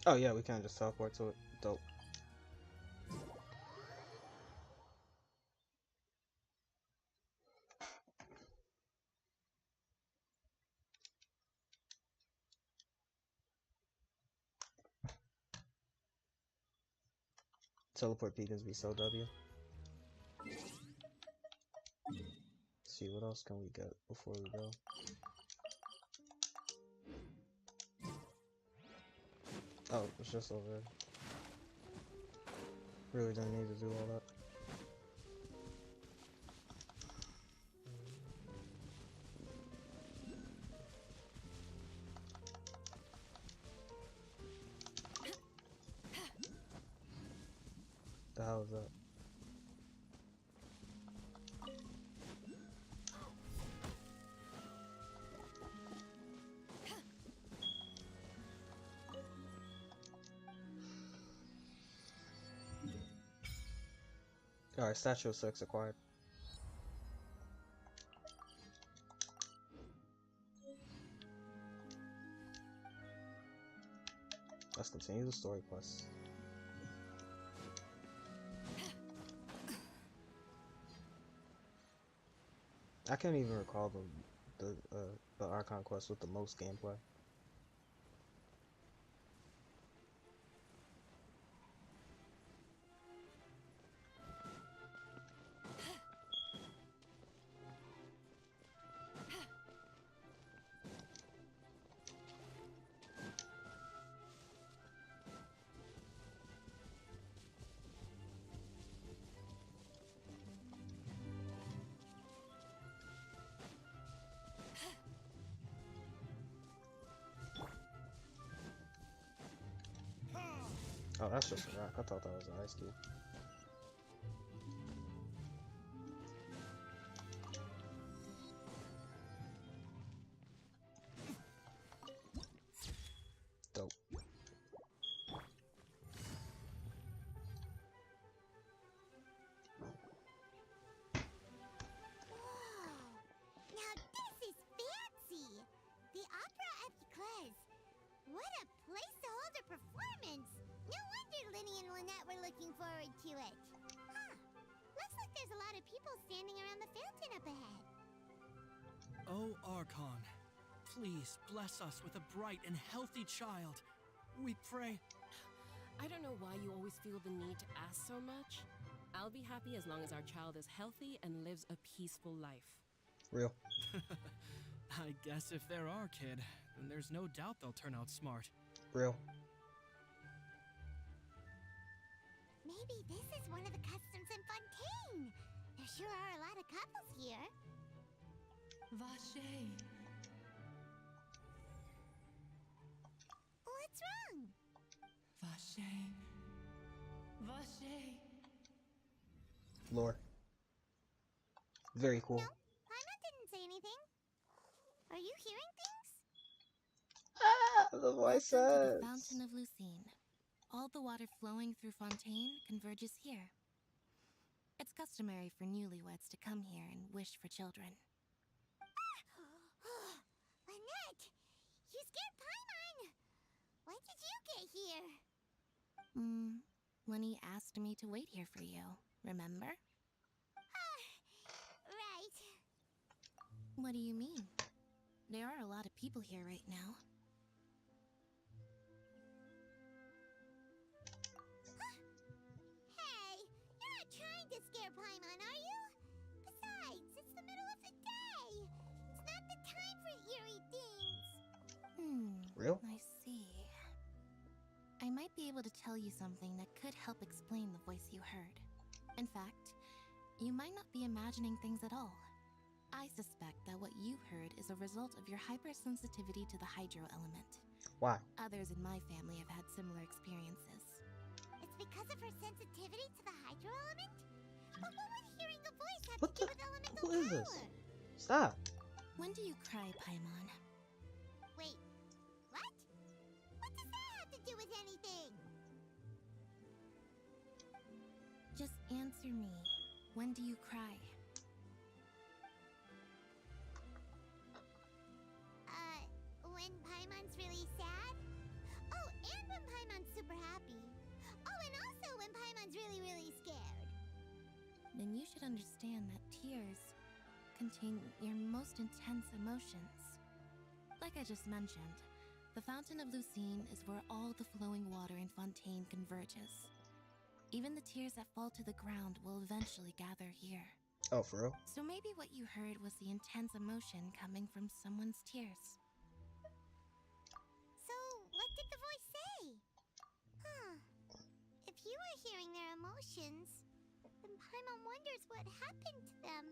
Oh yeah, we can just teleport to it. Dope. Teleport beacons be so W. Let's see, what else can we get before we go? Oh, it's just over there. Really didn't need to do all that. The hell is that? Alright, Statue of 6 acquired. Let's continue the story quest. I can't even recall the Archon quest with the most gameplay. Oh, that's just a rock. I thought that was an ice cube. Dope. Now this is fancy! The Opera at Eclairs. What a place to hold a performance! No wonder Linny and Lynette were looking forward to it. Huh. Looks like there's a lot of people standing around the fountain up ahead. Oh, Archon, please bless us with a bright and healthy child. We pray. I don't know why you always feel the need to ask so much. I'll be happy as long as our child is healthy and lives a peaceful life. Real. I guess if they're our kid, then there's no doubt they'll turn out smart. Real. Maybe this is one of the customs in Fontaine. There sure are a lot of couples here. Vache. What's wrong? Vache. Vache. Lore. Very cool. No, Paimon didn't say anything. Are you hearing things? Ah, the Welcome to voices. the Fountain of Lucine. All the water flowing through Fontaine converges here. It's customary for newlyweds to come here and wish for children. Lynette! You scared Paimon! When did you get here? Lenny asked me to wait here for you, remember? Right. What do you mean? There are a lot of people here right now. Hey, you're not trying to scare Paimon, are you? Besides, it's the middle of the day. It's not the time for eerie things. Real? I see. I might be able to tell you something that could help explain the voice you heard. In fact, you might not be imagining things at all. I suspect that what you heard is a result of your hypersensitivity to the hydro element. Why? Others in my family have had similar experiences. It's because of her sensitivity to the hydro element? But what would hearing a voice have What to do the? with elemental Who is this? power? Stop. When do you cry, Paimon? Wait, what? What does that have to do with anything? Just answer me. When do you cry? When Paimon's really sad? Oh, and when Paimon's super happy. Oh, and also when Paimon's really, really scared. Then you should understand that tears contain your most intense emotions. Like I just mentioned, the Fountain of Lucine is where all the flowing water in Fontaine converges. Even the tears that fall to the ground will eventually gather here. Oh, for real? So maybe what you heard was the intense emotion coming from someone's tears. So, what did the voice say? Huh. If you were hearing their emotions, then Paimon wonders what happened to them.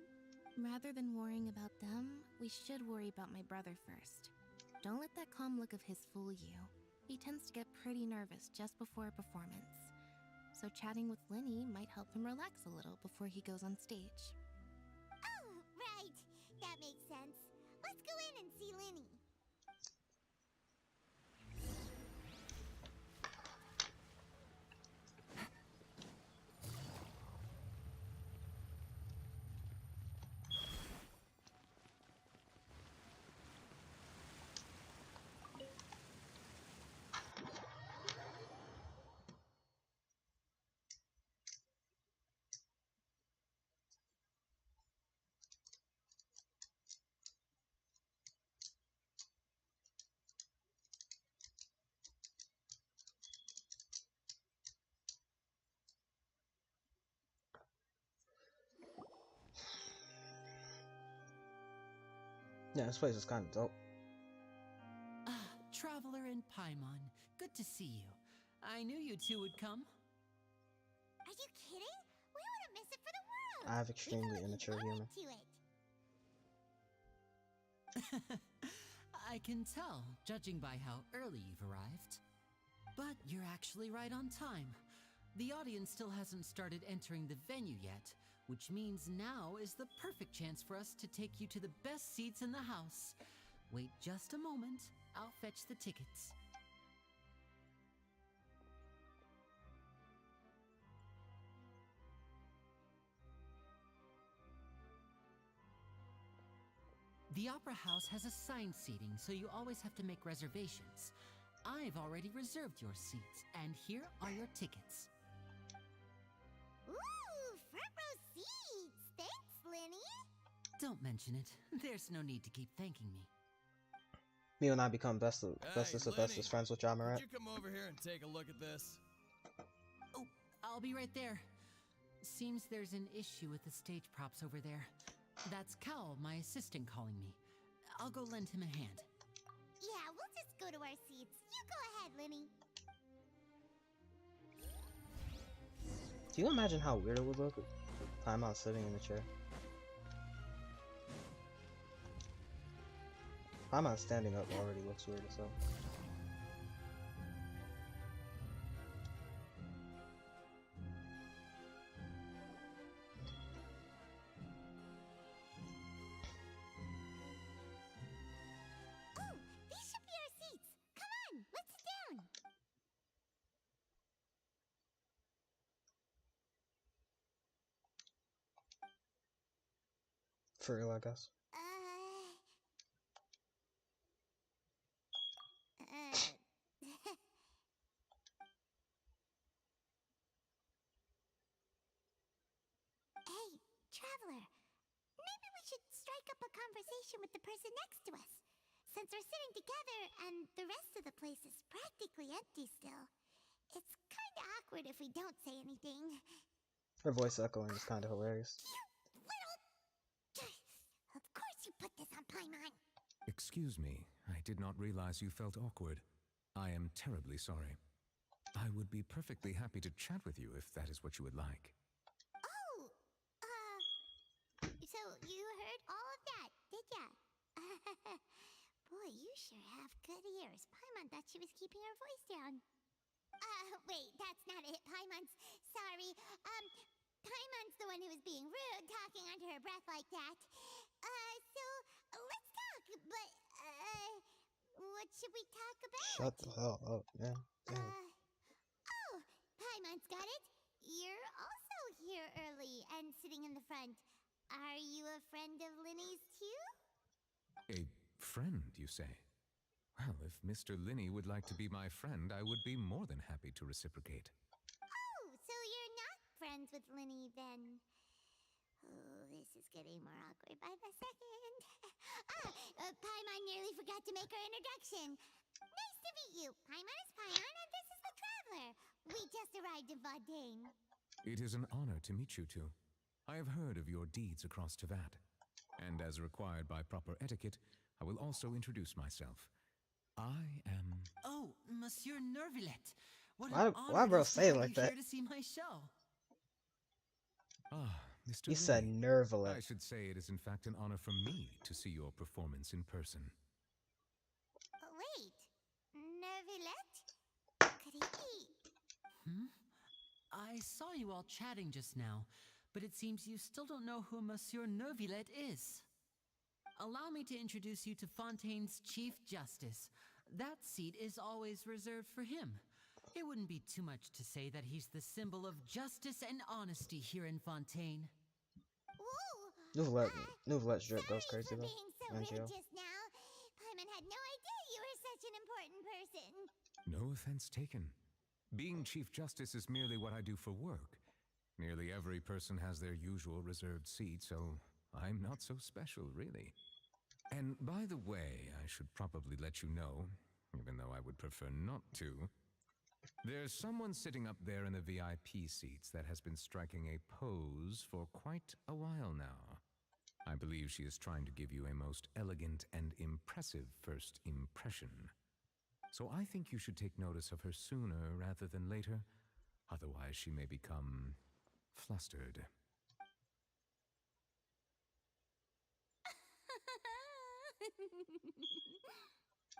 Rather than worrying about them, we should worry about my brother first. Don't let that calm look of his fool you. He tends to get pretty nervous just before a performance. So chatting with Linny might help him relax a little before he goes on stage. Oh, right. That makes sense. Let's go in and see Linny. Yeah, this place is kind of dope. Ah, Traveler and Paimon, good to see you. I knew you two would come. Are you kidding? We wouldn't miss it for the world. I have extremely immature humor. To it. I can tell, judging by how early you've arrived. But you're actually right on time. The audience still hasn't started entering the venue yet, which means now is the perfect chance for us to take you to the best seats in the house. Wait just a moment, I'll fetch the tickets. The Opera House has assigned seating, so you always have to make reservations. I've already reserved your seats, and here are your tickets. Ooh, front row seats. Thanks, Linny. Don't mention it. There's no need to keep thanking me. Me and I become bestest of bestest friends with John Morant. Could you come over here and take a look at this? Oh, I'll be right there. Seems there's an issue with the stage props over there. That's Cal, my assistant, calling me. I'll go lend him a hand. Yeah, we'll just go to our seats. You go ahead, Linny. Do you imagine how weird it would look with Paimon sitting in the chair? Paimon standing up already looks weird as hell. Oh, these should be our seats. Come on, let's sit down. For real, I guess. Hey, Traveler. Maybe we should strike up a conversation with the person next to us. Since we're sitting together and the rest of the place is practically empty still, it's kinda awkward if we don't say anything. Her voice echoing is kind of hilarious. Of course you put this on Paimon. Excuse me, I did not realize you felt awkward. I am terribly sorry. I would be perfectly happy to chat with you if that is what you would like. Oh, so you heard all of that, did ya? Boy, you sure have good ears. Paimon thought she was keeping her voice down. Wait, that's not it. Paimon's sorry. Paimon's the one who was being rude, talking under her breath like that. So let's talk, but, what should we talk about? Shut the hell up, man. Damn. Oh, Paimon's got it. You're also here early and sitting in the front. Are you a friend of Linny's too? A friend, you say? Well, if Mr. Linney would like to be my friend, I would be more than happy to reciprocate. Oh, so you're not friends with Linny then? Oh, this is getting more awkward by the second. Paimon nearly forgot to make her introduction. Nice to meet you. Paimon is Paimon, and this is the Traveler. We just arrived in Fontaine. It is an honor to meet you two. I have heard of your deeds across Tevat, and as required by proper etiquette, I will also introduce myself. I am... Oh, Monsieur Nervillet. What Why an honor why it bro is to say it have like you that? here to see my show. Ah, Mr. He said Linney. nervelet. I should say it is in fact an honor for me to see your performance in person. Wait, Nervillet? Could he be? I saw you all chatting just now, but it seems you still don't know who Monsieur Nervillet is. Allow me to introduce you to Fontaine's Chief Justice. That seat is always reserved for him. It wouldn't be too much to say that he's the symbol of justice and honesty here in Fontaine. Nervillet's drip goes crazy though. Being so rude just now. Paimon had no idea you were such an important person. No offense taken. Being Chief Justice is merely what I do for work. Nearly every person has their usual reserved seat, so I'm not so special, really. And by the way, I should probably let you know, even though I would prefer not to, there's someone sitting up there in the VIP seats that has been striking a pose for quite a while now. I believe she is trying to give you a most elegant and impressive first impression. So I think you should take notice of her sooner rather than later. Otherwise, she may become flustered.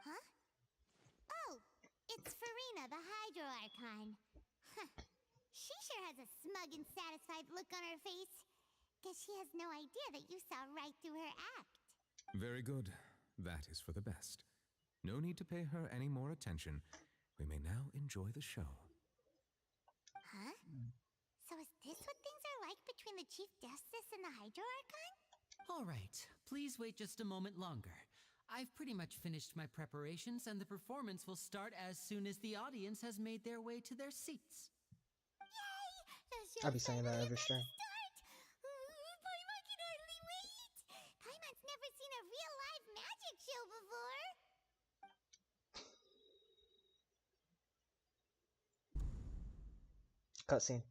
Huh? Oh, it's Furina, the Hydro Archon. Huh. She sure has a smug and satisfied look on her face. Guess she has no idea that you saw right through her act. Very good. That is for the best. No need to pay her any more attention. We may now enjoy the show. Huh? So is this what things are like between the Chief Justice and the Hydro Archon? All right, please wait just a moment longer. I've pretty much finished my preparations, and the performance will start as soon as the audience has made their way to their seats. Yay! I'll be saying that every stream. Paimon can hardly wait! Paimon's never seen a real live magic show before! Cutscene.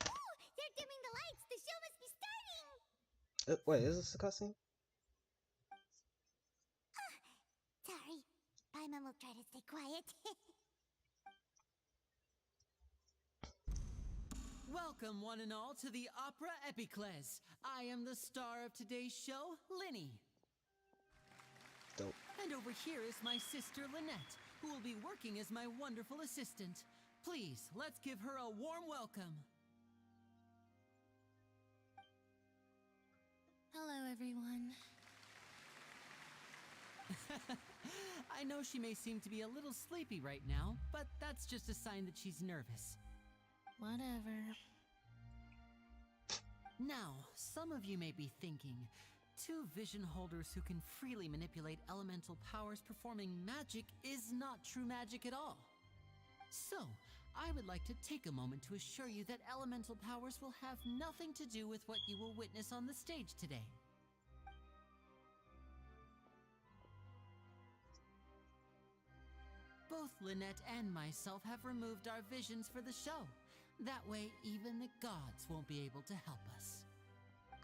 Ooh, they're dimming the lights! The show must be starting! Wait, is this a cutscene? Sorry. Paimon will try to stay quiet. Welcome, one and all, to the Opera Epiclese. I am the star of today's show, Linny. Dope. And over here is my sister, Lynette, who will be working as my wonderful assistant. Please, let's give her a warm welcome. Hello, everyone. I know she may seem to be a little sleepy right now, but that's just a sign that she's nervous. Whatever. Now, some of you may be thinking, two vision holders who can freely manipulate elemental powers performing magic is not true magic at all. So, I would like to take a moment to assure you that elemental powers will have nothing to do with what you will witness on the stage today. Both Lynette and myself have removed our visions for the show. That way, even the gods won't be able to help us.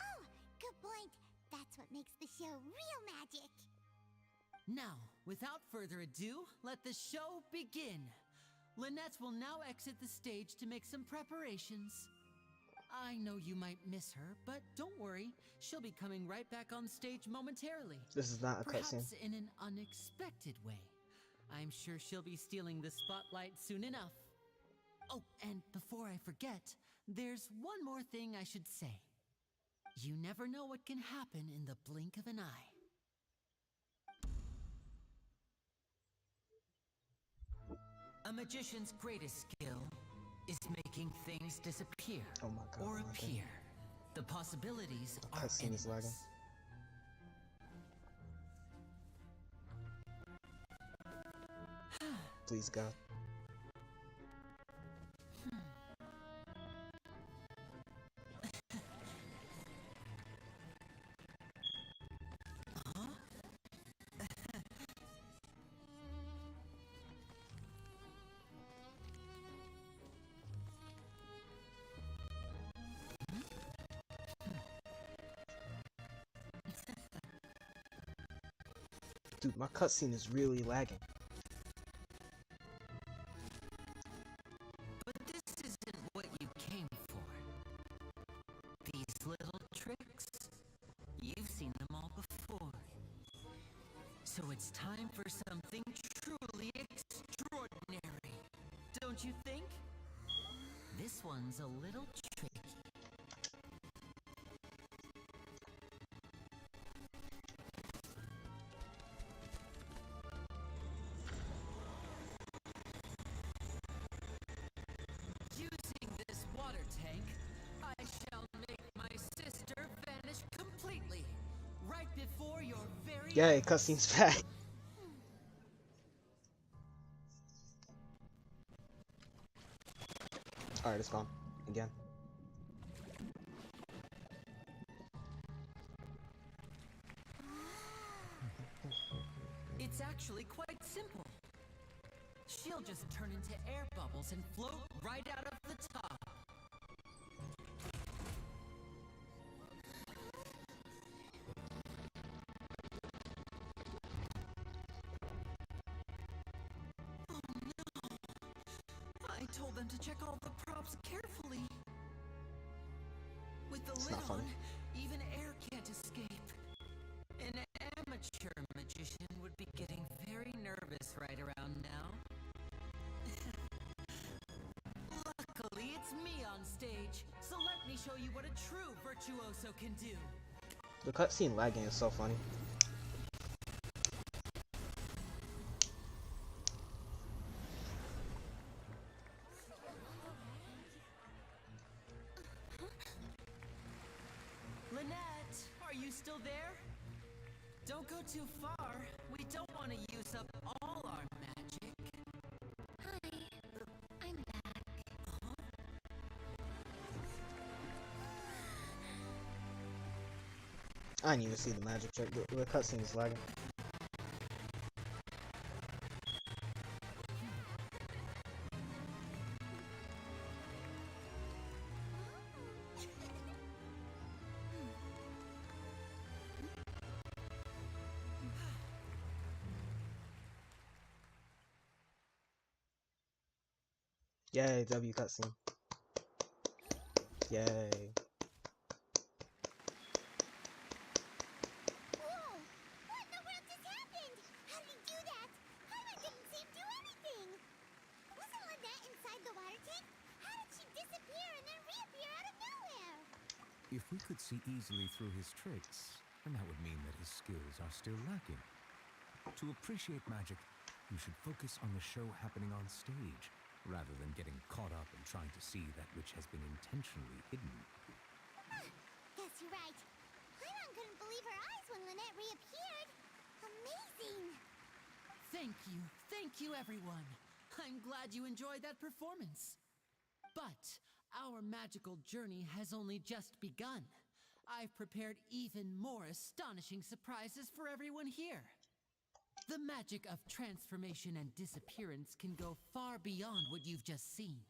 Oh, good point. That's what makes the show real magic. Now, without further ado, let the show begin. Lynette will now exit the stage to make some preparations. I know you might miss her, but don't worry. She'll be coming right back on stage momentarily. This is not a cutscene. Perhaps in an unexpected way. I'm sure she'll be stealing the spotlight soon enough. Oh, and before I forget, there's one more thing I should say. You never know what can happen in the blink of an eye. A magician's greatest skill is making things disappear Oh my god. or oh my appear. The possibilities are Cutscene is lagging. endless. Please, God. Dude, my cutscene is really lagging. But this isn't what you came for. These little tricks, you've seen them all before. So it's time for something truly extraordinary. Don't you think? This one's a little tricky. Using this water tank, I shall make my sister vanish completely, right before your very Yay, eyes. cutscene's back. Alright, it's gone. Again. It's actually quite simple. She'll just turn into air bubbles and float right out of the top. them to check all the props carefully. With the It's lid not funny. on, even air can't escape. An amateur magician would be getting very nervous right around now. Luckily, it's me on stage, so let me show you what a true virtuoso can do. The cutscene lagging is so funny. Lynette, are you still there? Don't go too far. We don't want to use up all our magic. Hi, I'm back. I didn't even see the magic trick. The cutscene is lagging. Yay, W cutscene. Yay. Whoa! What in the world just happened? How did he do that? Paimon didn't seem to do anything. Wasn't Lynette inside the water tank? How did she disappear and then reappear out of nowhere? If we could see easily through his tricks, then that would mean that his skills are still lacking. To appreciate magic, you should focus on the show happening on stage, rather than getting caught up in trying to see that which has been intentionally hidden. Guess you're right. Paimon couldn't believe her eyes when Lynette reappeared. Amazing! Thank you everyone. I'm glad you enjoyed that performance. But our magical journey has only just begun. I've prepared even more astonishing surprises for everyone here. The magic of transformation and disappearance can go far beyond what you've just seen.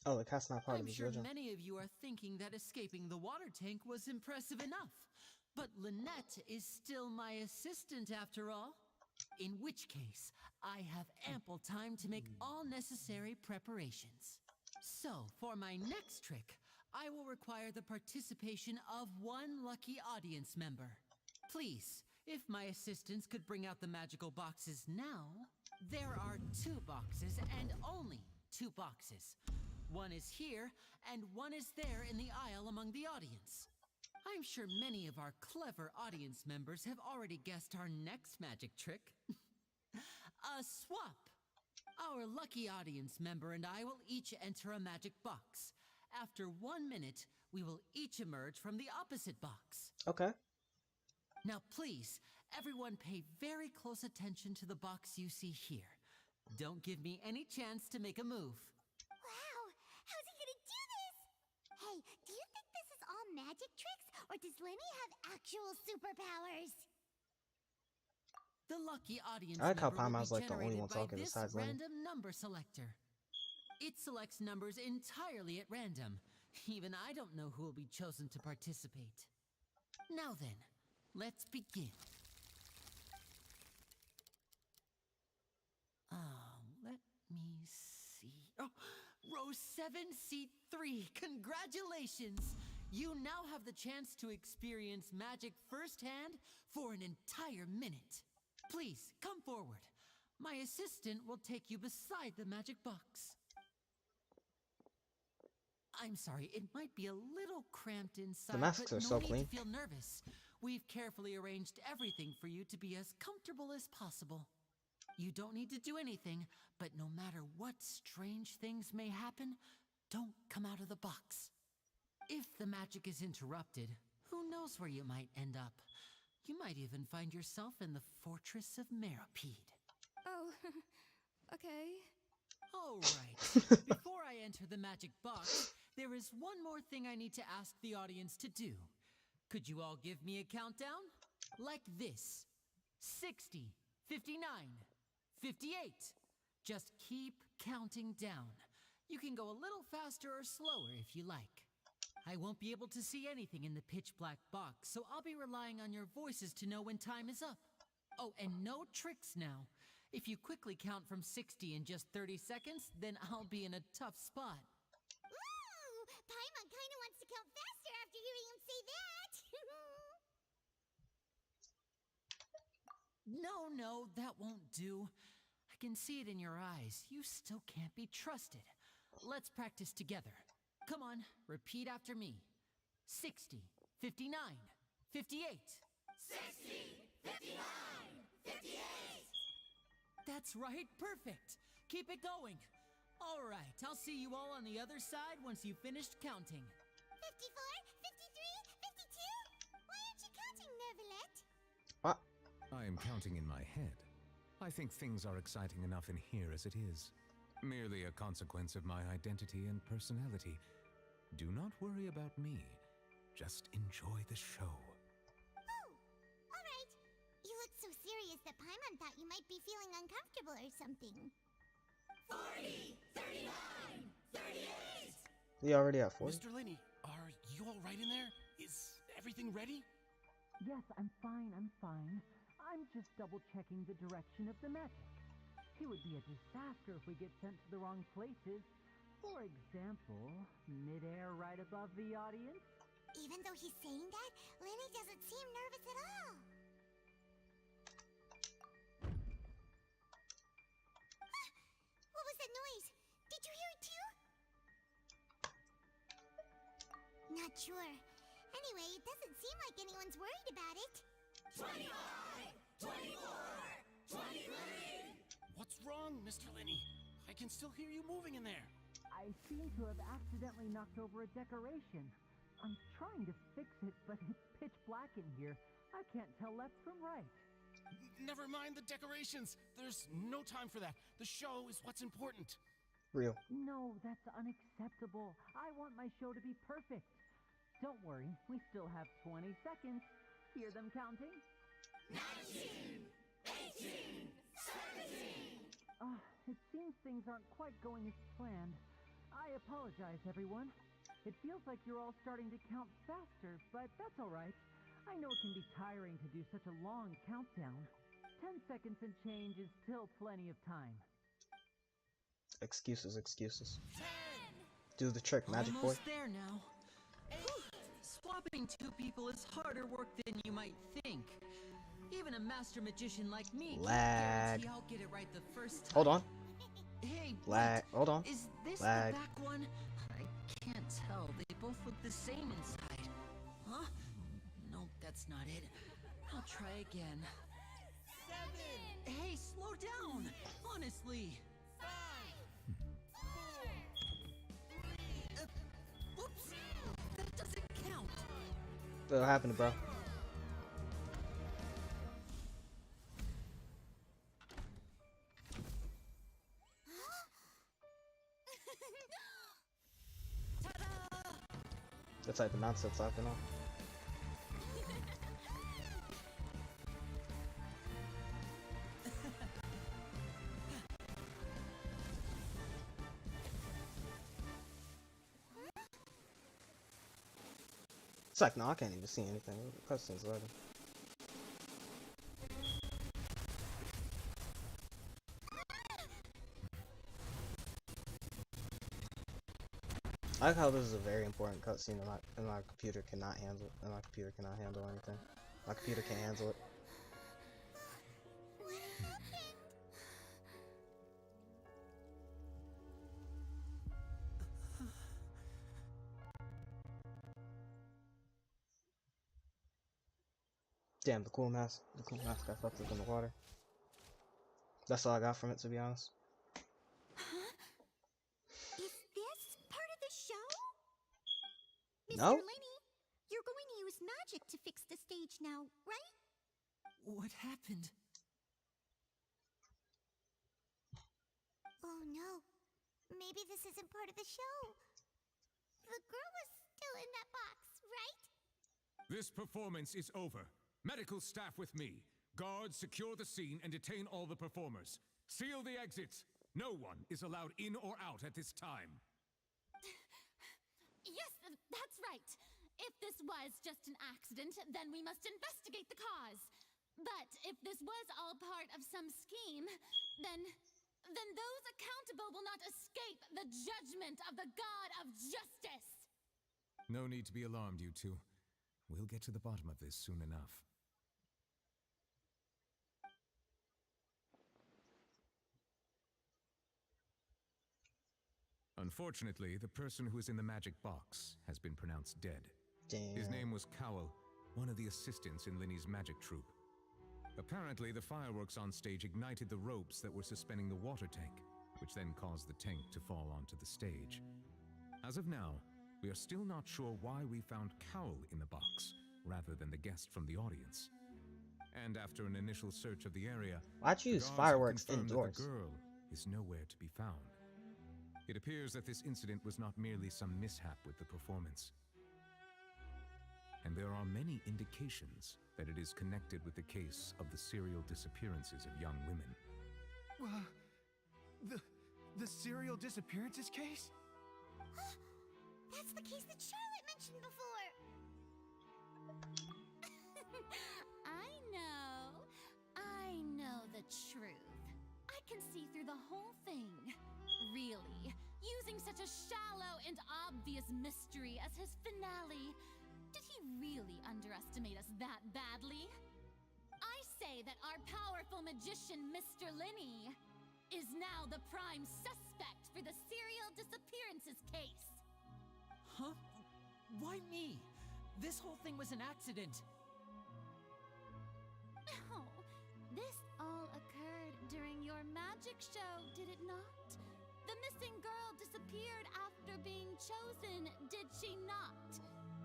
Oh, the cat's not part I'm of his sure original. many of you are thinking that escaping the water tank was impressive enough. But Lynette is still my assistant after all. In which case, I have ample time to make all necessary preparations. So, for my next trick, I will require the participation of one lucky audience member. Please, if my assistants could bring out the magical boxes now. There are 2 boxes and only 2 boxes. One is here and one is there in the aisle among the audience. I'm sure many of our clever audience members have already guessed our next magic trick. A swap. Our lucky audience member and I will each enter a magic box. After 1 minute, we will each emerge from the opposite box. Okay. Now please, everyone pay very close attention to the box you see here. Don't give me any chance to make a move. Wow! How's he gonna do this? Hey, do you think this is all magic tricks, or does Lenny have actual superpowers? The lucky audience I like how member will Paimon's be like the only generated one by talking this besides Lenny. random number selector. It selects numbers entirely at random. Even I don't know who will be chosen to participate. Now then, let's begin. Let me see. Oh, row 7, seat 3. Congratulations! You now have the chance to experience magic firsthand for an entire minute. Please, come forward. My assistant will take you beside the magic box. I'm sorry, it might be a little cramped inside, The masks but are no so need clean. to feel nervous. We've carefully arranged everything for you to be as comfortable as possible. You don't need to do anything, but no matter what strange things may happen, don't come out of the box. If the magic is interrupted, who knows where you might end up? You might even find yourself in the Fortress of Meropide. Oh, okay. All right. Before I enter the magic box, there is one more thing I need to ask the audience to do. Could you all give me a countdown? Like this. 60, 59, 58. Just keep counting down. You can go a little faster or slower if you like. I won't be able to see anything in the pitch black box, so I'll be relying on your voices to know when time is up. Oh, and no tricks now. If you quickly count from 60 in just 30 seconds, then I'll be in a tough spot. Ooh, Paimon kinda wants to count faster after hearing him say that. No, that won't do. I can see it in your eyes. You still can't be trusted. Let's practice together. Come on, repeat after me. 60, 59, 58. 60, 59, 58. That's right, perfect. Keep it going. All right, I'll see you all on the other side once you've finished counting. 54, 53, 52? Why aren't you counting, Nervalet? What? I am counting in my head. I think things are exciting enough in here as it is. Merely a consequence of my identity and personality. Do not worry about me. Just enjoy the show. Oh, all right. You look so serious that Paimon thought you might be feeling uncomfortable or something. 40, 39, 38. We already have 40. Mr. Linney, are you all right in there? Is everything ready? Yes, I'm fine. I'm just double-checking the direction of the magic. It would be a disaster if we get sent to the wrong places. For example, mid-air right above the audience. Even though he's saying that, Lenny doesn't seem nervous at all. What was that noise? Did you hear it too? Not sure. Anyway, it doesn't seem like anyone's worried about it. 25, 24, 23. What's wrong, Mr. Linney? I can still hear you moving in there. I seem to have accidentally knocked over a decoration. I'm trying to fix it, but it's pitch black in here. I can't tell left from right. Never mind the decorations. There's no time for that. The show is what's important. Real. No, that's unacceptable. I want my show to be perfect. Don't worry, we still have 20 seconds. Hear them counting? 19, 18, 17. It seems things aren't quite going as planned. I apologize, everyone. It feels like you're all starting to count faster, but that's all right. I know it can be tiring to do such a long countdown. 10 seconds and change is still plenty of time. Excuses. Do the trick, Magic Boy. Almost there now. Swapping two people is harder work than you might think. Even a master magician like me can't guarantee I'll get it right the first time. Hold on. Hey, Lag. Hold on. Is this Lag. the back one? I can't tell. They both look the same inside. Huh? No, that's not it. I'll try again. 7. Hey, slow down. Honestly. 5, 4, 3. Whoops. That doesn't count. What happened, bro? The type of nonsense I've been on. It's like, no, I can't even see anything. The cutscene's loading. I like how this is a very important cutscene and my computer cannot handle it. And my computer cannot handle anything. My computer can't handle it. What happened? Damn, the cool mask got fucked up in the water. That's all I got from it, to be honest. Is this part of the show? No. Mr. Linney, you're going to use magic to fix the stage now, right? What happened? Oh no. Maybe this isn't part of the show. The girl was still in that box, right? This performance is over. Medical staff with me. Guards, secure the scene and detain all the performers. Seal the exits. No one is allowed in or out at this time. Yes, that's right. If this was just an accident, then we must investigate the cause. But if this was all part of some scheme, then those accountable will not escape the judgment of the God of justice. No need to be alarmed, you two. We'll get to the bottom of this soon enough. Unfortunately, the person who is in the magic box has been pronounced dead. Damn. His name was Cowell, one of the assistants in Linny's magic troupe. Apparently, the fireworks on stage ignited the ropes that were suspending the water tank, which then caused the tank to fall onto the stage. As of now, we are still not sure why we found Cowell in the box, rather than the guest from the audience. And after an initial search of the area, Why'd you the use guards have fireworks confirmed indoors? that the girl is nowhere to be found. It appears that this incident was not merely some mishap with the performance. And there are many indications that it is connected with the case of the serial disappearances of young women. The serial disappearances case? That's the case that Charlotte mentioned before. I know the truth. I can see through the whole thing. Really, using such a shallow and obvious mystery as his finale. Did he really underestimate us that badly? I say that our powerful magician, Mr. Linny, is now the prime suspect for the serial disappearances case. Huh? Why me? This whole thing was an accident. Oh, this all occurred during your magic show, did it not? The missing girl disappeared after being chosen, did she not?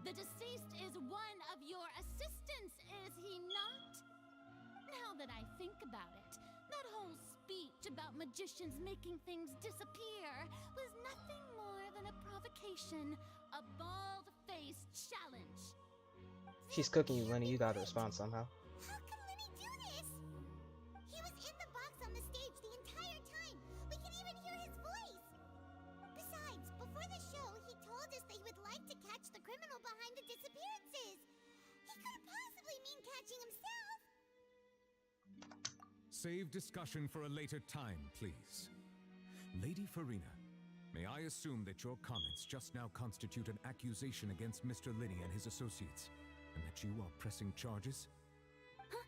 The deceased is one of your assistants, is he not? Now that I think about it, that whole speech about magicians making things disappear was nothing more than a provocation, a bald-faced challenge. She's cooking you, Lenny. You gotta respond somehow. How can Linny do this? He was in the box on the stage the entire time. We can even hear his voice. Besides, before the show, he told us that he would like to catch the criminal behind the disappearances. He couldn't possibly mean catching himself. Save discussion for a later time, please. Lady Furina, may I assume that your comments just now constitute an accusation against Mr. Linny and his associates, and that you are pressing charges? Huh?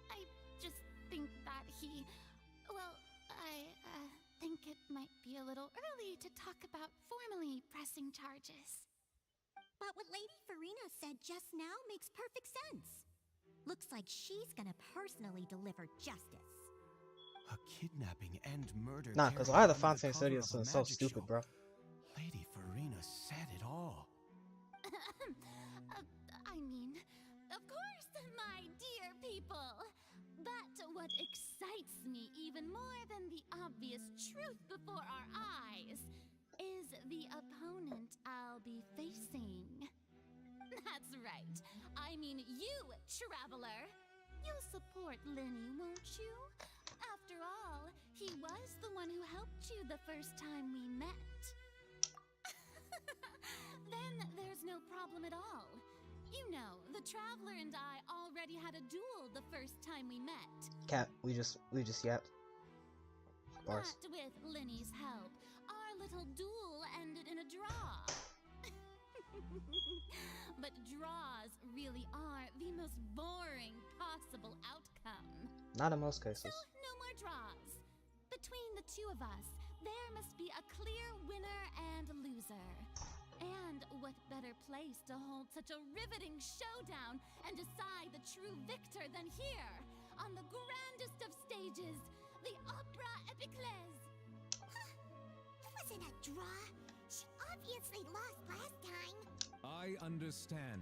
I just think that he... Well, I think it might be a little early to talk about formally pressing charges. But what Lady Furina said just now makes perfect sense. Looks like she's gonna personally deliver justice. A kidnapping and murder. Nah, because a lot of the Fontaine studios are so stupid, bro. Lady Furina said it all. I mean, of course, my dear people. But what excites me even more than the obvious truth before our eyes is the opponent I'll be facing. That's right. I mean you, Traveler. You'll support Linny, won't you? After all, he was the one who helped you the first time we met. Then there's no problem at all. You know, the Traveler and I already had a duel the first time we met. Cat, we just yapped. Bars. But with Linny's help, our little duel ended in a draw. But draws really are the most boring possible outcome. Not in most cases. So, no more draws. Between the two of us, there must be a clear winner and loser. And what better place to hold such a riveting showdown and decide the true victor than here, on the grandest of stages, the Opera Epiclese. It wasn't a draw. She obviously lost last time. I understand.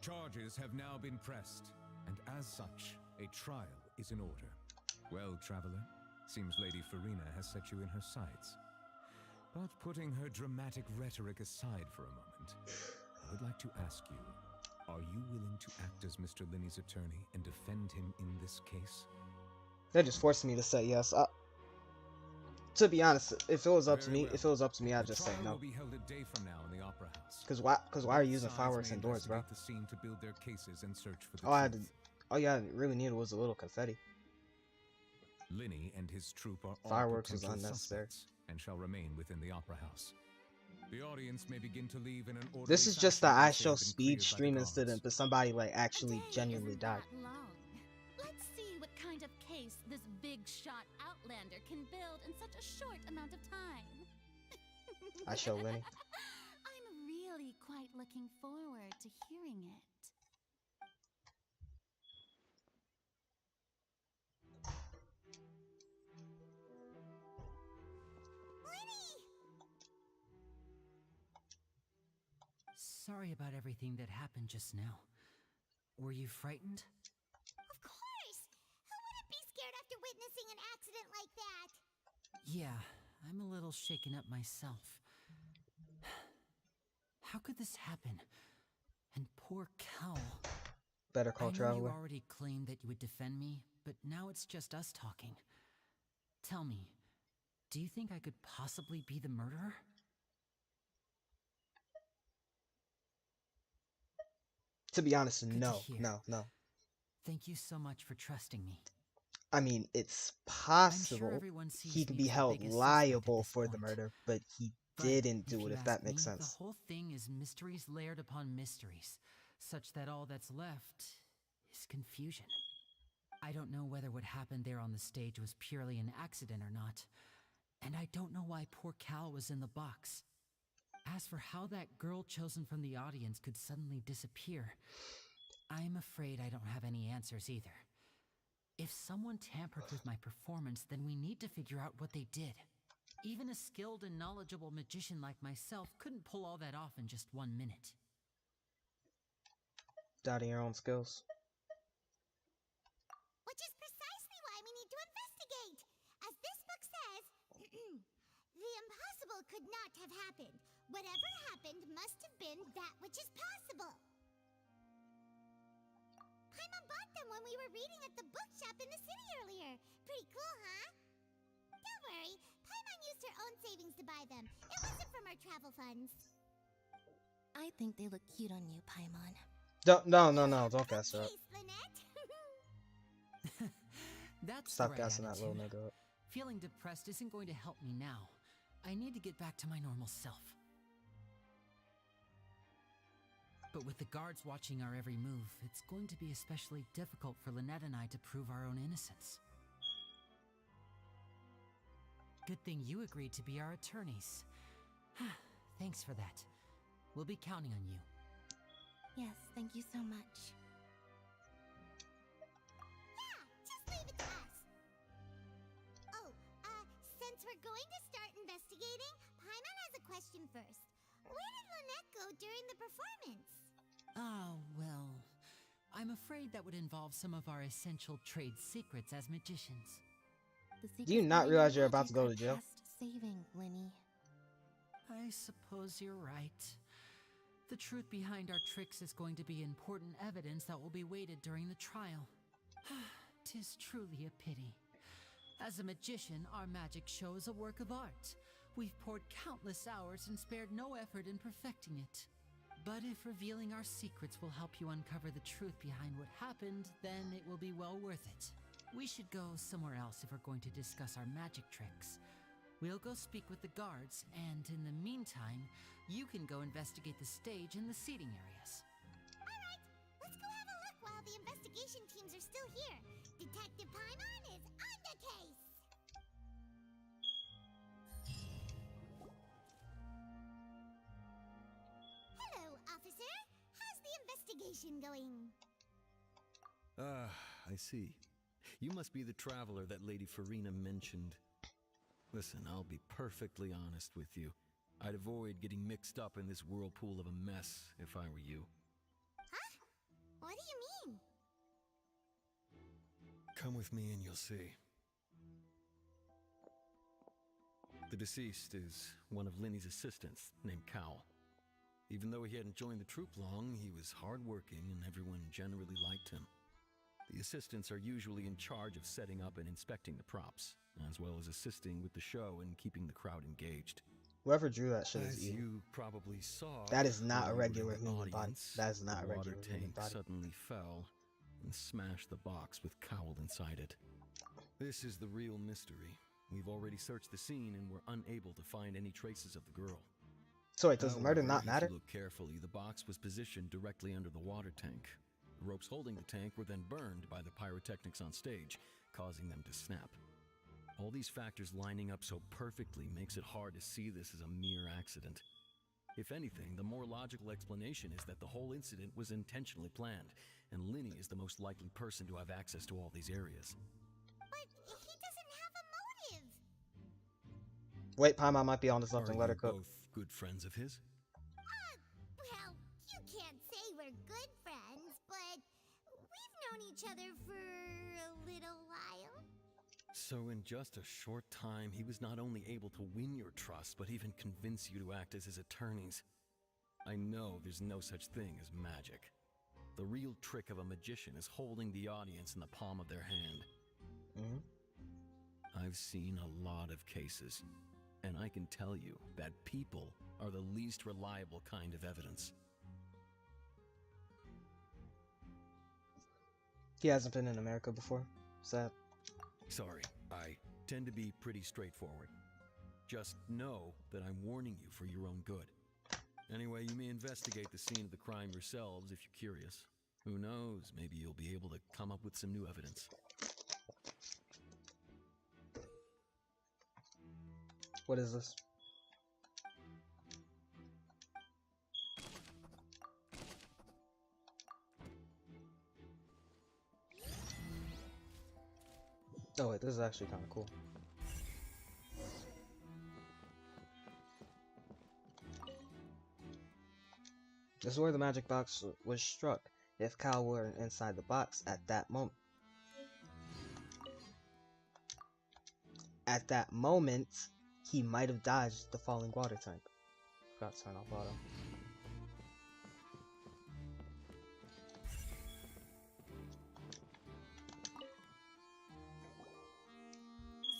Charges have now been pressed, and as such, a trial is in order. Well, Traveler, seems Lady Furina has set you in her sights. But putting her dramatic rhetoric aside for a moment, I would like to ask you, are you willing to act as Mr. Linny's attorney and defend him in this case? They're just forcing me to say yes. To be honest, if it was up to me, I'd just say no. Will be held a day from now in the Opera House. Cause why are you using fireworks indoors, bro? The scene to build their cases and search for the Oh, I had to All you really needed was a little confetti. Linny and his troop are all Fireworks was potential unnecessary. suspects and shall remain within the Opera House. The audience may begin to leave in an orderly This is just the fashion I once they show have been speed cleared by the stream guards. incident, but somebody like actually genuinely died. That long. Let's see what kind of case this big shot Outlander can build in such a short amount of time. I show Lenny. I'm really quite looking forward to hearing it. Sorry about everything that happened just now. Were you frightened? Of course! Who wouldn't be scared after witnessing an accident like that? Yeah, I'm a little shaken up myself. How could this happen? And poor Cal. Better Call I know Traveler. you already claimed that you would defend me, but now it's just us talking. Tell me, do you think I could possibly be the murderer? To be honest, Good to no, hear. no. Thank you so much for trusting me. I mean, it's I'm sure possible everyone sees he could me be as the held biggest suspect at liable this for the point. murder, but he But didn't do it, you if that ask makes me, sense. The whole thing is mysteries layered upon mysteries, such that all that's left is confusion. I don't know whether what happened there on the stage was purely an accident or not, and I don't know why poor Cal was in the box. As for how that girl chosen from the audience could suddenly disappear, I'm afraid I don't have any answers either. If someone tampered with my performance, then we need to figure out what they did. Even a skilled and knowledgeable magician like myself couldn't pull all that off in just 1 minute. Doubting your own skills. Which is precisely why we need to investigate. As this book says, the impossible could not have happened. Whatever happened must have been that which is possible. Paimon bought them when we were reading at the bookshop in the city earlier. Pretty cool, huh? Don't worry, Paimon used her own savings to buy them. It wasn't from our travel funds. I think they look cute on you, Paimon. No, don't gas her up. Case, Lynette. That's Stop the right gassing that little attitude. nigga up. Feeling depressed isn't going to help me now. I need to get back to my normal self. But with the guards watching our every move, it's going to be especially difficult for Lynette and I to prove our own innocence. Good thing you agreed to be our attorneys. Thanks for that. We'll be counting on you. Yes, thank you so much. Yeah, just leave it to us. Oh, since we're going to start investigating, Paimon has a question first. Where did Lynette go during the performance? Oh, well, I'm afraid that would involve some of our essential trade secrets as magicians. Do you not realize you're about to go to jail? Past saving, Linny. I suppose you're right. The truth behind our tricks is going to be important evidence that will be weighted during the trial. 'Tis truly a pity. As a magician, our magic show is a work of art. We've poured countless hours and spared no effort in perfecting it. But if revealing our secrets will help you uncover the truth behind what happened, then it will be well worth it. We should go somewhere else if we're going to discuss our magic tricks. We'll go speak with the guards, and in the meantime, you can go investigate the stage and the seating areas. Alright, let's go have a look while the investigation teams are still here. Detective Paimon is on the case! Hello, officer. How's the investigation going? I see. You must be the traveler that Lady Furina mentioned. Listen, I'll be perfectly honest with you. I'd avoid getting mixed up in this whirlpool of a mess if I were you. Huh? What do you mean? Come with me and you'll see. The deceased is one of Linny's assistants, named Cal. Even though he hadn't joined the troupe long, he was hardworking and everyone generally liked him. The assistants are usually in charge of setting up and inspecting the props, as well as assisting with the show and keeping the crowd engaged. Whoever drew that shit is As evil. you probably saw, That is not when a you were in regular the human body. audience, That is not a the regular water human tank body. suddenly fell, and smashed the box with Cowl inside it. This is the real mystery. We've already searched the scene and were unable to find any traces of the girl. So wait, does the murder not If matter? you look carefully, the box was positioned directly under the water tank. The ropes holding the tank were then burned by the pyrotechnics on stage, causing them to snap. All these factors lining up so perfectly makes it hard to see this as a mere accident. If anything, the more logical explanation is that the whole incident was intentionally planned, and Linny is the most likely person to have access to all these areas. But he doesn't have a motive. Wait, Paimon might be onto something. Are Let her you cook. both good friends of his? Well, you can't say we're good friends, but we've known each other for a little while. So in just a short time, he was not only able to win your trust, but even convince you to act as his attorneys. I know there's no such thing as magic. The real trick of a magician is holding the audience in the palm of their hand. I've seen a lot of cases, and I can tell you that people are the least reliable kind of evidence. He hasn't been in America before. Sad. Sorry, I tend to be pretty straightforward. Just know that I'm warning you for your own good. Anyway, you may investigate the scene of the crime yourselves if you're curious. Who knows, maybe you'll be able to come up with some new evidence. What is this? Oh wait, this is actually kind of cool. This is where the magic box was struck. If Kyle were inside the box at that moment. At that moment, he might have dodged the falling water tank. Forgot to turn off auto.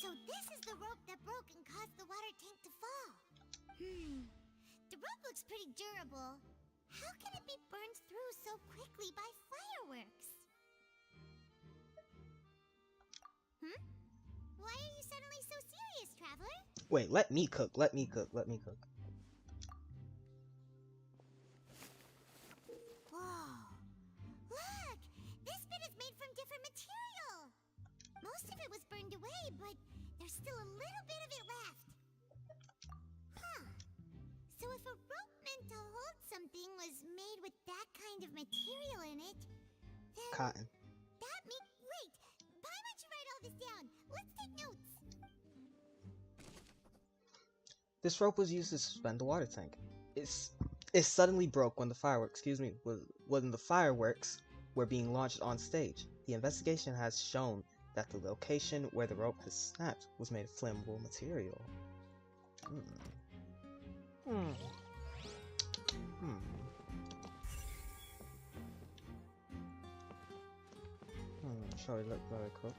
So this is the rope that broke and caused the water tank to fall. The rope looks pretty durable. How can it be burned through so quickly by fireworks? Why are you suddenly so serious, Traveler? Wait, let me cook. Let me cook. Let me cook. Whoa. Look! This bit is made from different material. Most of it was burned away, but there's still a little bit of it left. Huh. So if a rope meant to hold something was made with that kind of material in it, then... Cotton. That means... Wait! Why don't you write all this down? Let's take notes. This rope was used to suspend the water tank. It suddenly broke when the fireworks, when the fireworks were being launched on stage. The investigation has shown that the location where the rope has snapped was made of flammable material. Shall we let her cook?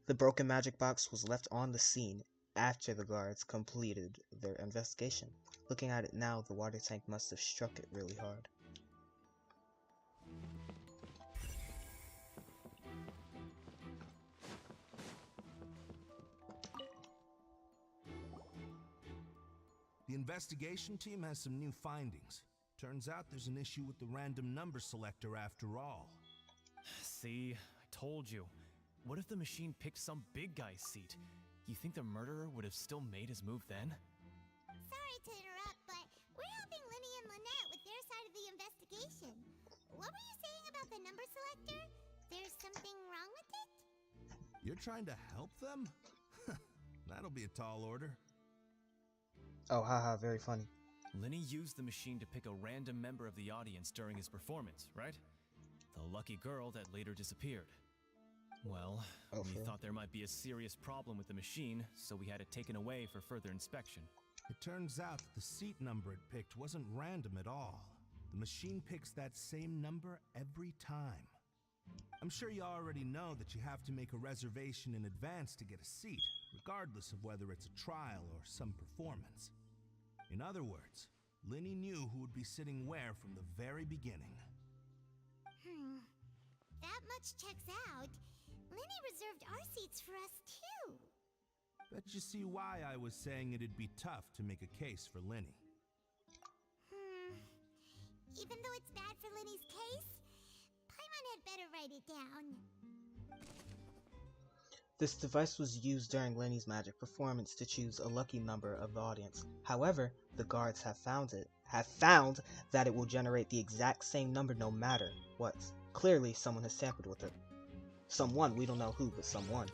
The broken magic box was left on the scene after the guards completed their investigation. Looking at it now, the water tank must have struck it really hard. The investigation team has some new findings. Turns out there's an issue with the random number selector after all. See, I told you. What if the machine picked some big guy's seat? You think the murderer would have still made his move then? Sorry to interrupt, but we're helping Linny and Lynette with their side of the investigation. What were you saying about the number selector? There's something wrong with it? You're trying to help them? That'll be a tall order. Oh, haha, very funny. Linny used the machine to pick a random member of the audience during his performance, right? The lucky girl that later disappeared. Well, we thought there might be a serious problem with the machine, so we had it taken away for further inspection. It turns out that the seat number it picked wasn't random at all. The machine picks that same number every time. I'm sure you already know that you have to make a reservation in advance to get a seat, regardless of whether it's a trial or some performance. In other words, Linny knew who would be sitting where from the very beginning. That much checks out. Linny reserved our seats for us, too. Bet you see why I was saying it'd be tough to make a case for Linny. Even though it's bad for Linny's case, Paimon had better write it down. This device was used during Lenny's magic performance to choose a lucky number of the audience. However, the guards have found that it will generate the exact same number no matter what. Clearly, someone has tampered with it. Someone, we don't know who, but someone.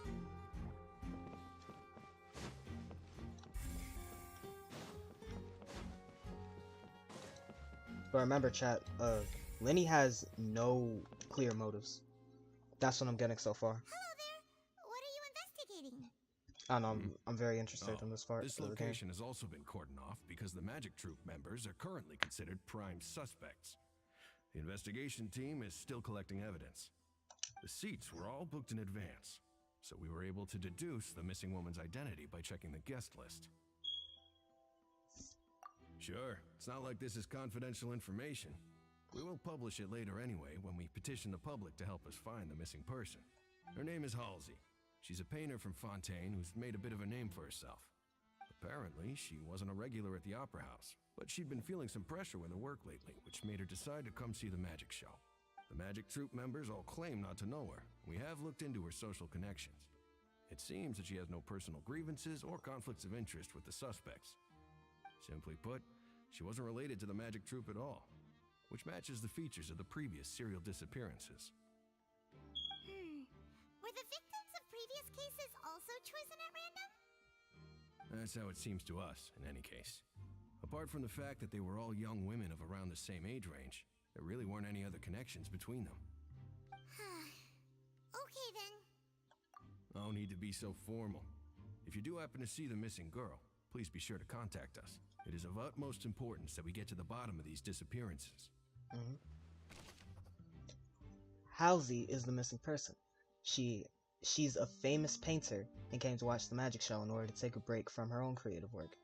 But remember, chat, Lenny has no clear motives. That's what I'm getting so far. Hello there. What are you investigating? I don't know, I'm very interested in this part This of the game. location has also been cordoned off because the Magic Troop members are currently considered prime suspects. The investigation team is still collecting evidence. The seats were all booked in advance, so we were able to deduce the missing woman's identity by checking the guest list. Sure, it's not like this is confidential information. We will publish it later anyway when we petition the public to help us find the missing person. Her name is Halsey. She's a painter from Fontaine who's made a bit of a name for herself. Apparently, she wasn't a regular at the Opera House, but she'd been feeling some pressure with her work lately, which made her decide to come see the magic show. The Magic Troop members all claim not to know her. We have looked into her social connections. It seems that she has no personal grievances or conflicts of interest with the suspects. Simply put, she wasn't related to the Magic Troop at all, which matches the features of the previous serial disappearances. Were the victims of previous cases also chosen at random? That's how it seems to us, in any case. Apart from the fact that they were all young women of around the same age range, there really weren't any other connections between them. Okay then. No need to be so formal. If you do happen to see the missing girl, please be sure to contact us. It is of utmost importance that we get to the bottom of these disappearances. Halsey is the missing person. She's a famous painter and came to watch the magic show in order to take a break from her own creative work.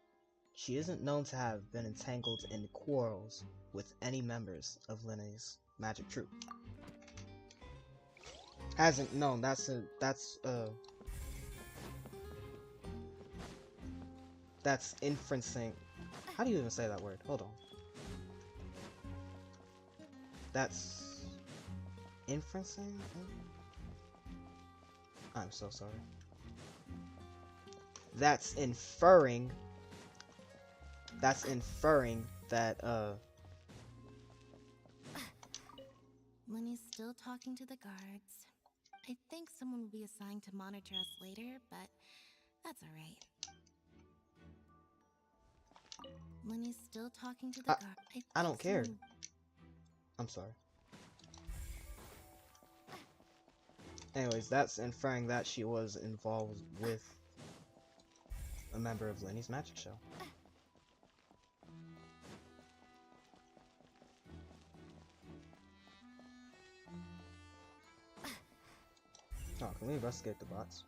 She isn't known to have been entangled in quarrels with any members of Linny's magic troupe. Hasn't known. That's inferencing. How do you even say that word? Hold on. That's inferencing? I'm so sorry. That's inferring that Lenny's still talking to the guards. I think someone will be assigned to monitor us later, but that's alright. Lenny's still talking to the guard. I don't care. I'm sorry. Anyways, that's inferring that she was involved with a member of Lenny's magic show. Oh, can we investigate the box?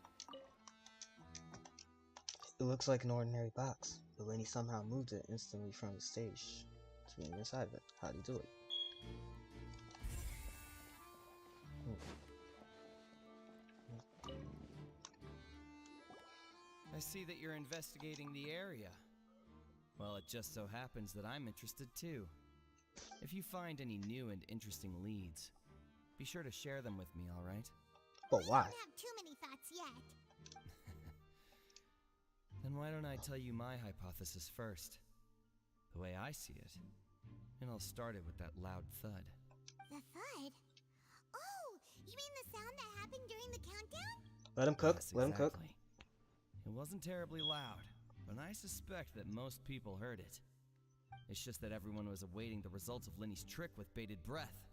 It looks like an ordinary box, but Lenny somehow moved it instantly from the stage to being inside of it. How do you do it? I see that you're investigating the area. Well, it just so happens that I'm interested too. If you find any new and interesting leads, be sure to share them with me, alright? But why? We don't have too many thoughts yet. Then why don't I tell you my hypothesis first? The way I see it. And I'll start it with that loud thud. The thud? Oh, you mean the sound that happened during the countdown? Let him cook. Yes, Let him cook. exactly. It wasn't terribly loud, but I suspect that most people heard it. It's just that everyone was awaiting the results of Lenny's trick with bated breath,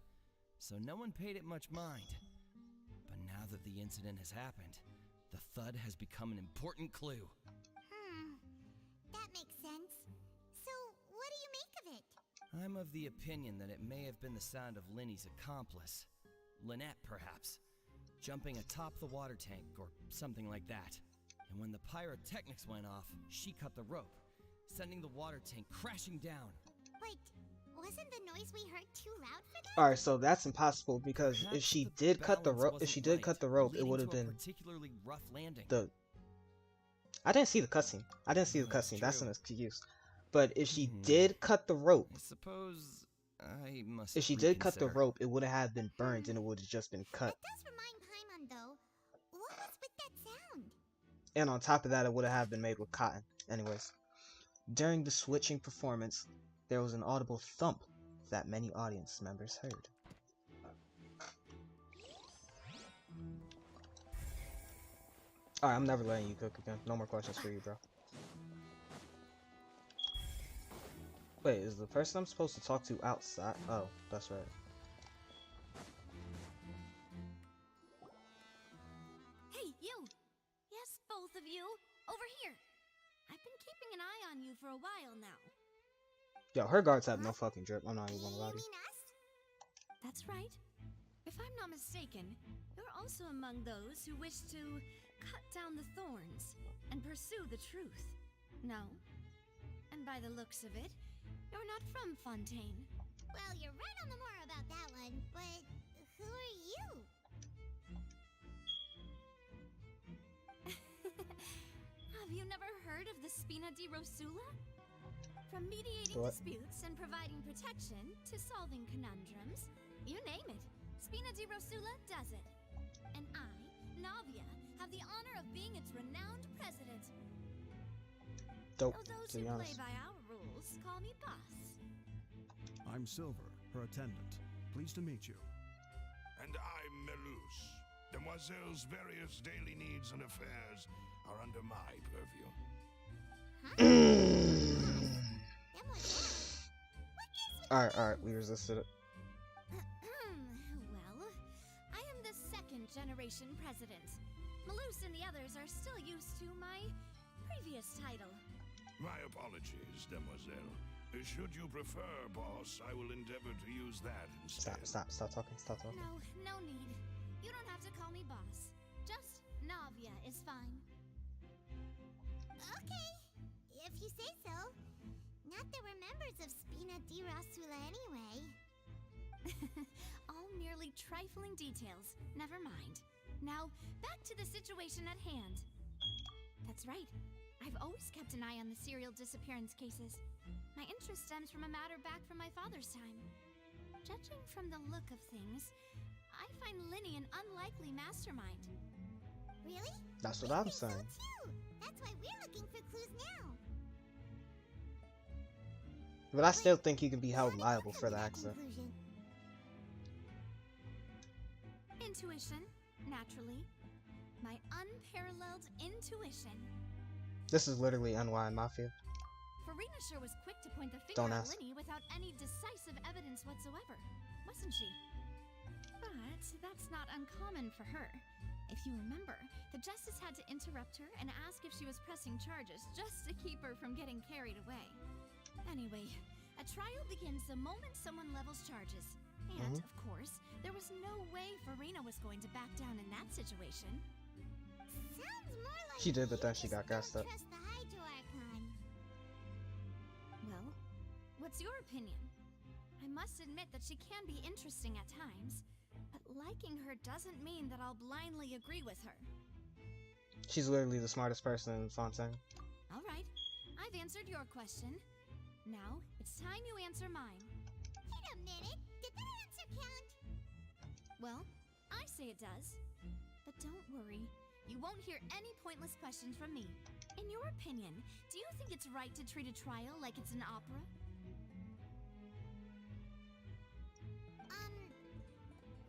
so no one paid it much mind. But now that the incident has happened, the thud has become an important clue. That makes sense. So, what do you make of it? I'm of the opinion that it may have been the sound of Lenny's accomplice, Lynette perhaps, jumping atop the water tank or something like that. And when the pyrotechnics went off, she cut the rope, sending the water tank crashing down. But wasn't the noise we heard too loud for that? All right, so that's impossible because if Perhaps she the did cut the balance rope, wasn't right, it would have leading to a been particularly rough landing. I didn't see the cutscene. That's That's an true. excuse. But if she did cut the rope, I suppose I must if she did cut the reconsider. rope, it would have been burned and it would have just been cut. That does remind Paimon, though. What was with that sound? And on top of that, it would have been made with cotton. Anyways, during the switching performance, there was an audible thump that many audience members heard. Alright, I'm never letting you cook again. No more questions for you, bro. Wait, is the person I'm supposed to talk to outside? Oh, that's right. Hey, you! Yes, both of you! Over here! I've been keeping an eye on you for a while now. Yo, her guards have no fucking drip. I'm not even gonna lie to you. That's right. If I'm not mistaken, you're also among those who wish to cut down the thorns and pursue the truth. No? And by the looks of it, you're not from Fontaine. Well, you're right on the more about that one, but who are you? Have you never heard of the Spina di Rosula? From mediating What? disputes and providing protection to solving conundrums, you name it, Spina di Rosula does it. And I, Navia, have the honor of being its renowned president. Dope, Though those to who be play honest. by our rules call me boss. I'm Silver, her attendant. Pleased to meet you. And I'm Melus. Demoiselle's various daily needs and affairs are under my purview. Alright, we resisted it. Well, I am the second generation president. Malus and the others are still used to my previous title. My apologies, Demoiselle. Should you prefer, boss, I will endeavor to use that instead. Stop talking. No need. You don't have to call me boss. Just Navia is fine. Okay, if you say so. Not that we're members of Spina di Rosula anyway. All merely trifling details. Never mind. Now, back to the situation at hand. That's right. I've always kept an eye on the serial disappearance cases. My interest stems from a matter back from my father's time. Judging from the look of things, I find Linny an unlikely mastermind. Really? That's what I'm saying. Too. That's why we're looking for clues now. But I still think he can be held liable for the accident. Intuition, naturally. My unparalleled intuition. This is literally NY Mafia. Furina sure was quick to point the finger Don't at ask. Linny without any decisive evidence whatsoever, wasn't she? But that's not uncommon for her. If you remember, the justice had to interrupt her and ask if she was pressing charges just to keep her from getting carried away. Anyway, a trial begins the moment someone levels charges. And, of course, there was no way Furina was going to back down in that situation. Sounds more like She did, but then she got gassed up. trust the Hydro Archon. Well, what's your opinion? I must admit that she can be interesting at times, but liking her doesn't mean that I'll blindly agree with her. She's literally the smartest person in Fontaine. All right, I've answered your question. Now, it's time you answer mine. Wait a minute, did that answer count? Well, I say it does. But don't worry, you won't hear any pointless questions from me. In your opinion, do you think it's right to treat a trial like it's an opera?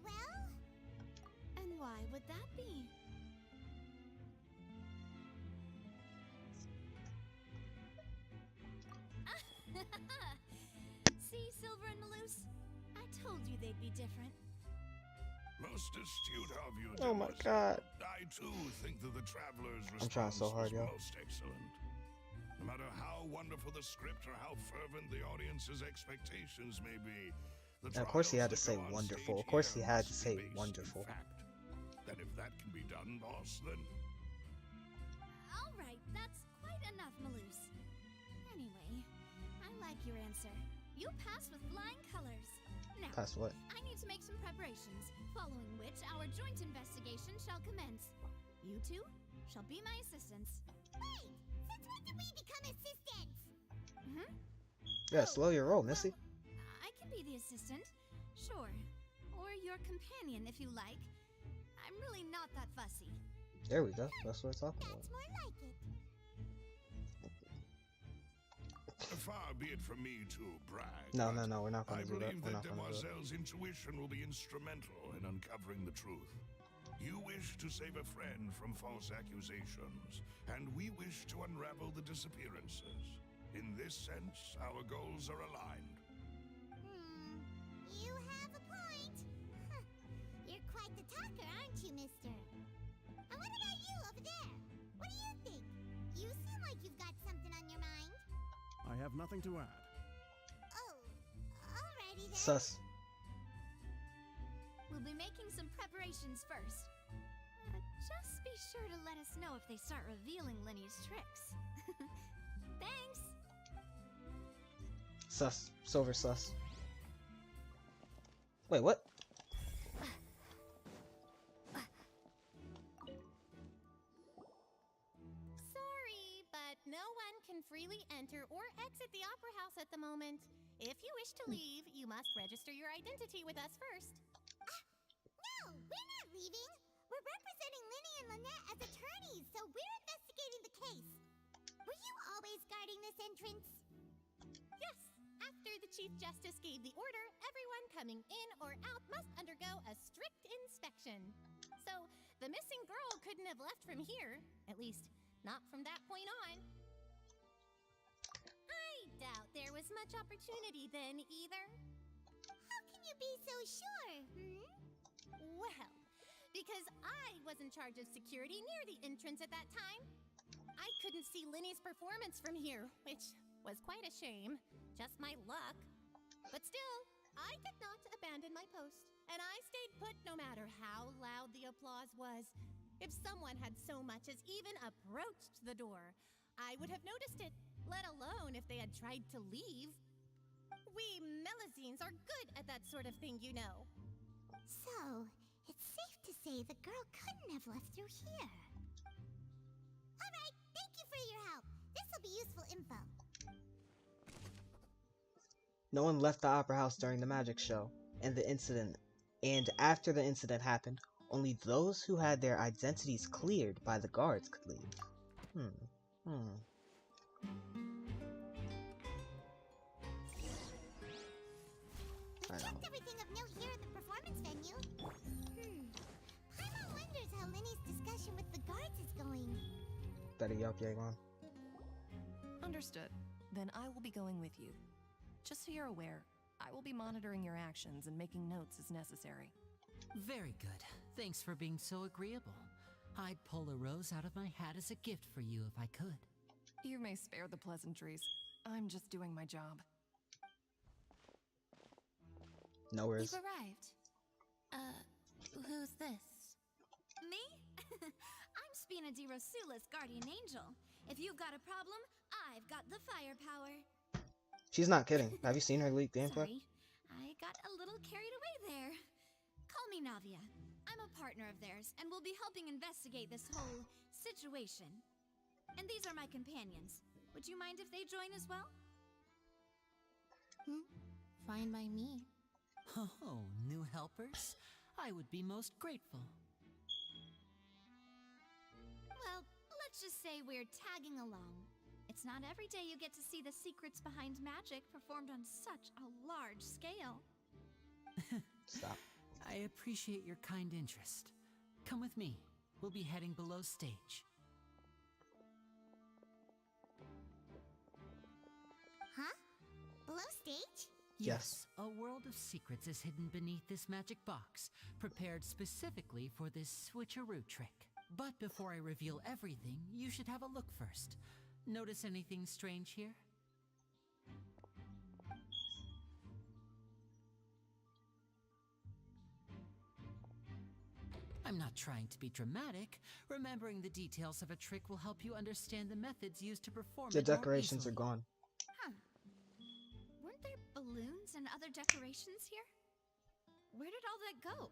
Well? And why would that be? See, Silver and Malus? I told you they'd be different. Most astute of you, Oh my Demoiselle. god. I too think that the traveler's I'm trying response so hard, was yo. most excellent. No matter how wonderful the script or how fervent the audience's expectations may be, the And of course he had to trials say that go on wonderful. stage Of course he here had to must say be based in wonderful. fact. Then if that can be done, boss, then All right, that's quite enough, Malus. Anyway, I like your answer. You pass with flying colors. Now, Pass what? I need to make some preparations, following which our joint investigation shall commence. You two shall be my assistants. Wait! Since when did we become assistants? Hmm? Yeah, slow your roll, Missy. I can be the assistant, sure. Or your companion, if you like. I'm really not that fussy. There we go. That's what we're talking about. That's more like it. Far be it from me to brag. No, we're not going I to do that. believe We're that not going to do it. Demoiselle's intuition will be instrumental in uncovering the truth. You wish to save a friend from false accusations, and we wish to unravel the disappearances. In this sense, our goals are aligned. You have a point. Huh. You're quite the talker, aren't you, mister? And what about you over there? What do you think? You seem like you've got something on your mind. I have nothing to add. Oh, alrighty then. Sus. We'll be making some preparations first. Just be sure to let us know if they start revealing Lenny's tricks. Thanks! Sus. Silver sus. Wait, what? Sorry, but no one can freely enter or exit the Opera House at the moment. If you wish to leave, you must register your identity with us first. No, we're not leaving. We're representing Linny and Lynette as attorneys, so we're investigating the case. Were you always guarding this entrance? Yes. After the Chief Justice gave the order, everyone coming in or out must undergo a strict inspection. So, the missing girl couldn't have left from here. At least, not from that point on. I doubt there was much opportunity then, either. How can you be so sure, Well, because I was in charge of security near the entrance at that time. I couldn't see Linny's performance from here, which was quite a shame. Just my luck. But still, I did not abandon my post, and I stayed put no matter how loud the applause was. If someone had so much as even approached the door, I would have noticed it, let alone if they had tried to leave. We Melusines are good at that sort of thing, you know. So, it's safe to say the girl couldn't have left through here. Alright, thank you for your help. This'll be useful info. No one left the Opera House during the magic show and the incident, and after the incident happened, only those who had their identities cleared by the guards could leave. We checked everything of note here at the performance venue. Paimon wonders how Linny's discussion with the guards is going. Better yup, Yegon. Understood. Then I will be going with you. Just so you're aware, I will be monitoring your actions and making notes as necessary. Very good. Thanks for being so agreeable. I'd pull a rose out of my hat as a gift for you if I could. You may spare the pleasantries. I'm just doing my job. No worries. You've arrived. Who's this? Me? I'm Spina di Rosula's guardian angel. If you've got a problem, I've got the firepower. She's not kidding. Have you seen her leak gameplay? Sorry, I got a little carried away there. Call me Navia. I'm a partner of theirs, and will be helping investigate this whole situation. And these are my companions. Would you mind if they join as well? Fine by me. Oh, new helpers? I would be most grateful. Well, let's just say we're tagging along. It's not every day you get to see the secrets behind magic performed on such a large scale. Stop. I appreciate your kind interest. Come with me. We'll be heading below stage. Huh? Below stage? Yes. A world of secrets is hidden beneath this magic box, prepared specifically for this switcheroo trick. But before I reveal everything, you should have a look first. Notice anything strange here? I'm not trying to be dramatic. Remembering the details of a trick will help you understand the methods used to perform The it more decorations are easily. gone. Huh. Weren't there balloons ornaments and other decorations here? Where did all that go?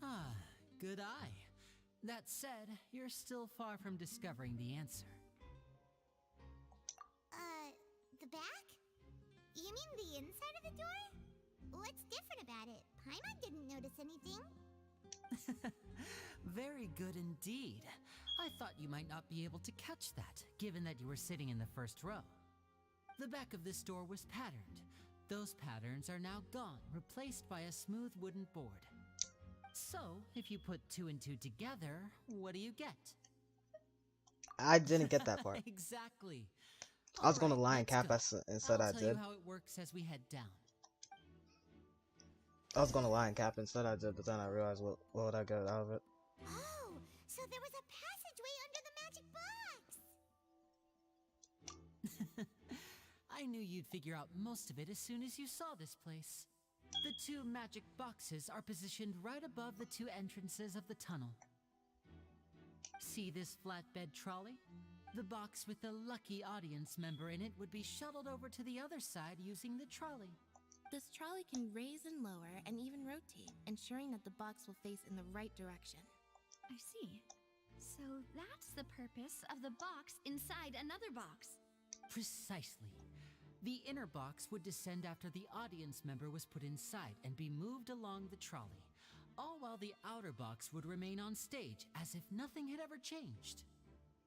Ah, good eye. That said, you're still far from discovering the answer. The back? You mean the inside of the door? What's different about it? Paimon didn't notice anything. Very good indeed. I thought you might not be able to catch that, given that you were sitting in the first row. The back of this door was patterned. Those patterns are now gone, replaced by a smooth wooden board. So, if you put 2 and 2 together, what do you get? I didn't get that part. Exactly. I was going to lie and cap and said I I'll tell you did. how it works as we head down. I was going to lie and cap and said I did, but then I realized what would I get out of it. Oh, so there was a passageway under the magic box! I knew you'd figure out most of it as soon as you saw this place. The 2 magic boxes are positioned right above the 2 entrances of the tunnel. See this flatbed trolley? The box with the lucky audience member in it would be shuttled over to the other side using the trolley. This trolley can raise and lower and even rotate, ensuring that the box will face in the right direction. I see. So that's the purpose of the box inside another box. Precisely. The inner box would descend after the audience member was put inside and be moved along the trolley, all while the outer box would remain on stage as if nothing had ever changed.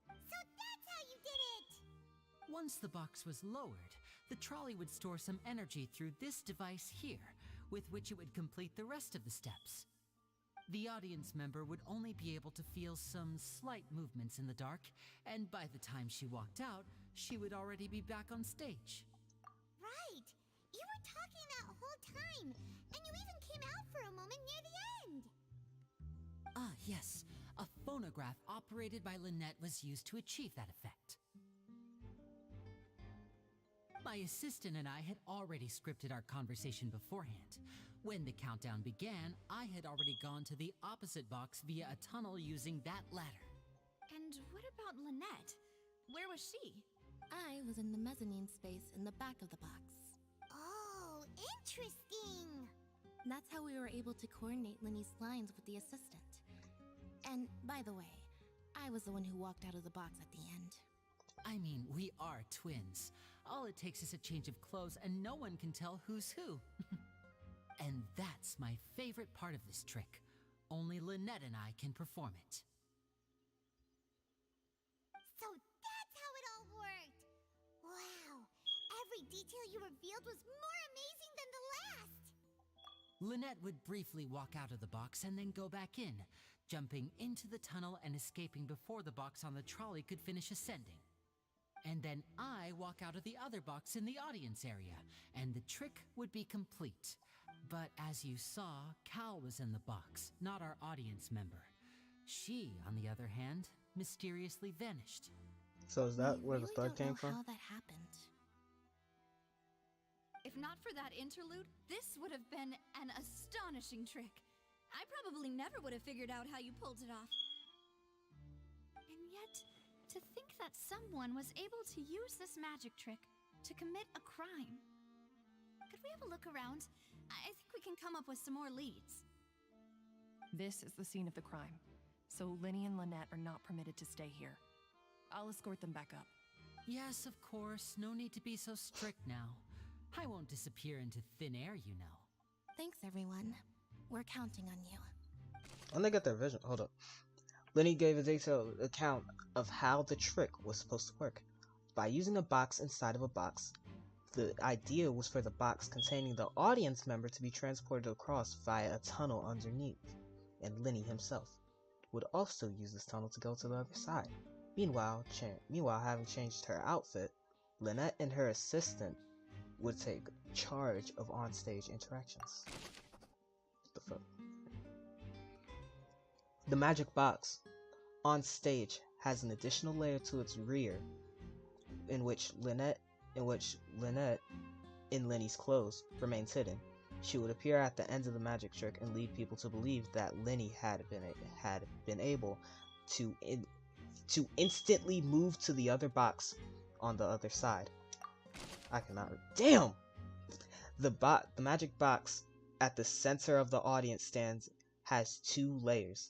So that's how you did it! Once the box was lowered, the trolley would store some energy through this device here, with which it would complete the rest of the steps. The audience member would only be able to feel some slight movements in the dark, and by the time she walked out, she would already be back on stage. Right! You were talking that whole time, and you even came out for a moment near the end! Ah, yes. A phonograph operated by Lynette was used to achieve that effect. My assistant and I had already scripted our conversation beforehand. When the countdown began, I had already gone to the opposite box via a tunnel using that ladder. And what about Lynette? Where was she? I was in the mezzanine space in the back of the box. Oh, interesting! That's how we were able to coordinate Linny's lines with the assistant. And, by the way, I was the one who walked out of the box at the end. I mean, we are twins. All it takes is a change of clothes and no one can tell who's who. And that's my favorite part of this trick. Only Lynette and I can perform it. So that's how it all worked! Wow! Every detail you revealed was more amazing than the last! Lynette would briefly walk out of the box and then go back in, jumping into the tunnel and escaping before the box on the trolley could finish ascending. And then I walk out of the other box in the audience area, and the trick would be complete. But as you saw, Cal was in the box, not our audience member. She, on the other hand, mysteriously vanished. So is that where the third came from? How that happened. If not for that interlude, this would have been an astonishing trick. I probably never would have figured out how you pulled it off. And yet, to think that someone was able to use this magic trick to commit a crime. Could we have a look around? I think we can come up with some more leads. This is the scene of the crime, so Linny and Lynette are not permitted to stay here. I'll escort them back up. Yes, of course. No need to be so strict now. I won't disappear into thin air, you know. Thanks, everyone. We're counting on you. When they get their vision, hold up. Linny gave a detailed account of how the trick was supposed to work. By using a box inside of a box, the idea was for the box containing the audience member to be transported across via a tunnel underneath, and Linny himself would also use this tunnel to go to the other side. Meanwhile, having changed her outfit, Lynette and her assistant would take charge of on-stage interactions. What the fuck? The magic box on stage has an additional layer to its rear, in which Lynette, in Linny's clothes, remains hidden. She would appear at the end of the magic trick and lead people to believe that Linny had been able to instantly move to the other box on the other side. I cannot. Damn! The magic box at the center of the audience stands has 2 layers,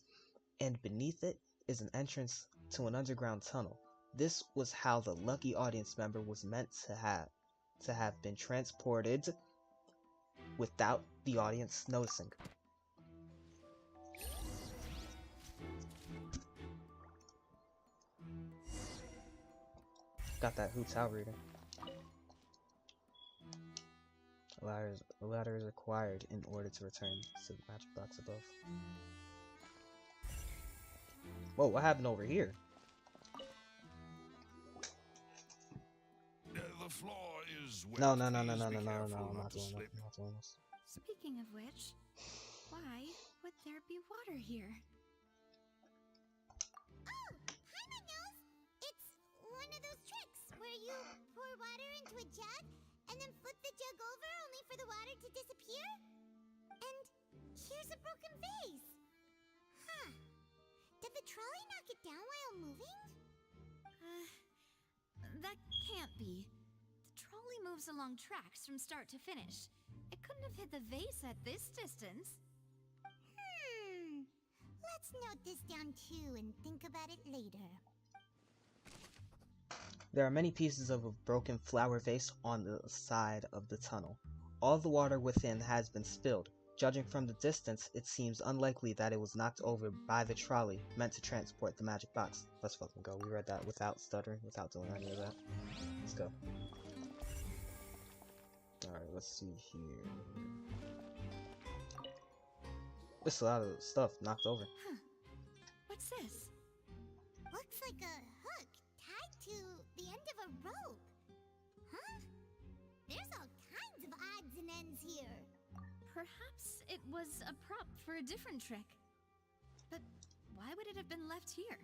and beneath it is an entrance to an underground tunnel. This was how the lucky audience member was meant to have been transported without the audience noticing. Got that hotel reading. A ladder is required in order to return to the magic box above. Whoa, what happened over here? The floor is wet. No, Please I'm be not careful doing that. not I'm to not slip. doing this. Speaking of which, why would there be water here? Oh, Paimon knows! It's one of those tricks where you pour water into a jug and then flip the jug over only for the water to disappear? And here's a broken vase. Huh. Did the trolley knock it down while moving? That can't be. The trolley moves along tracks from start to finish. It couldn't have hit the vase at this distance. Let's note this down too and think about it later. There are many pieces of a broken flower vase on the side of the tunnel. All the water within has been spilled. Judging from the distance, it seems unlikely that it was knocked over by the trolley meant to transport the magic box. Let's fucking go. We read that without stuttering, without doing any of that. Let's go. Alright, let's see here. There's a lot of stuff knocked over. Huh. What's this? Looks like a hook tied to the end of a rope. Huh? There's all kinds of odds and ends here. Perhaps it was a prop for a different trick. But why would it have been left here?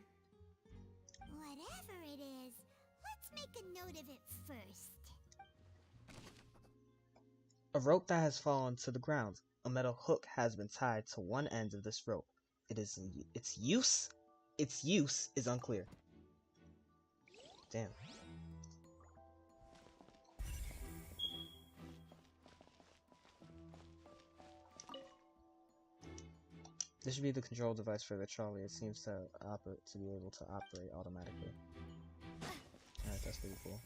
Whatever it is, let's make a note of it first. A rope that has fallen to the ground. A metal hook has been tied to one end of this rope. Its use is unclear. Damn. This should be the control device for the trolley. It seems to be able to operate automatically. Alright, that's pretty cool.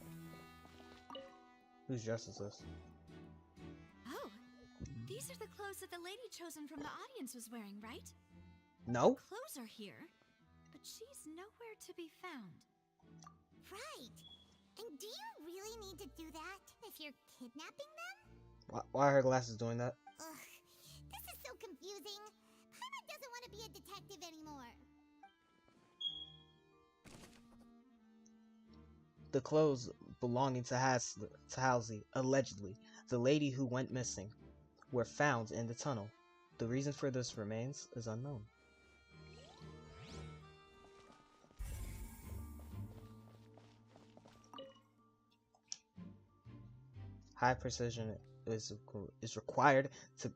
Whose dress is this? Oh, these are the clothes that the lady chosen from the audience was wearing, right? No? The clothes are here, but she's nowhere to be found. Right. And do you really need to do that if you're kidnapping them? Why are her glasses doing that? Ugh, this is so confusing. Paimon doesn't want to be a detective anymore. The clothes belonging to Halsey, allegedly, the lady who went missing, were found in the tunnel. The reason for this remains is unknown. High precision is required to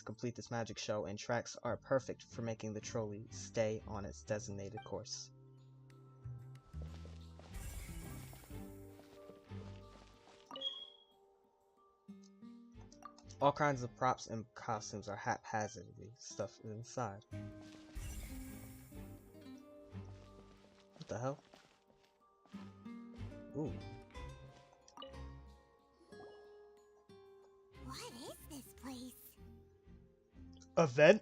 complete this magic show, and tracks are perfect for making the trolley stay on its designated course. All kinds of props and costumes are haphazardly stuffed inside. What the hell? Ooh. What is this place? A vent?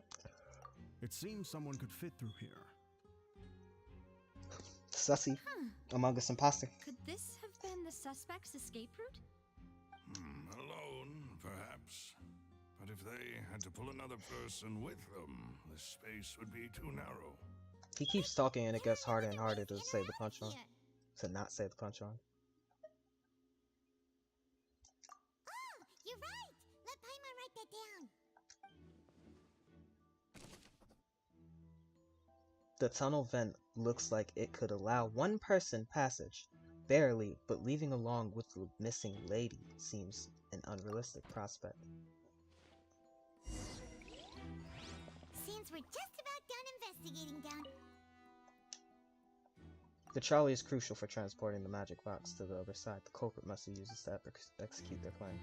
It seems someone could fit through here. Sussy. Among Us imposter. Could this have been the suspect's escape route? Alone, perhaps. But if they had to pull another person with them, the space would be too narrow. He keeps talking and it gets harder and harder to say the punch on. To not say the punch on. Oh, you're right! Let Paimon write that down. The tunnel vent looks like it could allow one person passage. Barely, but leaving along with the missing lady seems an unrealistic prospect. Seems we're just about done investigating down. The trolley is crucial for transporting the magic box to the other side. The culprit must use this to execute their plan.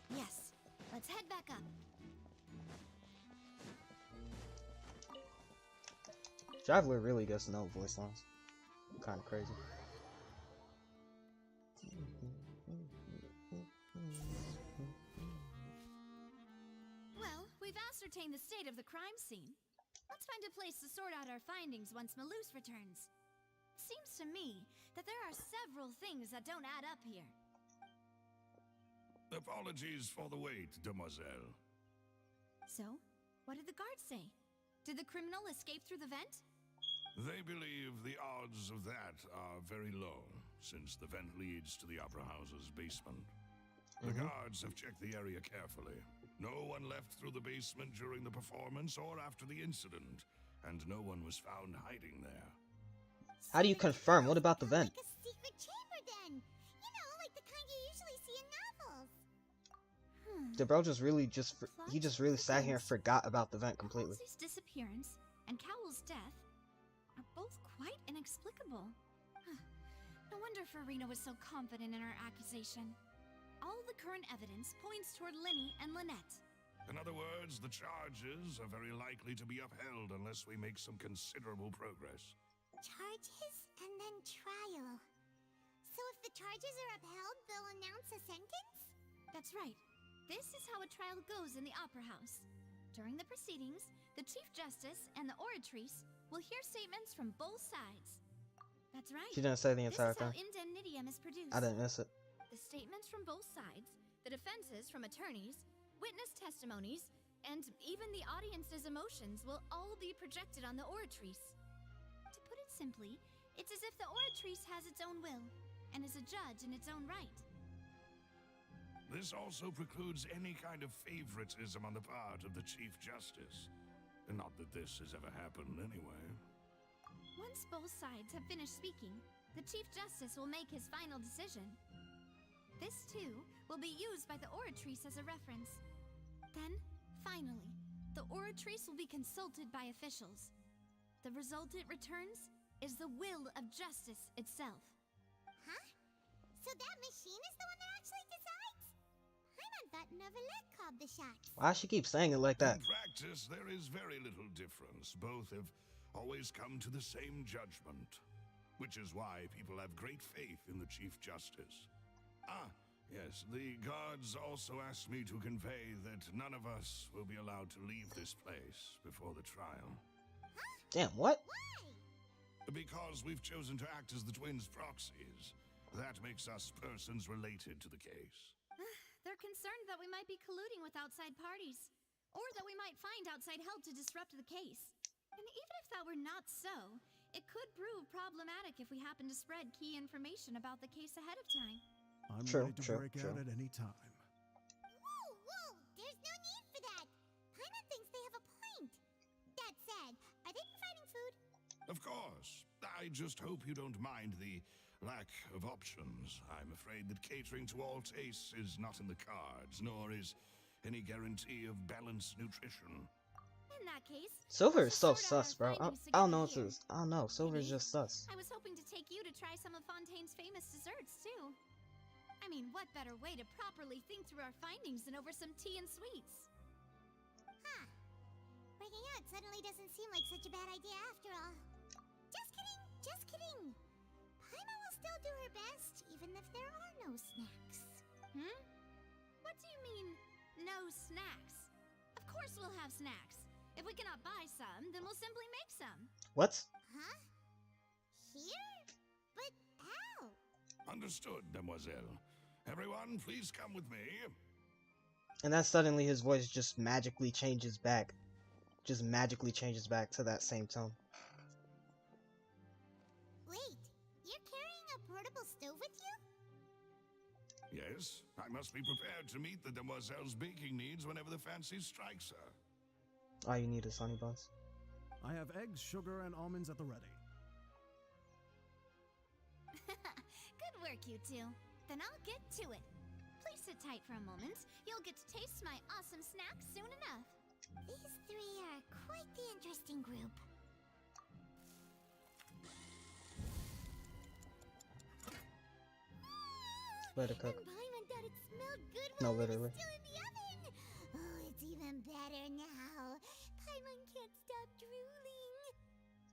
Yes, let's head back up. Traveler really gets no voice lines. Kind of crazy. Well, we've ascertained the state of the crime scene. Let's find a place to sort out our findings once Malus returns. Seems to me that there are several things that don't add up here. Apologies for the wait, demoiselle. So, what did the guards say? Did the criminal escape through the vent? They believe the odds of that are very low, since the vent leads to the Opera House's basement. The guards have checked the area carefully. No one left through the basement during the performance or after the incident, and no one was found hiding there. How do you confirm? What about the vent? Like a secret chamber then. You know, like the kind you usually see in novels. The bro just really he just really sat here and forgot about the vent completely. Halsey's disappearance and Cowell's death are both quite inexplicable. No wonder Furina was so confident in her accusation. All the current evidence points toward Linny and Lynette. In other words, the charges are very likely to be upheld unless we make some considerable progress. Charges and then trial. So if the charges are upheld, they'll announce a sentence? That's right. This is how a trial goes in the Opera House. During the proceedings, the Chief Justice and the oratrice will hear statements from both sides. That's right. She didn't say the entire thing. This is how indemnitium is produced. I didn't miss it. The statements from both sides, the defenses from attorneys, witness testimonies, and even the audience's emotions will all be projected on the oratrice. To put it simply, it's as if the oratrice has its own will, and is a judge in its own right. This also precludes any kind of favoritism on the part of the Chief Justice. And not that this has ever happened anyway. Once both sides have finished speaking, the Chief Justice will make his final decision. This, too, will be used by the oratrice as a reference. Then, finally, the oratrice will be consulted by officials. The result it returns is the will of justice itself. Huh? So that machine is the one that actually decides? Paimon thought Neverlet called the shots. Why she keep saying it like that? In practice, there is very little difference. Both have always come to the same judgment, which is why people have great faith in the Chief Justice. Ah, yes, the guards also asked me to convey that none of us will be allowed to leave this place before the trial. Damn, what? Why? Because we've chosen to act as the twins' proxies. That makes us persons related to the case. They're concerned that we might be colluding with outside parties, or that we might find outside help to disrupt the case. And even if that were not so, it could prove problematic if we happen to spread key information about the case ahead of time. I'm ready to break out at any time. Whoa! There's no need for that. Paimon thinks they have a point. That said, are they providing food? Of course. I just hope you don't mind the lack of options. I'm afraid that catering to all tastes is not in the cards, nor is any guarantee of balanced nutrition. In that case, Silver is so sus, bro. I don't know what this. I don't know. Silver is just sus. I was hoping to take you to try some of Fontaine's famous desserts, too. I mean, what better way to properly think through our findings than over some tea and sweets? Huh. Breaking out suddenly doesn't seem like such a bad idea after all. Just kidding. Paimon will still do her best, even if there are no snacks. What do you mean, no snacks? Of course we'll have snacks. If we cannot buy some, then we'll simply make some. What? Huh? Here? But how? Understood, demoiselle. Everyone, please come with me. And then suddenly his voice just magically changes back. Just magically changes back to that same tone. Wait, you're carrying a portable stove with you? Yes, I must be prepared to meet the demoiselle's baking needs whenever the fancy strikes her. All you need is honey buns. I have eggs, sugar, and almonds at the ready. Good work, you two. Then I'll get to it. Please sit tight for a moment. You'll get to taste my awesome snacks soon enough. These three are quite the interesting group. Let it cook. And Paimon thought it smelled good No, while it literally. was still in the oven. Oh, it's even better now. Paimon can't stop drooling.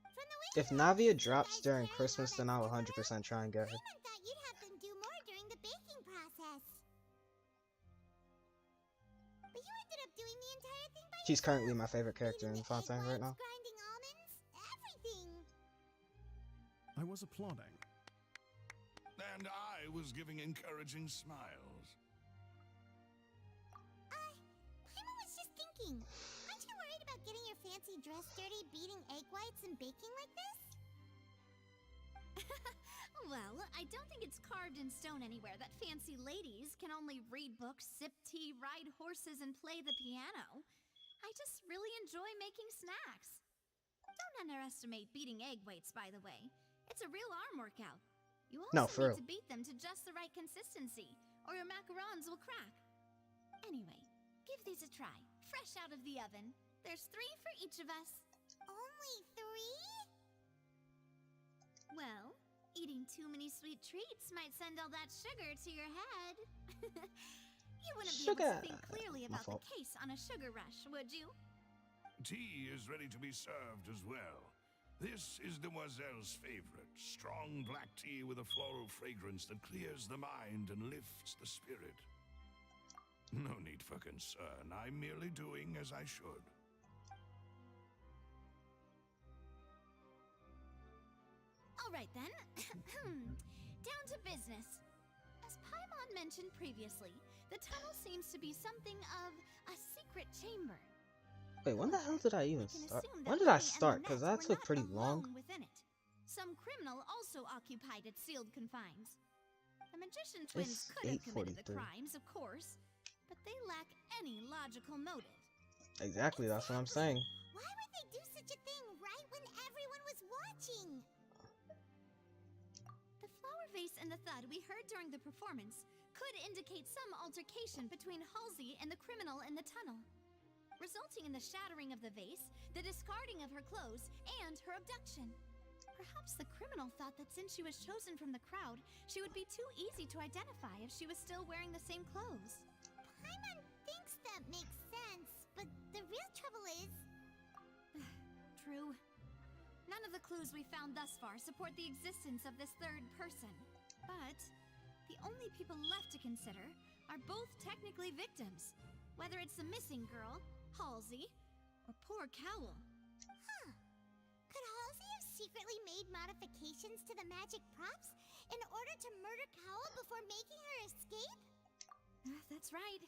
From the way If Navia drops during Christmas, then I'll 100% try and get her. Paimon thought you'd have them do more during the baking process. But you ended up doing the entire thing by She's currently my favorite character in Fontaine right now. grinding almonds, everything. I was applauding. And I was giving encouraging smiles. Paimon was just thinking. Aren't you worried about getting your fancy dress dirty beating egg whites and baking like this? Well, I don't think it's carved in stone anywhere that fancy ladies can only read books, sip tea, ride horses, and play the piano. I just really enjoy making snacks. Don't underestimate beating egg whites, by the way. It's a real arm workout. You also No, for need real. to beat them to just the right consistency, or your macarons will crack. Anyway, give these a try, fresh out of the oven. There's 3 for each of us. Only 3? Well, eating too many sweet treats might send all that sugar to your head. You wouldn't be able Sugar. to think clearly My about the fault. case on a sugar rush, would you? Tea is ready to be served as well. This is Demoiselle's favorite, strong black tea with a floral fragrance that clears the mind and lifts the spirit. No need for concern. I'm merely doing as I should. All right then. Down to business. As Paimon mentioned previously, the tunnel seems to be something of a secret chamber. Wait, when the hell did I even can start? assume that When did I Lily and start? Because Lynette that were took not pretty long. alone within it. Some criminal also occupied its sealed confines. The magician twins It's could have committed the 8:43. crimes, of course, but they lack any logical motive. Exactly, that's what I'm saying. Why would they do such a thing right when everyone was watching? The flower vase and the thud we heard during the performance could indicate some altercation between Halsey and the criminal in the tunnel, resulting in the shattering of the vase, the discarding of her clothes, and her abduction. Perhaps the criminal thought that since she was chosen from the crowd, she would be too easy to identify if she was still wearing the same clothes. Paimon thinks that makes sense, but the real trouble is... True. None of the clues we found thus far support the existence of this third person. But the only people left to consider are both technically victims, whether it's the missing girl, Halsey, or poor Cowl. Huh. Could Halsey have secretly made modifications to the magic props in order to murder Cowl before making her escape? That's right.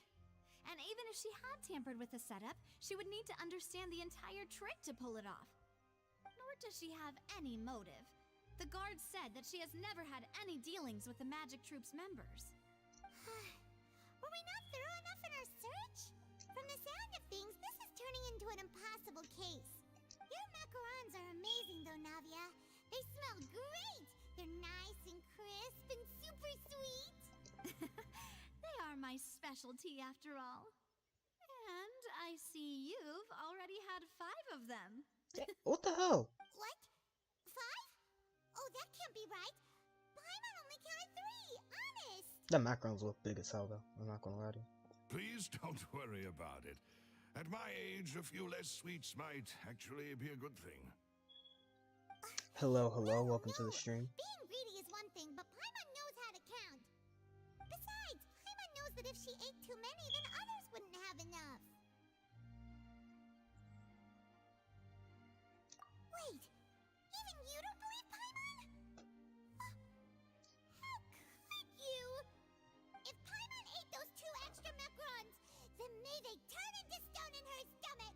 And even if she had tampered with the setup, she would need to understand the entire trick to pull it off. Nor does she have any motive. The guard said that she has never had any dealings with the Magic Troop's members. Were we not thorough enough in our search? From the sound of things, this is turning into an impossible case. Your macarons are amazing though, Navia. They smell great! They're nice and crisp and super sweet! They are my specialty after all. And I see you've already had 5 of them. What the hell? What? 5? Oh, that can't be right. Paimon only counted 3, honest! The macarons look big as hell though, I'm not gonna lie to you. Please don't worry about it. At my age, a few less sweets might actually be a good thing. Hello, welcome to the stream. Being greedy is one thing, but Paimon knows how to count. Besides, Paimon knows that if she ate too many, then others wouldn't have enough. Wait, even you don't believe Paimon? How could you? If Paimon ate those 2 extra macarons, then may they turn into stone in her stomach!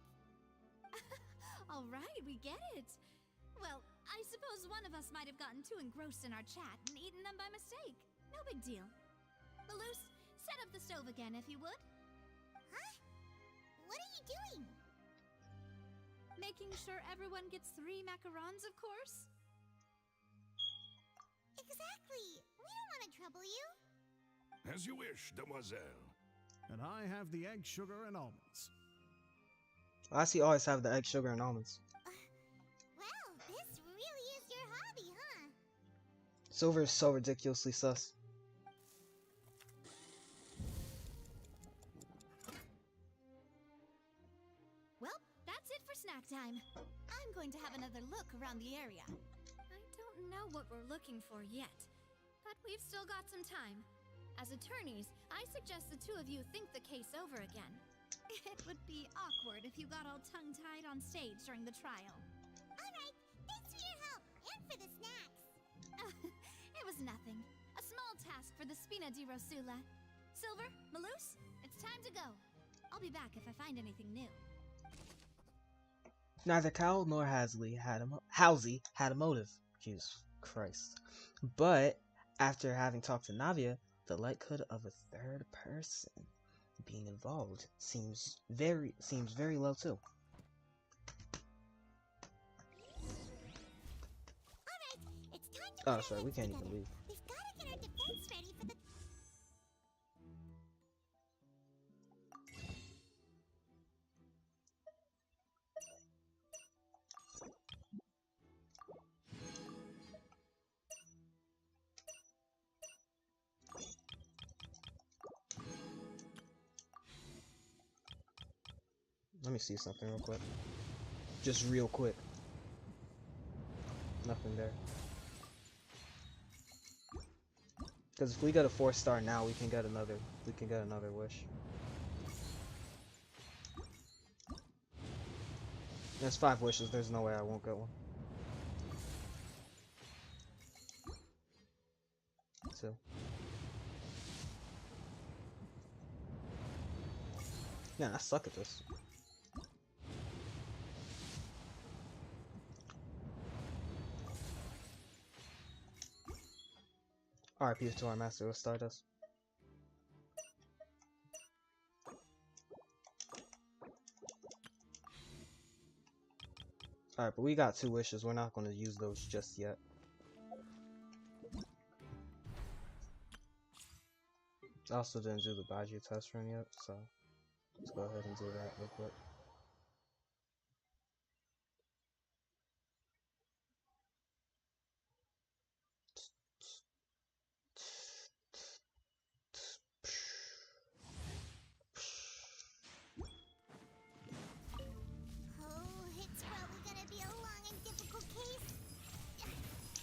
All right, we get it. Well, I suppose one of us might have gotten too engrossed in our chat and eaten them by mistake. No big deal. Malus, set up the stove again if you would. Huh? What are you doing? Making sure everyone gets 3 macarons, of course. Exactly. We don't want to trouble you. As you wish, Demoiselle. And I have the egg, sugar, and almonds. I see always have the egg, sugar, and almonds. Well, this really is your hobby, huh? Silver is so ridiculously sus. going to have another look around the area. I don't know what we're looking for yet, but we've still got some time. As attorneys, I suggest the two of you think the case over again. It would be awkward if you got all tongue-tied on stage during the trial. Alright, thanks for your help, and for the snacks. It was nothing. A small task for the Spina di Rosula. Silver, Maloose, it's time to go. I'll be back if I find anything new. Neither Cal nor Halsey had a motive. Jesus Christ. But after having talked to Navia, the likelihood of a third person being involved seems very low too. Alright, it's time to Oh, sorry, we can't even leave. We've gotta get our defense ready for the... Let me see something real quick. Just real quick. Nothing there. Because if we get a 4-star now, we can get another wish. There's 5 wishes. There's no way I won't get one. 2. Yeah, I suck at this. RIP to our master with Stardust. Alright, but we got 2 wishes. We're not going to use those just yet. I also didn't do the Baiju test run yet, so let's go ahead and do that real quick.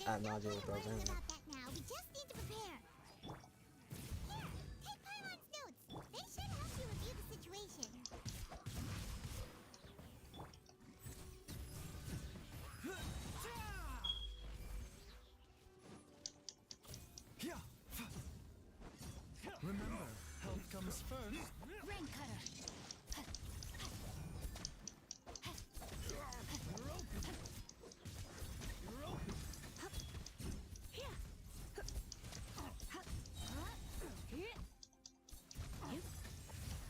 I have no idea what goes in there. Now, we just need to prepare. Here, take Pylon's notes. They should help you review the situation. Remember, health comes first. Rain cutter.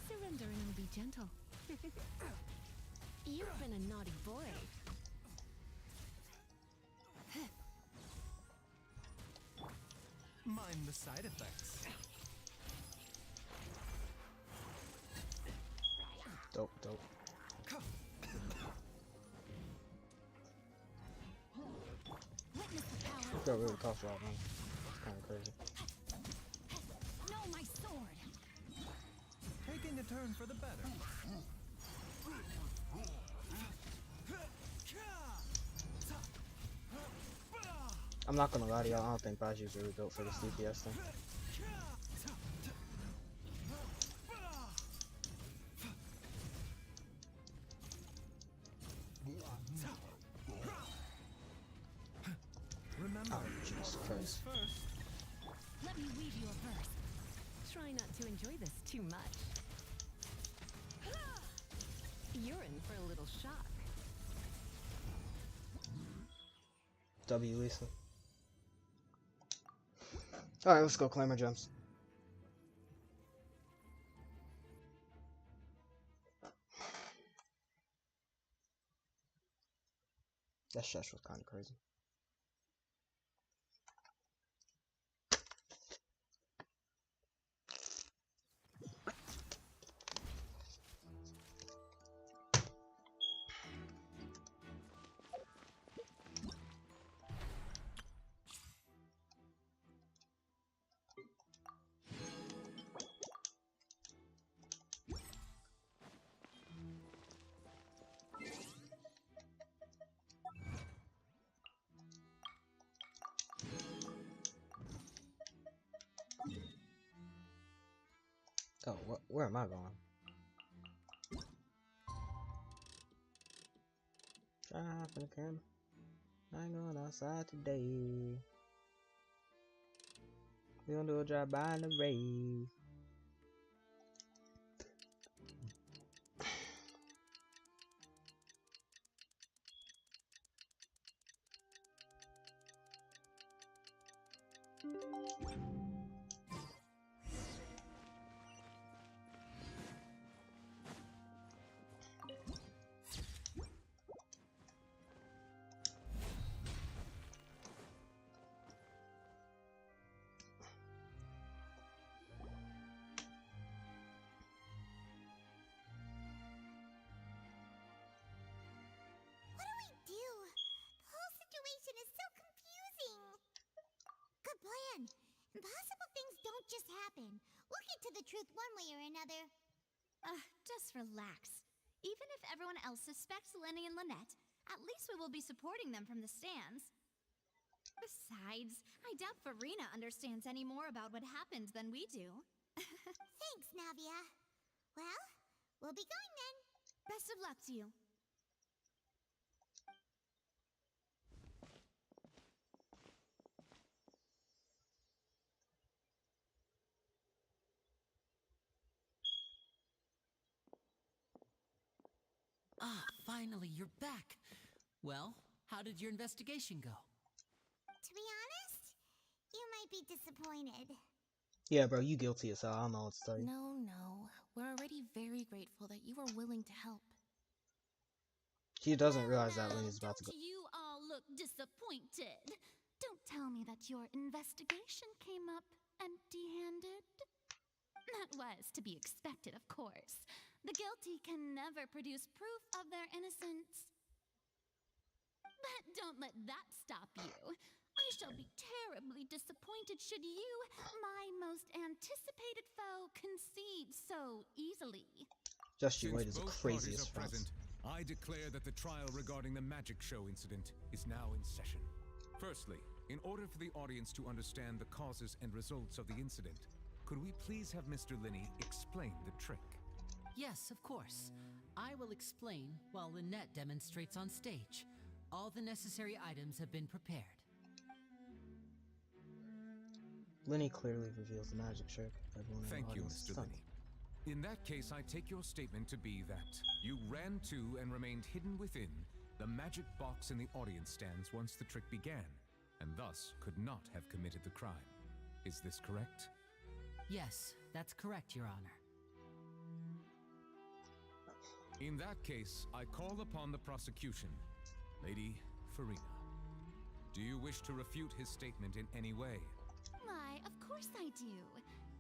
Surrendering and be gentle. You've been a naughty boy. Mind the side effects. Dope, dope. That really costs a lot, man. It's kind of crazy. No, my sword. Taking a turn for the better. I'm not gonna lie to y'all, I don't think Baiju's really built for this DPS thing. Remember, Jesus Christ. Let me weave you a verse. Try not to enjoy this too much. You're in for a little shock. W Lisa. Alright, let's go claim our gems. That shush was kind of crazy. Oh, where am I going? Driving the camera. I'm going outside today. We gonna do a drive by in the rave. What do we do? The whole situation is so confusing. Good plan. Impossible things don't just happen. We'll get to the truth one way or another. Just relax. Even if everyone else suspects Lenny and Lynette, at least we will be supporting them from the stands. Besides, I doubt Furina understands any more about what happened than we do. Thanks, Navia. Well, we'll be going then. Best of luck to you. Ah, finally, you're back. Well, how did your investigation go? To be honest, you might be disappointed. Yeah, bro, you guilty as hell. I don't know what to tell you. No. We're already very grateful that you were willing to help. She doesn't realize that Lenny's about to go. You all look disappointed. Don't tell me that your investigation came up empty-handed. That was to be expected, of course. The guilty can never produce proof of their innocence. But don't let that stop you. I shall be terribly disappointed should you, my most anticipated foe, concede so easily. Just you wait Since is the both craziest parties are response. present, I declare that the trial regarding the magic show incident is now in session. Firstly, in order for the audience to understand the causes and results of the incident, could we please have Mr. Linney explain the trick? Yes, of course. I will explain while Lynette demonstrates on stage. All the necessary items have been prepared. Lenny clearly reveals the magic trick. Everyone in the Thank you, audience is Mr. stunned. Linney. In that case, I take your statement to be that you ran to and remained hidden within the magic box in the audience stands once the trick began, and thus could not have committed the crime. Is this correct? Yes, that's correct, Your Honor. In that case, I call upon the prosecution. Lady Furina, do you wish to refute his statement in any way? Why, of course I do.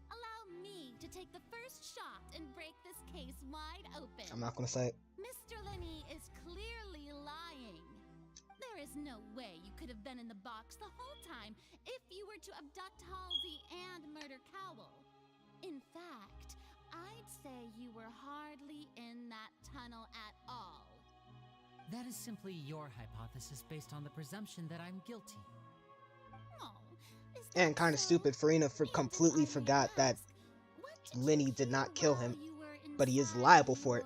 Allow me to take the first shot and break this case wide open. I'm not gonna say it. Mr. Linney is clearly lying. There is no way you could have been in the box the whole time if you were to abduct Halsey and murder Cowell. In fact, I'd say you were hardly in that tunnel at all. That is simply your hypothesis based on the presumption that I'm guilty. And kind of stupid, Furina completely forgot that Lenny did not kill him, but he is liable for it.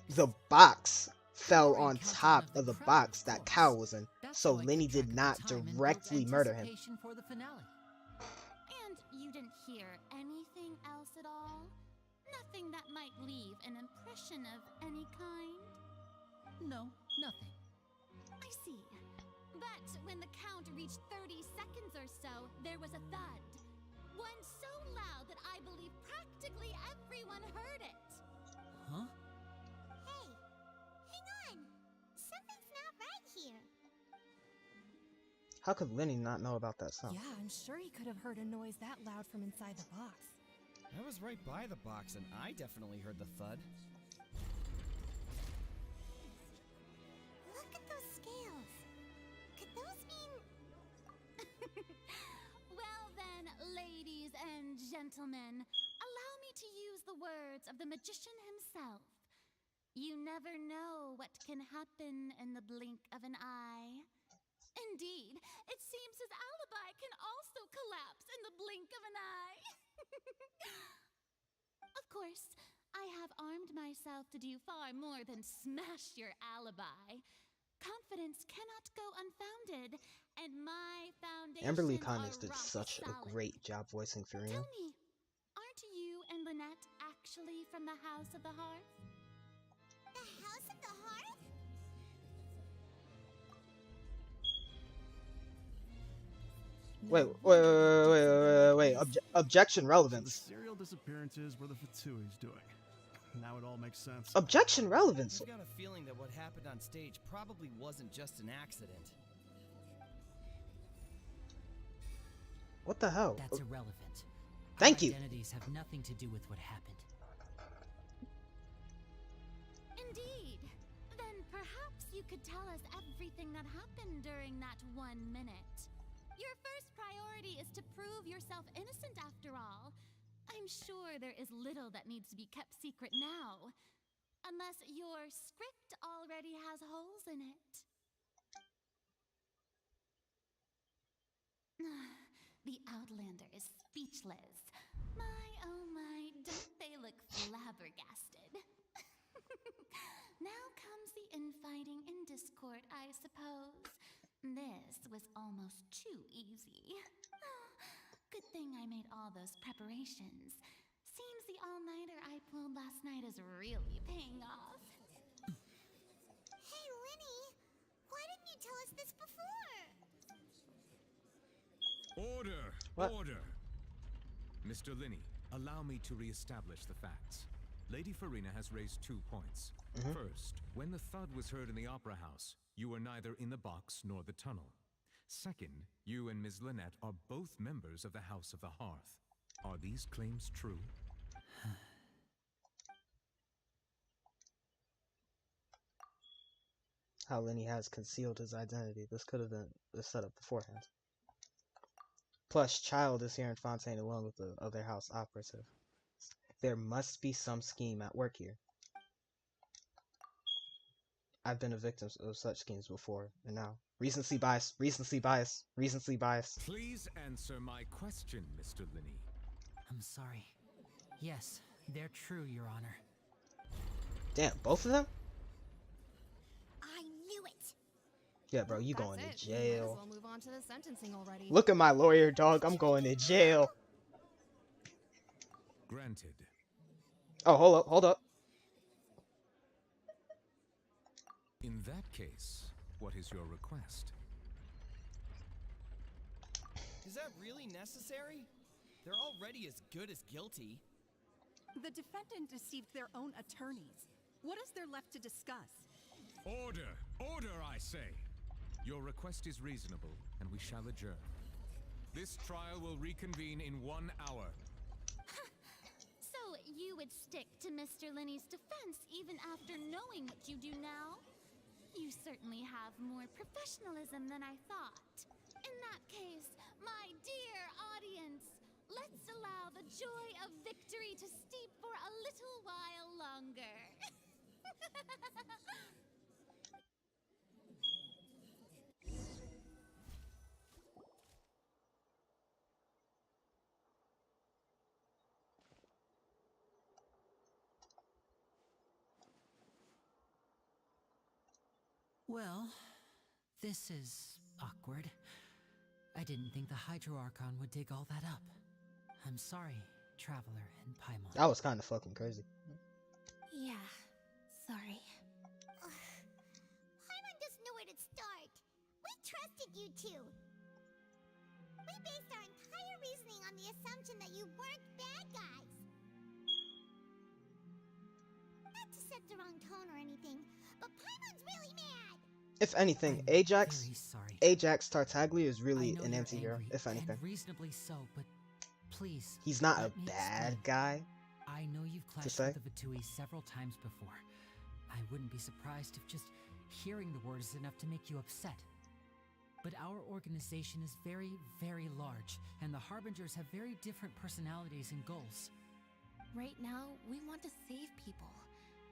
The box fell on top of the box that Cow was in, so Lenny did not directly murder him. For the finale. And you didn't hear anything else at all? Nothing that might leave an impression of any kind? No, nothing. I see. But when the count reached 30 seconds or so, there was a thud. One so loud that I believe practically everyone heard it. Huh? Hey, hang on. Something's not right here. How could Lenny not know about that sound? Yeah, I'm sure he could have heard a noise that loud from inside the box. I was right by the box and I definitely heard the thud. Look at those scales. Could those mean... Well then, ladies and gentlemen, allow me to use the words of the magician himself. You never know what can happen in the blink of an eye. Indeed, it seems his alibi can also collapse in the blink of an eye. Of course, I have armed myself to do far more than smash your alibi. Confidence cannot go unfounded, and my foundations Amberly are Connors did rock such a solid. great job voicing Furina. Tell me, aren't you and Lynette actually from the House of the Hearth? The House of the Hearth? Wait. Objection relevance. So the serial disappearances were the Fatui's doing. Now it all makes sense. Objection relevance. I've got a feeling that what happened on stage probably wasn't just an accident. What the hell? That's irrelevant. Thank Our you. Identities have nothing to do with what happened. Indeed. Then perhaps you could tell us everything that happened during that 1 minute. Your first priority is to prove yourself innocent after all. I'm sure there is little that needs to be kept secret now. Unless your script already has holes in it. The Outlander is speechless. My, oh my, don't they look flabbergasted? Now comes the infighting and discord, I suppose. This was almost too easy. Good thing I made all those preparations. Seems the all-nighter I pulled last night is really paying off. Hey, Linny, why didn't you tell us this before? Order! What? Order! Mr. Linney, allow me to re-establish the facts. Lady Furina has raised 2 points. First, when the thud was heard in the Opera House, you were neither in the box nor the tunnel. Second, you and Ms. Lynette are both members of the House of the Hearth. Are these claims true? How Lenny has concealed his identity. This could have been set up beforehand. Plus, Child is here in Fontaine along with the other house operative. There must be some scheme at work here. I've been a victim of such schemes before, and now. Recency bias, recency bias, recency bias. Please answer my question, Mr. Linney. I'm sorry. Yes, they're true, Your Honor. Damn, both of them? I knew it. Yeah, bro, you going That's to it. We might as jail. well move on to the sentencing already. Look at my lawyer, dog. I'm going to jail. Granted. Oh, hold up. In that case, what is your request? Is that really necessary? They're already as good as guilty. The defendant deceived their own attorneys. What is there left to discuss? Order! Order, I say! Your request is reasonable, and we shall adjourn. This trial will reconvene in 1 hour. So you would stick to Mr. Linney's defense even after knowing what you do now? You certainly have more professionalism than I thought. In that case, my dear audience, let's allow the joy of victory to steep for a little while longer. Well, this is awkward. I didn't think the Hydro-Archon would dig all that up. I'm sorry, Traveler and Paimon. That was kind of fucking crazy. Yeah, sorry. Paimon doesn't know where to start. We trusted you two. We based our entire reasoning on the assumption that you weren't bad guys. Not to set the wrong tone or anything, but Paimon's really mad. If anything, Ajax Tartaglia is really an anti-hero, if anything. And reasonably so, but please. He's not a let me bad explain. guy. I know you've clashed say? with the Vatui several times before. I wouldn't be surprised if just hearing the word is enough to make you upset. But our organization is very, very large, and the Harbingers have very different personalities and goals. Right now, we want to save people.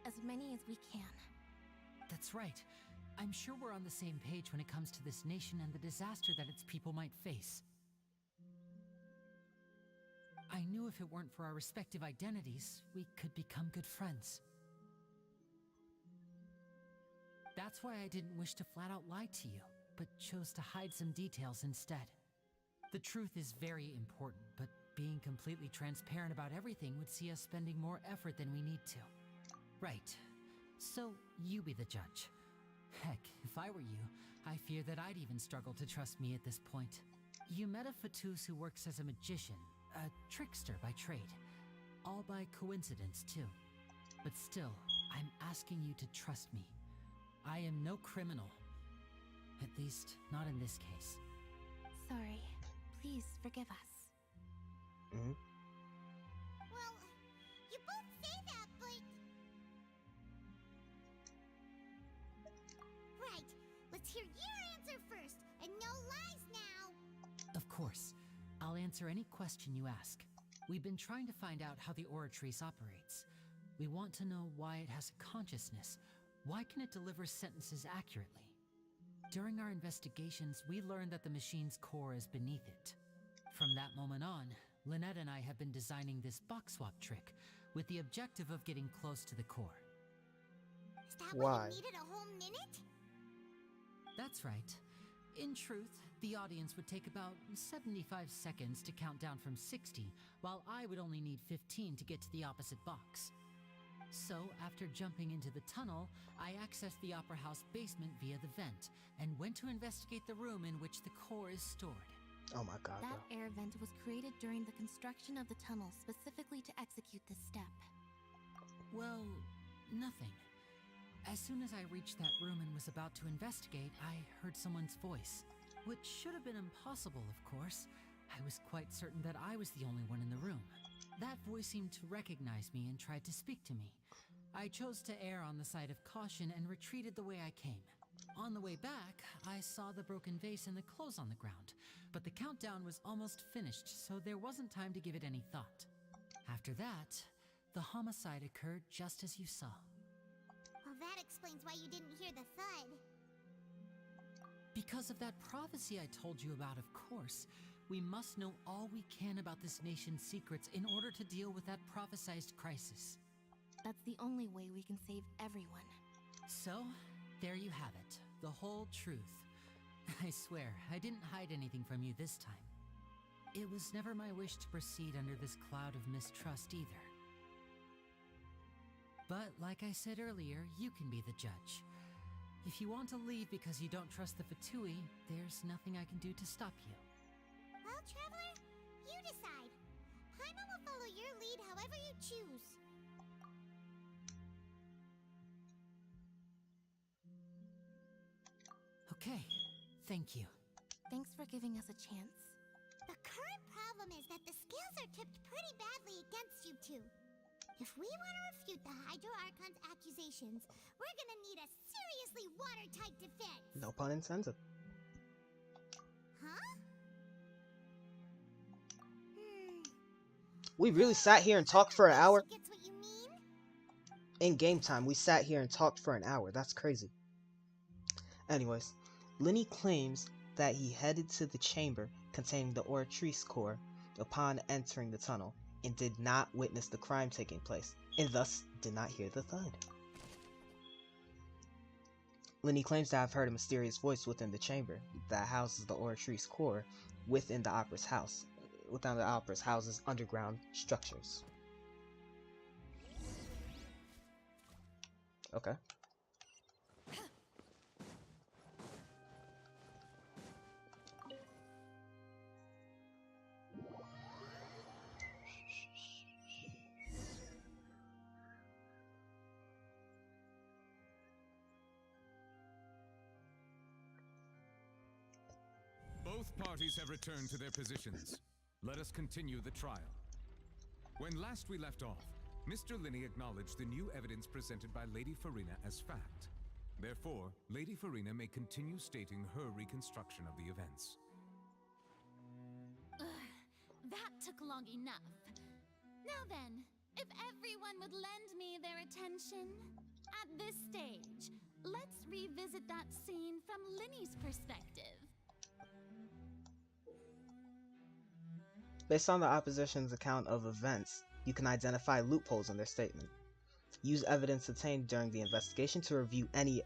As many as we can. That's right. I'm sure we're on the same page when it comes to this nation and the disaster that its people might face. I knew if it weren't for our respective identities, we could become good friends. That's why I didn't wish to flat out lie to you, but chose to hide some details instead. The truth is very important, but being completely transparent about everything would see us spending more effort than we need to. Right. So, you be the judge. Heck, if I were you, I fear that I'd even struggle to trust me at this point. You met a Fatous who works as a magician, a trickster by trade. All by coincidence, too. But still, I'm asking you to trust me. I am no criminal. At least, not in this case. Sorry. Please forgive us. Well, you both say that, but... Right. Let's hear your answer first, and no lies now. Of course. I'll answer any question you ask. We've been trying to find out how the Oratrice operates. We want to know why it has a consciousness. Why can it deliver sentences accurately? During our investigations, we learned that the machine's core is beneath it. From that moment on, Lynette and I have been designing this box swap trick with the objective of getting close to the core. Is that why you needed a whole minute? That's right. In truth, the audience would take about 75 seconds to count down from 60, while I would only need 15 to get to the opposite box. So, after jumping into the tunnel, I accessed the Opera House basement via the vent, and went to investigate the room in which the core is stored. Oh my god, That air vent was created during the construction of the tunnel specifically to execute this step. Well, nothing. As soon as I reached that room and was about to investigate, I heard someone's voice. Which should have been impossible, of course. I was quite certain that I was the only one in the room. That voice seemed to recognize me and tried to speak to me. I chose to err on the side of caution and retreated the way I came. On the way back, I saw the broken vase and the clothes on the ground, but the countdown was almost finished, so there wasn't time to give it any thought. After that, the homicide occurred just as you saw. Well, that explains why you didn't hear the thud. Because of that prophecy I told you about, of course. We must know all we can about this nation's secrets in order to deal with that prophesized crisis. That's the only way we can save everyone. So, there you have it. The whole truth. I swear, I didn't hide anything from you this time. It was never my wish to proceed under this cloud of mistrust either. But, like I said earlier, you can be the judge. If you want to leave because you don't trust the Fatui, there's nothing I can do to stop you. Well, Traveler, you decide. Paimon will follow your lead however you choose. Okay, thank you. Thanks for giving us a chance. The current problem is that the scales are tipped pretty badly against you two. If we want to refute the Hydro Archon's accusations, we're gonna need a seriously watertight defense. No pun intended. Huh? We really sat here and talked for an hour? Gets what you mean? In game time, we sat here and talked for an hour. That's crazy. Anyways, Lenny claims that he headed to the chamber containing the Oratrice core upon entering the tunnel and did not witness the crime taking place, and thus did not hear the thud. Lenny claims to have heard a mysterious voice within the chamber that houses the Oratrice core within the Opera's house, within the Opera's house's underground structures. Okay. Both parties have returned to their positions. Let us continue the trial. When last we left off, Mr. Linney acknowledged the new evidence presented by Lady Furina as fact. Therefore, Lady Furina may continue stating her reconstruction of the events. That took long enough. Now then, if everyone would lend me their attention, at this stage, let's revisit that scene from Linney's perspective. Based on the opposition's account of events, you can identify loopholes in their statement. Use evidence obtained during the investigation to review any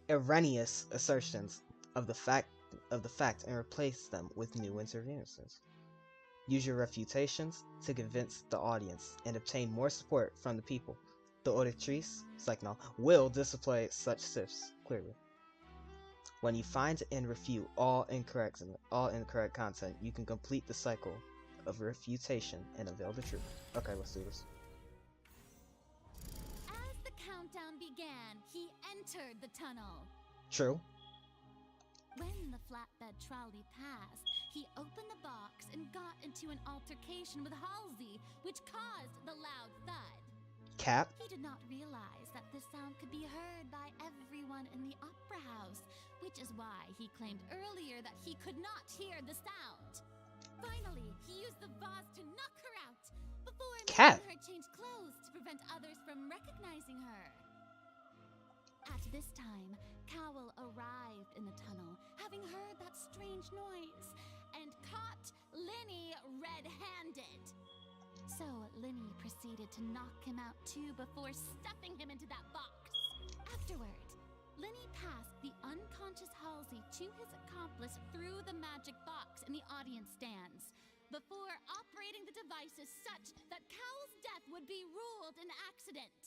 erroneous assertions of the fact and replace them with new interventions. Use your refutations to convince the audience and obtain more support from the people. The auditrice, will display such sifts clearly. When you find and refute all incorrect content, you can complete the cycle of refutation and unveil the truth. Okay, let's do this. As the countdown began, he entered the tunnel. True. When the flatbed trolley passed, he opened the box and got into an altercation with Halsey, which caused the loud thud. Cap. He did not realize that the sound could be heard by everyone in the opera house, which is why he claimed earlier that he could not hear the sound. Finally, he used the vase to knock her out before making her change clothes to prevent others from recognizing her. At this time, Cowell arrived in the tunnel, having heard that strange noise, and caught Linny red-handed. So Linny proceeded to knock him out too before stuffing him into that box. Afterward, Linny passed the unconscious Halsey to his accomplice through the magic box in the audience stands, before operating the devices such that Cowell's death would be ruled an accident.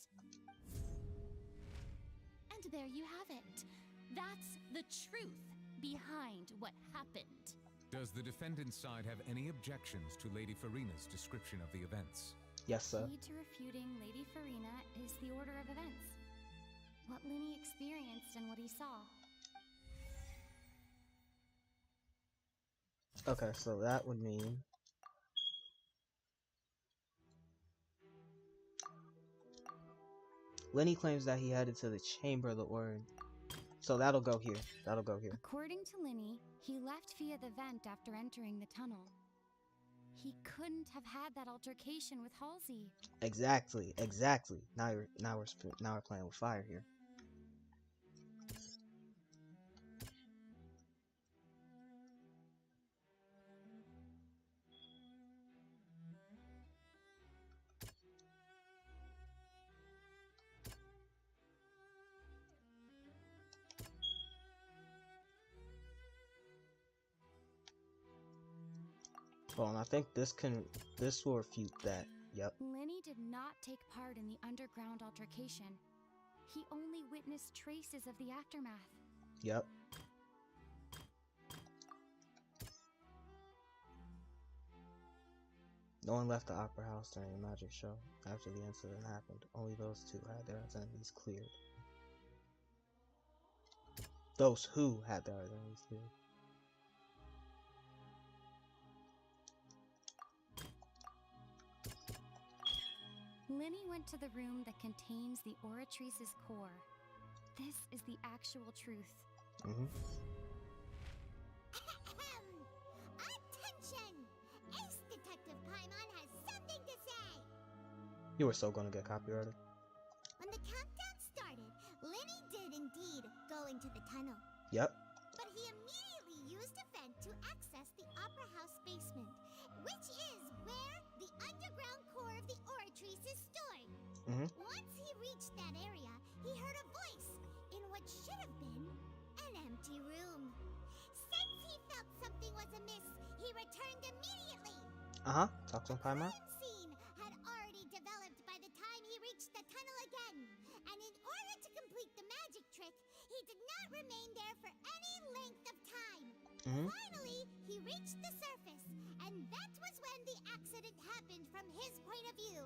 And there you have it. That's the truth behind what happened. Does the defendant's side have any objections to Lady Furina's description of the events? Yes, sir. Key to refuting Lady Furina is the order of events. What Linny experienced and what he saw. Okay, so that would mean Linny claims that he headed to the Chamber of the Order. So that'll go here. That'll go here. According to Linny, he left via the vent after entering the tunnel. He couldn't have had that altercation with Halsey. Exactly. Now we're playing with fire here. Well, and I think this will refute that. Yep. Linny did not take part in the underground altercation. He only witnessed traces of the aftermath. Yep. No one left the opera house during the magic show after the incident happened. Only those two had their identities cleared. Those who had their identities cleared. Linny went to the room that contains the Oratrice's core. This is the actual truth. Attention! Ace Detective Paimon has something to say! You were so gonna get copyrighted. When the countdown started, Linny did indeed go into the tunnel. Yep. But he immediately used a vent to access the opera house basement, which is where the underground core of the Oratrice is stored. Once he reached that area, he heard a voice in what should have been an empty room. Since he felt something was amiss, he returned immediately. Talk to him, Paimon. The scene had already developed by the time he reached the tunnel again, and in order to complete the magic trick, he did not remain there for any length of time. Finally, he reached the surface, and that was when the accident happened from his point of view.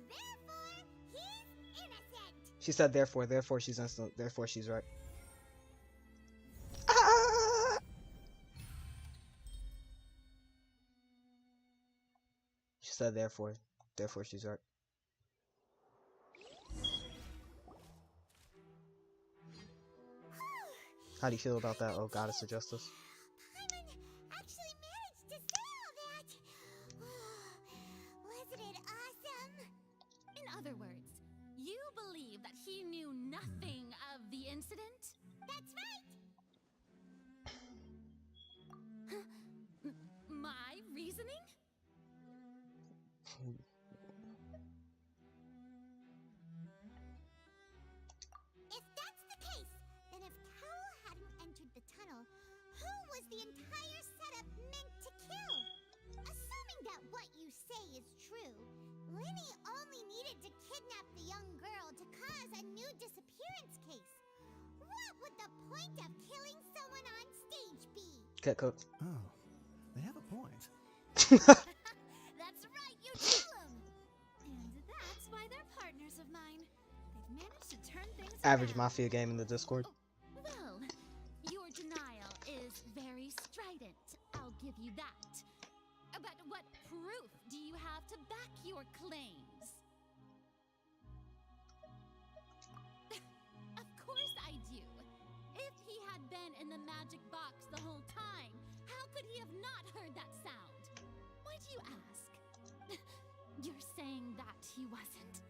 Therefore, he's innocent. She said therefore she's innocent, therefore she's right. She said therefore she's right. How do you feel about that, oh goddess of justice? Paimon actually managed to say all that. Wasn't it awesome? In other words, you believe that he knew nothing of the incident? That's right. true, Linny only needed to kidnap the young girl to cause a new disappearance case. What would the point of killing someone on stage be? Get cooked. Oh, they have a point. That's right, you tell them! And that's why they're partners of mine. They've managed to turn things Average around. Mafia game in the Discord. Well, your denial is very strident. I'll give you that. But what proof do you have to back your claims? Of course I do. If he had been in the magic box the whole time, how could he have not heard that sound? Why do you ask? You're saying that he wasn't.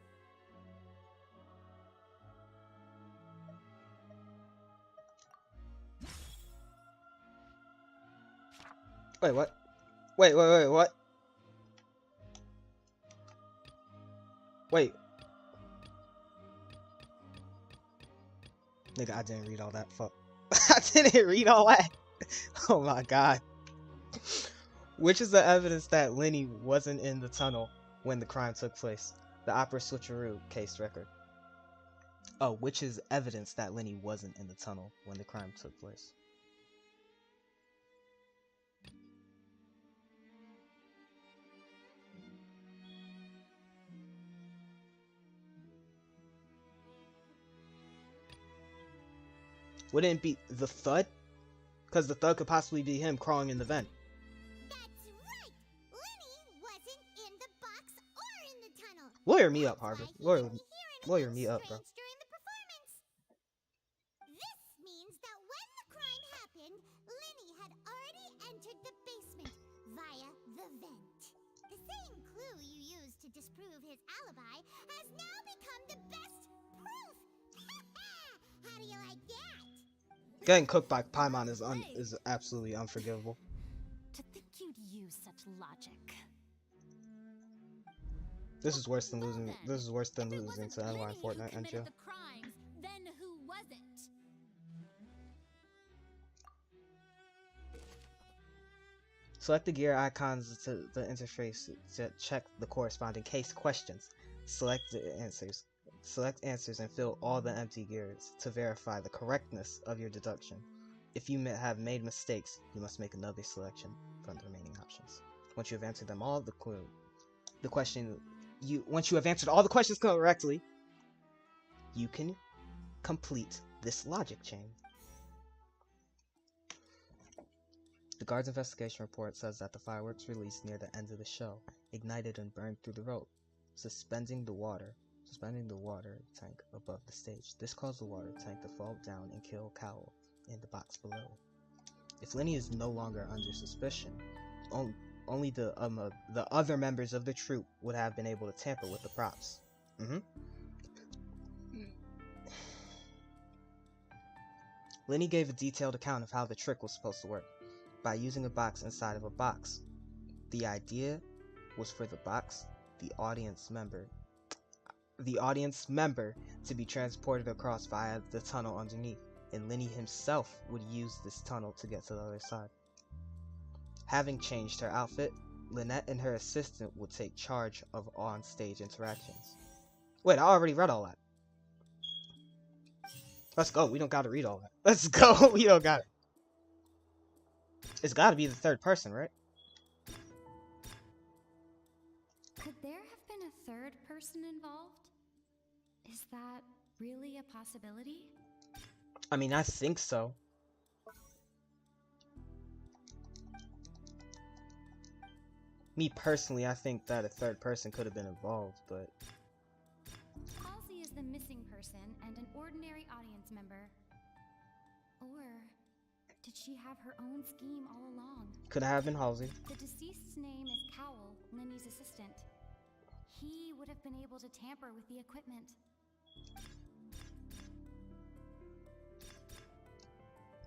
Wait, what? Wait, what? Wait. Nigga, I didn't read all that. Fuck. I didn't read all that. Oh my god. Which is the evidence that Lenny wasn't in the tunnel when the crime took place? The Opera Switcheroo case record. Oh, which is evidence that Lenny wasn't in the tunnel when the crime took place? Wouldn't it be the thud? Because the thud could possibly be him crawling in the vent. That's right! Linny wasn't in the box or in the tunnel. Lawyer me up, Harvard. Lawyer me up, bro. During the performance. This means that when the crime happened, Linny had already entered the basement via the vent. The same clue you used to disprove his alibi has now become the best proof. How do you like that? Getting cooked by Paimon is absolutely unforgivable. To think you'd use such logic. This is worse than losing. This is worse than losing to NY Fortnite and Joe. The crimes, then who was it? Select the gear icons to the interface to check the corresponding case questions. Select the answers. Select answers and fill all the empty gears to verify the correctness of your deduction. If you have made mistakes, you must make another selection from the remaining options. Once you have answered them all, once you have answered all the questions correctly, you can complete this logic chain. The guard's investigation report says that the fireworks released near the end of the show ignited and burned through the rope, suspending the water tank above the stage. This caused the water tank to fall down and kill Cowell in the box below. If Lenny is no longer under suspicion, only the other members of the troupe would have been able to tamper with the props. Lenny gave a detailed account of how the trick was supposed to work, by using a box inside of a box. The idea was for the box, the audience member to be transported across via the tunnel underneath, and Lenny himself would use this tunnel to get to the other side. Having changed her outfit, Lynette and her assistant would take charge of on-stage interactions. Wait, I already read all that. Let's go. We don't gotta read all that. Let's go. We don't got it. It's gotta be the third person, right? Could there have been a third person involved? Is that really a possibility? I mean, I think so. Me personally, I think that a third person could have been involved, but... Halsey is the missing person and an ordinary audience member. Or did she have her own scheme all along? Could have been Halsey. The deceased's name is Cowell, Lenny's assistant. He would have been able to tamper with the equipment.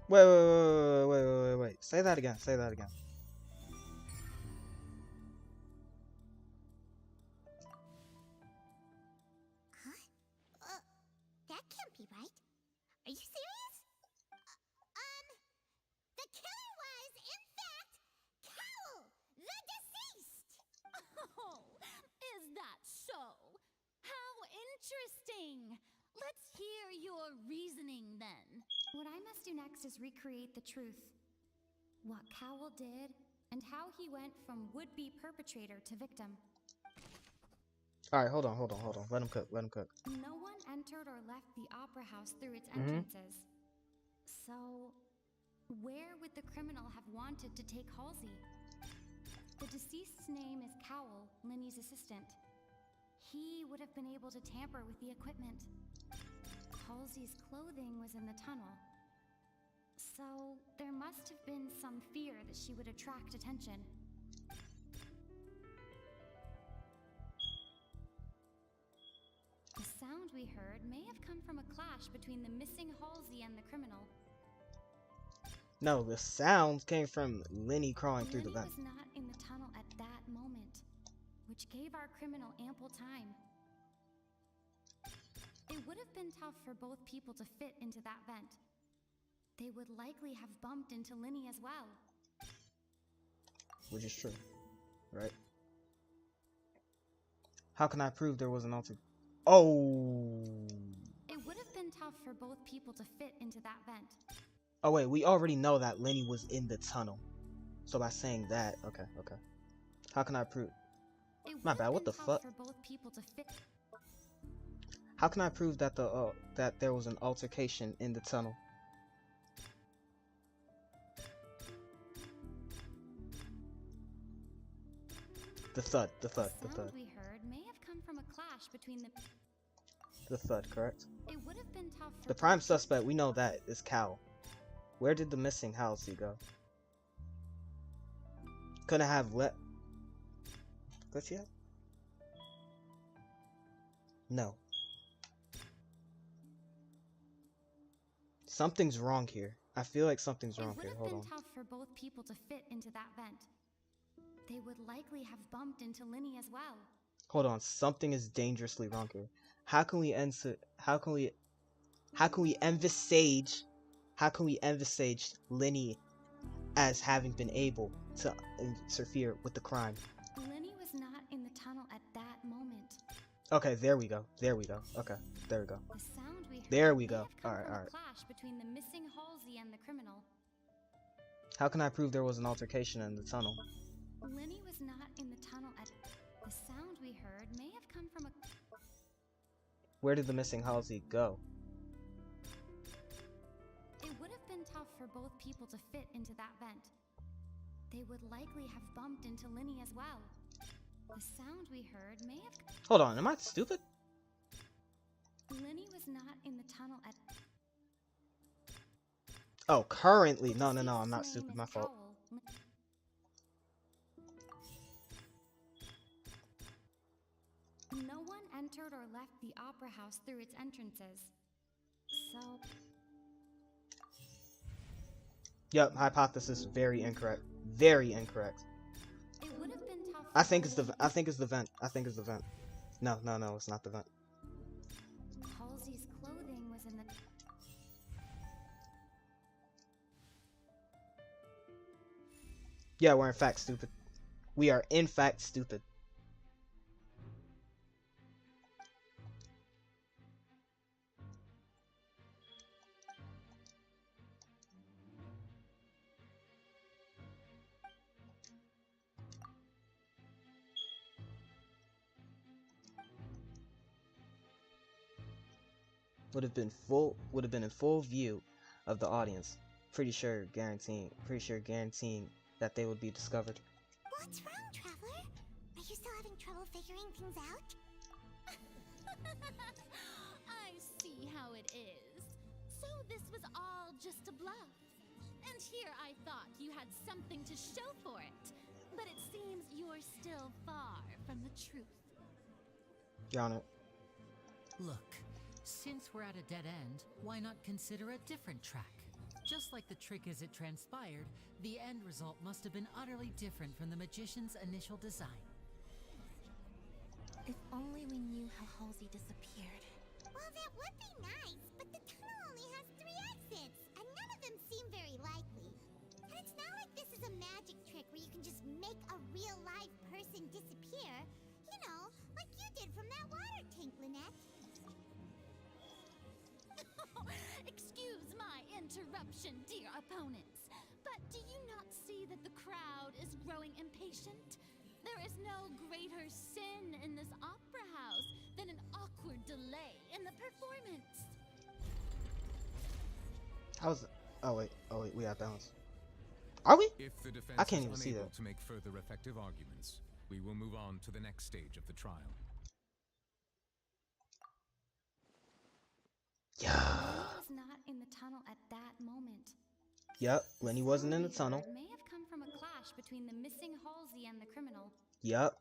Wait. Say that again. That can't be right. Are you serious? The killer was, in fact, Cowell, the deceased! Oh, Interesting. Let's hear your reasoning then. What I must do next is recreate the truth. What Cowell did, and how he went from would-be perpetrator to victim. Alright, hold on. Let him cook. No one entered or left the opera house through its Mhm. entrances. So, where would the criminal have wanted to take Halsey? The deceased's name is Cowell, Linny's assistant. He would have been able to tamper with the equipment. Halsey's clothing was in the tunnel. So, there must have been some fear that she would attract attention. The sound we heard may have come from a clash between the missing Halsey and the criminal. No, the sounds came from Lenny crawling through the vent. Lenny was not in the tunnel at that moment, which gave our criminal ample time. It would have been tough for both people to fit into that vent. They would likely have bumped into Lenny as well. Which is true, right? How can I prove there was an alter? Oh! It would have been tough for both people to fit into that vent. Oh wait, we already know that Lenny was in the tunnel. So by saying that, okay. How can I prove? My bad. What the fuck? For both people to fit. How can I prove that that there was an altercation in the tunnel? The thud. The sound we heard may have come from a clash between the thud, correct? It would have been tough for the prime suspect, we know that, is Cal. Where did the missing Halsey go? Couldn't have let. Could she have? No. Something's wrong here. I feel like something's wrong here. Hold on. It would have been tough for both people to fit into that vent. They would likely have bumped into Lenny as well. Hold on. Something is dangerously wrong here. How can we envisage Lenny as having been able to interfere with the crime? Lenny was not in the tunnel at that moment. Okay, there we go. Okay, there we go. The sound we heard there we go. All right. Clash between the missing Halsey and the criminal. How can I prove there was an altercation in the tunnel? Lenny was not in the tunnel at. The sound we heard may have come from a. Where did the missing Halsey go? It would have been tough for both people to fit into that vent. They would likely have bumped into Lenny as well. The sound we heard may have. Hold on, am I stupid? Lenny was not in the tunnel at. Oh, currently. No, I'm not stupid. My fault. No one entered or left the opera house through its entrances. So. Yep, hypothesis very incorrect. Very incorrect. It would have been tough. I think it's the vent. No, it's not the vent. Halsey's clothing was in the. Yeah, we're in fact stupid. We are in fact stupid. Would have been in full view of the audience. Pretty sure guaranteeing that they would be discovered. What's wrong, Traveler? Are you still having trouble figuring things out? I see how it is. So this was all just a bluff. And here I thought you had something to show for it. But it seems you're still far from the truth. Got it. Look, since we're at a dead end, why not consider a different track? Just like the trick as it transpired, the end result must have been utterly different from the magician's initial design. If only we knew how Halsey disappeared. Well, that would be nice, but the tunnel only has 3 exits, and none of them seem very likely. And it's not like this is a magic trick where you can just make a real live person disappear. You know, like you did from that water tank, Lynette. interruption, dear opponents. But do you not see that the crowd is growing impatient? There is no greater sin in this opera house than an awkward delay in the performance. How's? Oh wait, we have balance. Are we? If the defense I can't is even see unable that. to make further effective arguments, we will move on to the next stage of the trial. Yeah. Lenny was not in the tunnel at that moment. Yep, Lenny wasn't in the tunnel. It may have come from a clash between the missing Halsey and the criminal. Yep.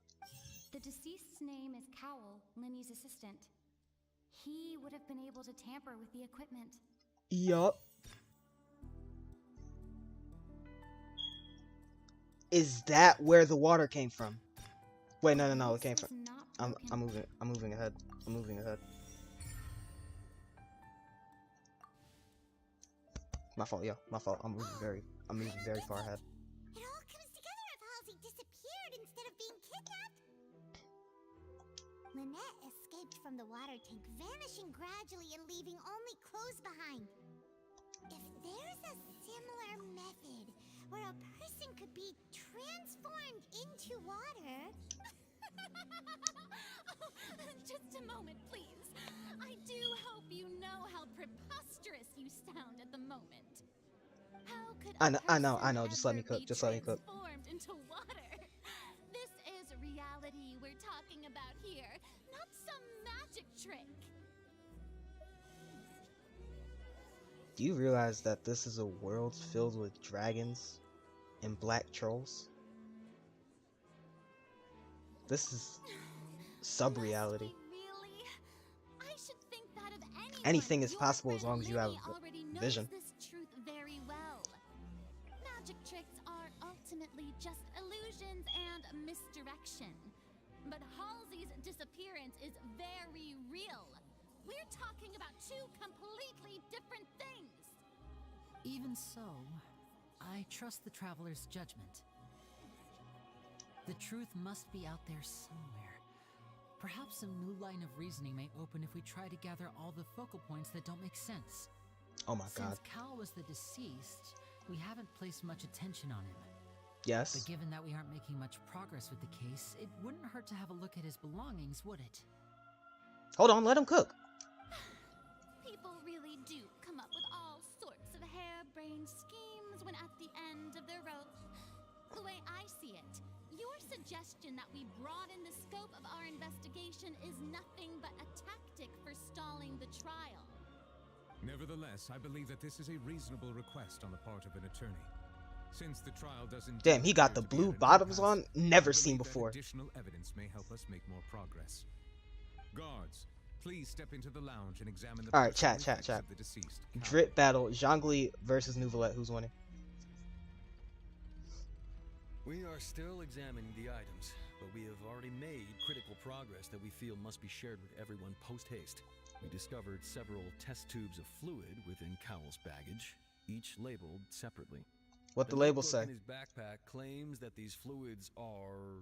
The deceased's name is Cowell, Lenny's assistant. He would have been able to tamper with the equipment. Yup. Is that where the water came from? Wait, no, it came from. I'm moving ahead. My fault, yo. My fault. I'm moving very far ahead. It all comes together if Halsey disappeared instead of being kidnapped. Lynette escaped from the water tank, vanishing gradually and leaving only clothes behind. If there's a similar method where a person could be transformed into water... Just a moment, please. I do hope you know how preposterous you sound at the moment. How could I know. Just let me cook. transformed into water? This is reality we're talking about here, not some magic trick. Do you realize that this is a world filled with dragons and black trolls? This is sub-reality. Anything is possible as long as you have vision. This truth very well. Magic tricks are ultimately just illusions and misdirection. But Halsey's disappearance is very real. We're talking about two completely different things. Even so, I trust the traveler's judgment. The truth must be out there somewhere. Perhaps a new line of reasoning may open if we try to gather all the focal points that don't make sense. Oh my god. Since Cal was the deceased, we haven't placed much attention on him. Yes. But given that we aren't making much progress with the case, it wouldn't hurt to have a look at his belongings, would it? Hold on, let him cook. People really do come up with all sorts of harebrained schemes when at the end of their rope. The way I see it, your suggestion that we broaden the scope of our investigation is nothing but a tactic for stalling the trial. Nevertheless, I believe that this is a reasonable request on the part of an attorney. Since the trial doesn't... Damn, he got the blue bottoms on? Never seen before. Additional evidence may help us make more progress. Guards, please step into the lounge and examine the... Alright, chat. Of the deceased. Drip battle, Zhongli versus Nouvellette. Who's winning? We are still examining the items, but we have already made critical progress that we feel must be shared with everyone post-haste. We discovered several test tubes of fluid within Cowell's baggage, each labeled separately. What the label notebook say? in his backpack claims that these fluids are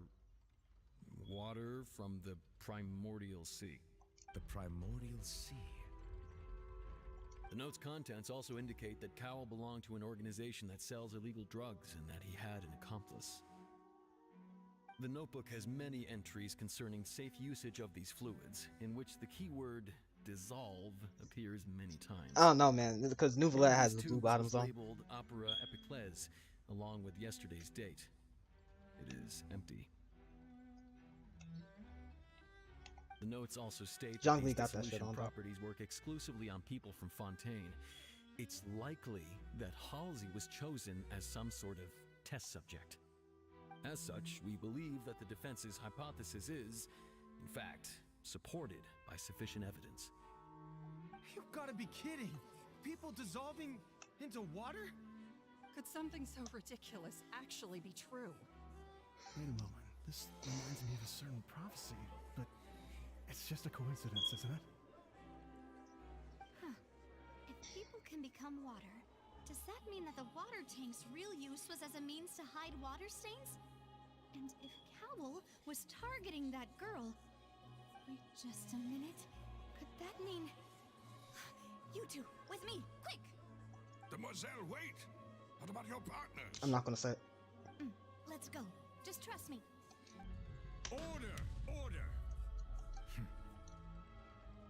water from the primordial sea. The primordial sea. The note's contents also indicate that Cowell belonged to an organization that sells illegal drugs and that he had an accomplice. The notebook has many entries concerning safe usage of these fluids, in which the keyword dissolve appears many times. I don't know, man, because Nouvellette has the These blue tubes bottoms is on. labeled Opera Epiclese, along with yesterday's date. It is empty. The notes also state that Zhongli these got that shit dissolution on, though. properties work exclusively on people from Fontaine. It's likely that Halsey was chosen as some sort of test subject. As such, we believe that the defense's hypothesis is, in fact, supported by sufficient evidence. You've got to be kidding! People dissolving into water? Could something so ridiculous actually be true? Wait a moment. This reminds me of a certain prophecy, but it's just a coincidence, isn't it? Huh. If people can become water, does that mean that the water tank's real use was as a means to hide water stains? And if Cowell was targeting that girl... Wait just a minute. Could that mean... You two, with me, quick! Demoiselle, wait! What about your partners? I'm not gonna say it. Let's go. Just trust me. Order! Order!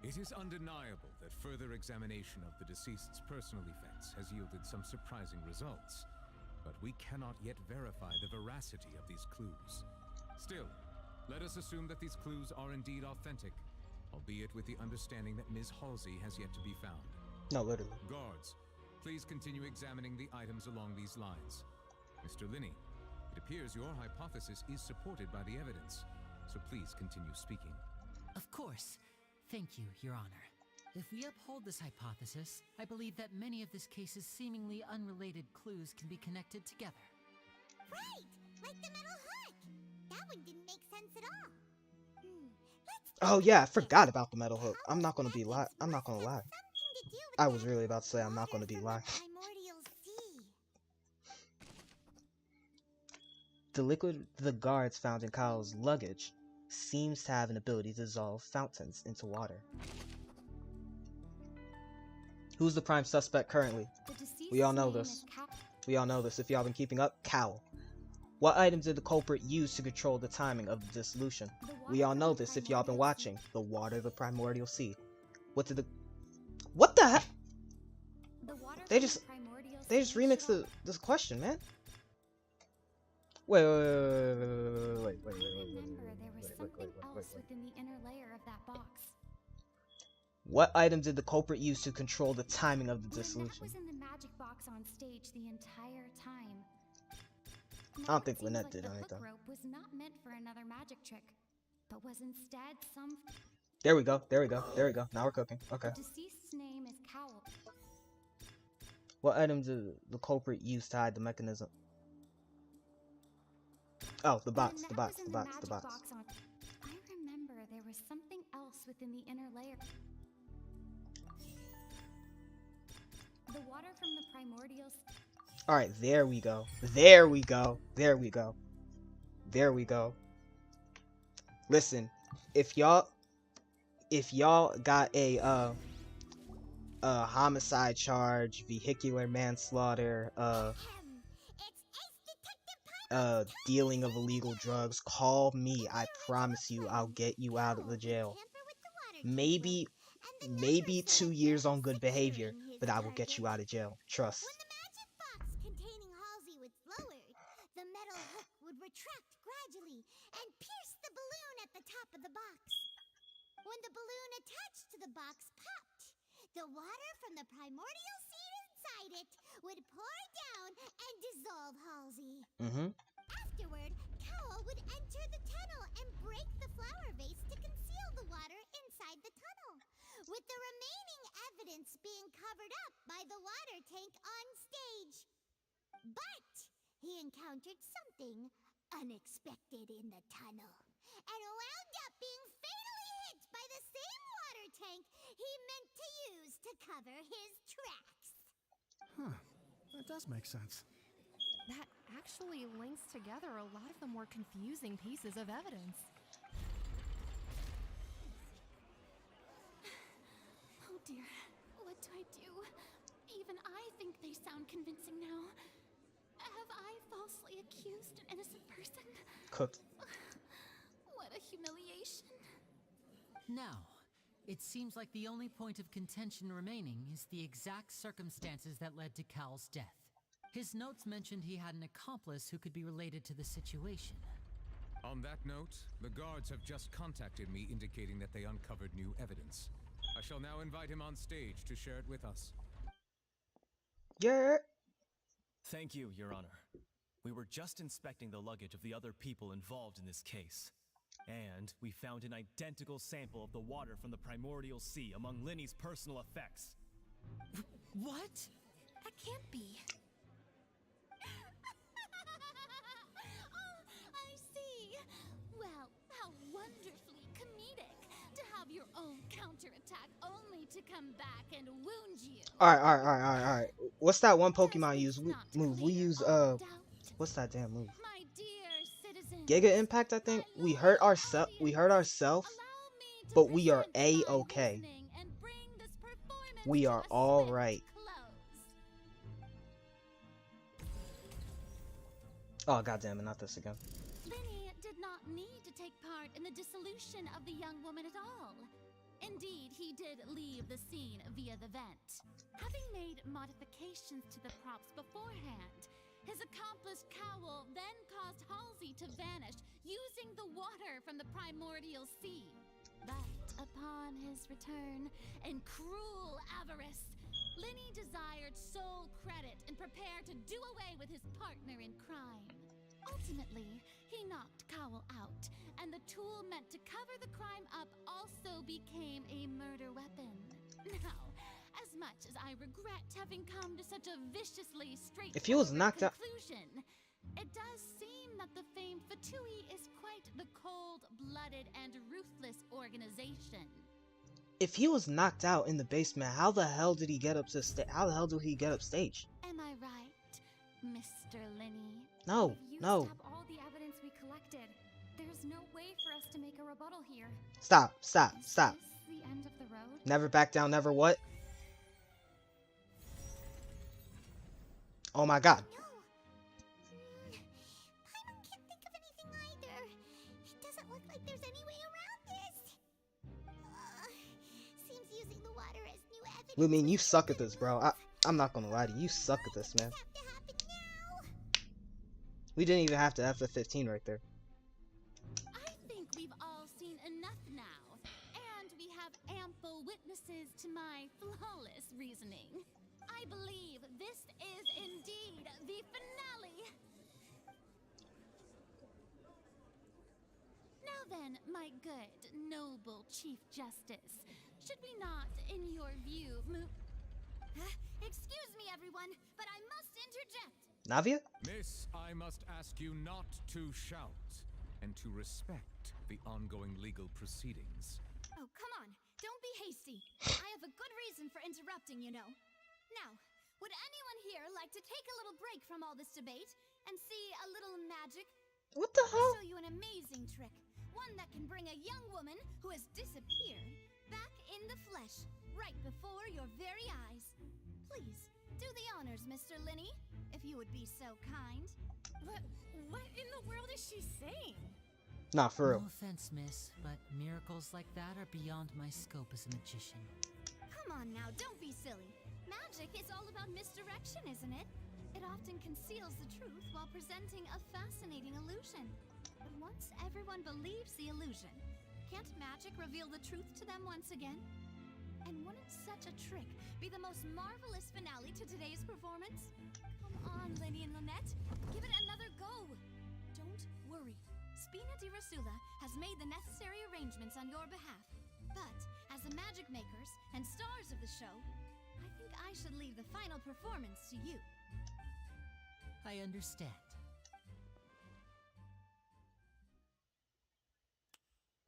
It is undeniable that further examination of the deceased's personal effects has yielded some surprising results, but we cannot yet verify the veracity of these clues. Still, let us assume that these clues are indeed authentic, albeit with the understanding that Ms. Halsey has yet to be found. No, literally. Guards, please continue examining the items along these lines. Mr. Linney, it appears your hypothesis is supported by the evidence, so please continue speaking. Of course. Thank you, Your Honor. If we uphold this hypothesis, I believe that many of this case's seemingly unrelated clues can be connected together. Right! Like the metal hook! That one didn't make sense at all. Oh yeah, I forgot about the metal hook. I'm not gonna lie. I was really about to say I'm not gonna be lying. The liquid the guards found in Kyle's luggage seems to have an ability to dissolve fountains into water. Who's the prime suspect currently? We all know this. We all know this. If y'all been keeping up, Cal. What items did the culprit use to control the timing of the dissolution? We all know this if y'all been watching. The water of the primordial sea. What the heck? They just remixed this question, man. Wait. What item did the culprit use to control the timing of the dissolution? Was in the magic box on stage the entire time. I don't think Lynette did anything. The hook rope was not meant for another magic trick, but was instead some. There we go. Now we're cooking. Okay. The deceased's name is Cowell. What item did the culprit use to hide the mechanism? Oh, the box. I remember there was something else within the inner layer. The water from the primordials. Alright, there we go. Listen, if y'all got a homicide charge, vehicular manslaughter, dealing of illegal drugs, call me. I promise you I'll get you out of the jail. Maybe 2 years on good behavior, but I will get you out of jail. Trust. When the magic box containing Halsey was lowered, the metal hook would retract gradually and pierce the balloon at the top of the box. When the balloon attached to the box popped, the water from the primordial seed inside it would pour down and dissolve Halsey. Afterward, Cowell would enter the tunnel and break the flower vase to conceal the water inside the tunnel, with the remaining evidence being covered up by the water tank on stage. But he encountered something unexpected in the tunnel, and wound up being fatally hit by the same water tank he meant to use to cover his tracks. Huh. That does make sense. That actually links together a lot of the more confusing pieces of evidence. Oh dear, what do I do? Even I think they sound convincing now. Have I falsely accused an innocent person? Cooked. What a humiliation. Now, it seems like the only point of contention remaining is the exact circumstances that led to Cal's death. His notes mentioned he had an accomplice who could be related to the situation. On that note, the guards have just contacted me indicating that they uncovered new evidence. I shall now invite him on stage to share it with us. Yeah. Thank you, Your Honor. We were just inspecting the luggage of the other people involved in this case. And we found an identical sample of the water from the primordial sea among Linny's personal effects. What? That can't be. I see. Well, how wonderfully comedic to have your own counterattack only to come back and wound you. Alright. What's that one Pokemon move? We use what's that damn move? My dear citizen, Giga Impact, I think. We hurt ourselves, but we are A-okay. We are alright. Oh, goddammit, not this again. Linny did not need to take part in the dissolution of the young woman at all. Indeed, he did leave the scene via the vent. Having made modifications to the props beforehand, his accomplice Cowl then caused Halsey to vanish using the water from the primordial sea. But upon his return, in cruel avarice, Linny desired sole credit and prepared to do away with his partner in crime. Ultimately, he knocked Cowl out, and the tool meant to cover the crime up also became a murder weapon. Now, as much as I regret having come to such a viciously straightforward If he was knocked out, conclusion, it does seem that the famed Fatui is quite the cold-blooded and ruthless organization. if he was knocked out in the basement, how the hell did he get up to How the hell did he get upstage? Am I right, Mr. Linny? No, no. Used up all the evidence we collected. There's no way for us to make a rebuttal here. Stop. Is this the end of the road? Never back down, never what? Oh my god. Paimon can't think of anything either. It doesn't look like there's any way around this. Seems using the water as new evidence. Lumion, you suck at this, bro. I'm not gonna lie to you. You suck at this, man. We didn't even have to F15 right there. I think we've all seen enough now, and we have ample witnesses to my flawless reasoning. I believe this is indeed the finale. Now then, my good, noble Chief Justice, should we not, in your view, move... Excuse me, everyone, but I must interject. Navia? Miss, I must ask you not to shout and to respect the ongoing legal proceedings. Oh, come on. Don't be hasty. I have a good reason for interrupting, you know. Now, would anyone here like to take a little break from all this debate and see a little magic? What the hell? I'll show you an amazing trick. One that can bring a young woman who has disappeared back in the flesh, right before your very eyes. Please, do the honors, Mr. Linny, if you would be so kind. What in the world is she saying? Nah, for real. No offense, miss, but miracles like that are beyond my scope as a magician. Come on now, don't be silly. Magic is all about misdirection, isn't it? It often conceals the truth while presenting a fascinating illusion. But once everyone believes the illusion, can't magic reveal the truth to them once again? And wouldn't such a trick be the most marvelous finale to today's performance? Come on, Linny and Lynette, give it another go. Don't worry. Spina di Rasula has made the necessary arrangements on your behalf. But as the magic makers and stars of the show, I think I should leave the final performance to you. I understand.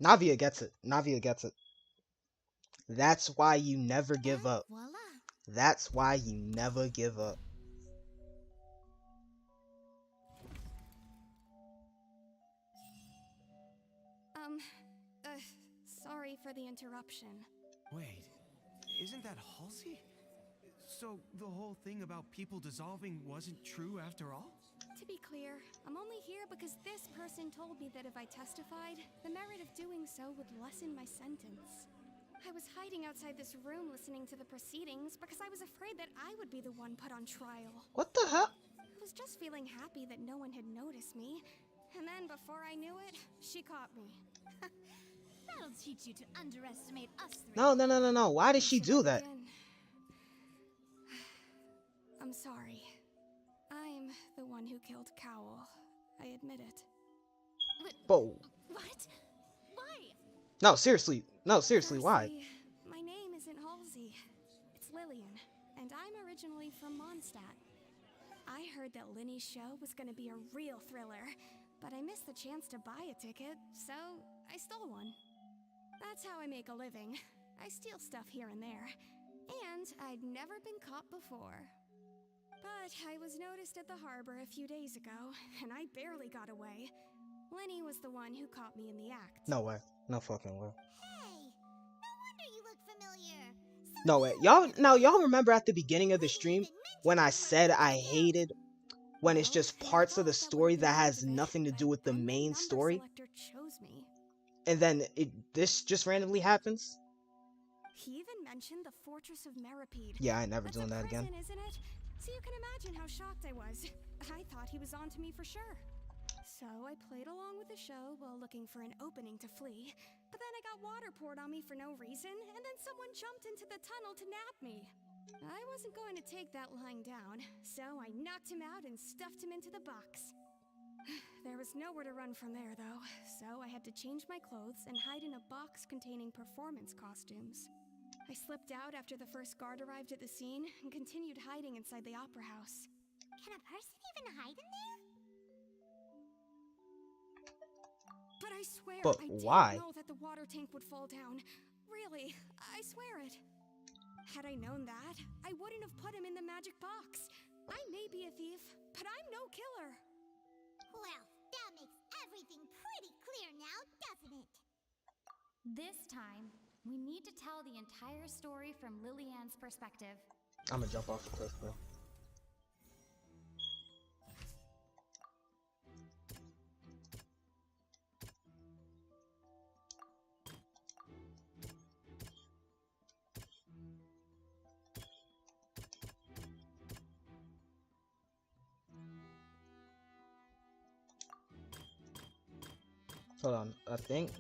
Navia gets it. Navia gets it. That's why you never give up. Voila. That's why you never give up. Sorry for the interruption. Wait, isn't that Halsey? So the whole thing about people dissolving wasn't true after all? To be clear, I'm only here because this person told me that if I testified, the merit of doing so would lessen my sentence. I was hiding outside this room listening to the proceedings because I was afraid that I would be the one put on trial. What the hell? I was just feeling happy that no one had noticed me. And then before I knew it, she caught me. That'll teach you to underestimate us three. No. Why did she do that? I'm sorry. I'm the one who killed Cowl. I admit it. Whoa. What? Why? No, seriously, why? See, my name isn't Halsey. It's Lillian, and I'm originally from Mondstadt. I heard that Linny's show was gonna be a real thriller, but I missed the chance to buy a ticket, so I stole one. That's how I make a living. I steal stuff here and there. And I'd never been caught before. But I was noticed at the harbor a few days ago, and I barely got away. Linny was the one who caught me in the act. No way. No fucking way. Hey, no wonder you look familiar. No way. Y'all remember at the beginning of the stream when I said I hated when it's just parts of the story that has nothing to do with the main story. Chose me. And then this just randomly happens. He even mentioned the Fortress of Meripede. Yeah, I ain't never That's doing a that again. prison, isn't it? So you can imagine how shocked I was. I thought he was on to me for sure. So I played along with the show while looking for an opening to flee. But then I got water poured on me for no reason, and then someone jumped into the tunnel to nab me. I wasn't going to take that lying down, so I knocked him out and stuffed him into the box. There was nowhere to run from there, though, so I had to change my clothes and hide in a box containing performance costumes. I slipped out after the first guard arrived at the scene and continued hiding inside the opera house. Can a person even hide in there? But I swear, But I why? didn't know that the water tank would fall down. Really, I swear it. Had I known that, I wouldn't have put him in the magic box. I may be a thief, but I'm no killer. Well, that makes everything pretty clear now, doesn't it? This time, we need to tell the entire story from Lillian's perspective. I'm gonna jump off the cliff, bro. Hold on, I think.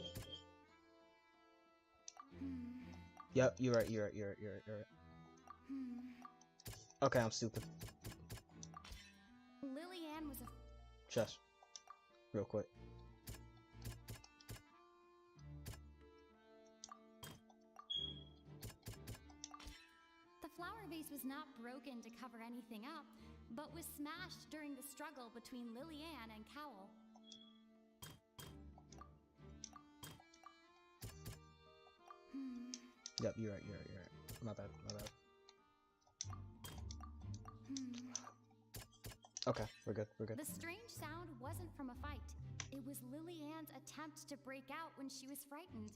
Yep, you're right. Okay, I'm stupid. Lillian was a... Just real quick. The flower vase was not broken to cover anything up, but was smashed during the struggle between Lillian and Cowell. Yep, you're right. My bad. Okay, we're good. The strange sound wasn't from a fight. It was Lillian's attempt to break out when she was frightened.